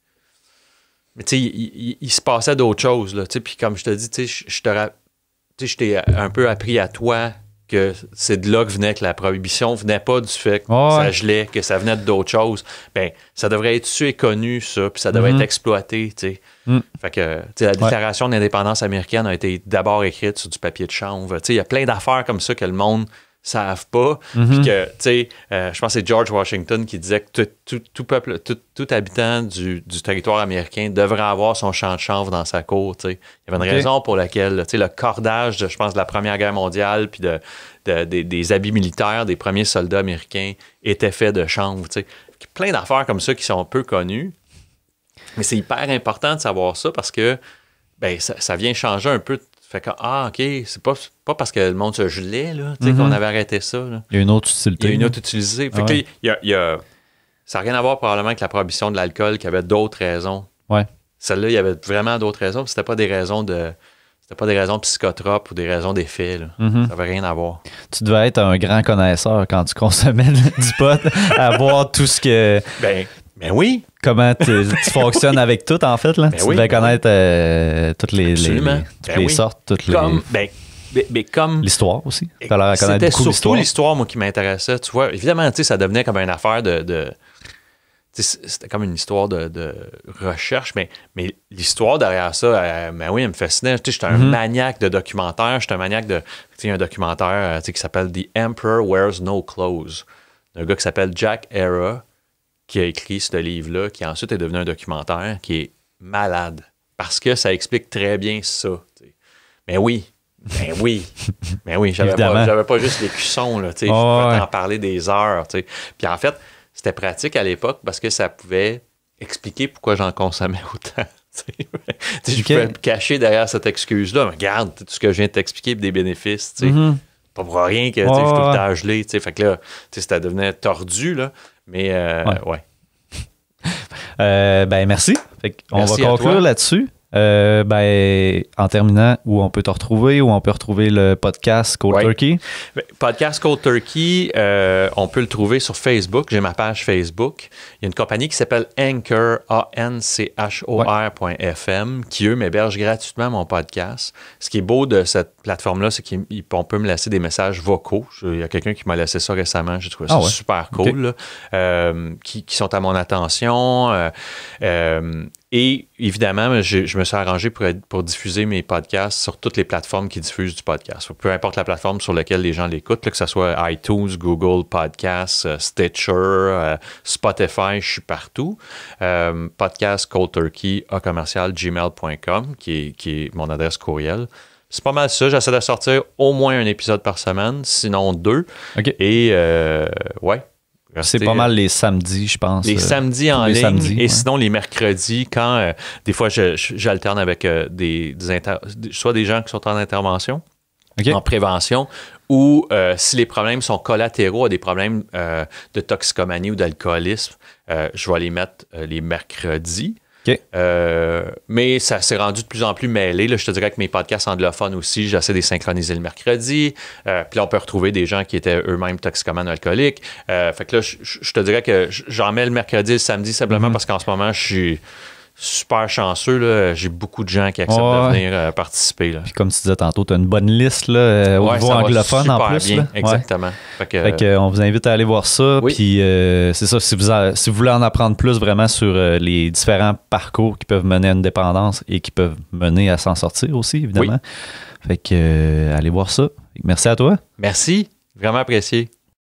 Mais il se passait d'autres choses. Puis comme je te dis, je t'ai un peu appris à toi que c'est de là que venait que la prohibition venait pas du fait que ça gelait, que ça venait d'autres choses. Ben, ça devrait être su et connu, ça, puis ça devrait être exploité, tu sais. Fait que, la déclaration d'indépendance américaine a été d'abord écrite sur du papier de chanvre. Il y a plein d'affaires comme ça que le monde savent pas. Puis que, je pense que c'est George Washington qui disait que tout peuple, tout habitant du territoire américain devrait avoir son champ de chanvre dans sa cour. Il y avait une raison pour laquelle le cordage, je pense, de la Première Guerre mondiale puis des habits militaires des premiers soldats américains était fait de chanvre. Plein d'affaires comme ça qui sont peu connues. Mais c'est hyper important de savoir ça parce que ça vient changer un peu. Fait que, OK, c'est pas parce que le monde se gelait là, qu'on avait arrêté ça. Là. Il y a une autre utilité. Il y a une autre utilité. Fait que ça n'a rien à voir probablement avec la prohibition de l'alcool, qui avait d'autres raisons. Ouais. Celle-là, il y avait vraiment d'autres raisons. C'était pas des raisons psychotropes ou des raisons d'effet. Ça n'avait rien à voir. Tu devais être un grand connaisseur quand tu consommais du pot, à voir tout ce que... Ben oui. Comment tu fonctionnes avec tout, en fait. Là. Tu devais connaître toutes les sortes, toutes les... comme l'histoire aussi. C'était surtout l'histoire, moi, qui m'intéressait. Tu vois, évidemment, ça devenait comme une affaire de c'était comme une histoire de recherche, mais l'histoire derrière ça, elle me fascinait. J'étais un maniaque de documentaire. J'étais un maniaque de... un documentaire qui s'appelle The Emperor Wears No Clothes. Un gars qui s'appelle Jack Era, qui a écrit ce livre-là, qui ensuite est devenu un documentaire, qui est malade. Parce que ça explique très bien ça. T'sais. Mais oui, j'avais pas juste les cuissons, là, je pouvais t'en parler des heures. T'sais. Puis en fait, c'était pratique à l'époque parce que ça pouvait expliquer pourquoi j'en consommais autant. Je pouvais me cacher derrière cette excuse-là. Mais regarde, tout ce que je viens de t'expliquer, des bénéfices. Pas pour rien que je suis tout le temps gelé. Fait que là, ça devenait tordu, là. Mais ouais. Merci. On va conclure là-dessus. En terminant, où on peut te retrouver, où on peut retrouver le podcast Cold Turkey? Podcast Cold Turkey, on peut le trouver sur Facebook. J'ai ma page Facebook. Il y a une compagnie qui s'appelle Anchor, ANCHOR.FM, qui, eux, m'héberge gratuitement mon podcast. Ce qui est beau de cette plateforme-là, c'est qu'on peut me laisser des messages vocaux. Il y a quelqu'un qui m'a laissé ça récemment. J'ai trouvé ça super cool, là, qui sont à mon attention. Et évidemment, je me suis arrangé pour diffuser mes podcasts sur toutes les plateformes qui diffusent du podcast. Peu importe la plateforme sur laquelle les gens l'écoutent, que ce soit iTunes, Google Podcasts, Stitcher, Spotify, je suis partout. Podcast Cold Turkey @gmail.com, qui est mon adresse courriel. C'est pas mal ça. J'essaie de sortir au moins un épisode par semaine, sinon 2. Okay. Et c'est pas mal les samedis, je pense. Les samedis en ligne et sinon les mercredis, quand des fois j'alterne avec soit des gens qui sont en intervention, en prévention, ou si les problèmes sont collatéraux à des problèmes de toxicomanie ou d'alcoolisme, je vais les mettre les mercredis. Okay. Mais ça s'est rendu de plus en plus mêlé. Là, je te dirais que mes podcasts anglophones aussi, j'essaie de les synchroniser le mercredi. Puis là, on peut retrouver des gens qui étaient eux-mêmes toxicomanes alcooliques. Fait que là, je te dirais que j'en mets le mercredi et le samedi simplement parce qu'en ce moment, je suis super chanceux. Là. J'ai beaucoup de gens qui acceptent de venir participer. Là. Puis comme tu disais tantôt, tu as une bonne liste là, au niveau anglophone en plus. Bien, exactement. Fait que, on vous invite à aller voir ça. Oui. Puis c'est ça, si vous voulez en apprendre plus vraiment sur les différents parcours qui peuvent mener à une dépendance et qui peuvent mener à s'en sortir aussi, évidemment. Fait que allez voir ça. Merci à toi. Merci, vraiment apprécié.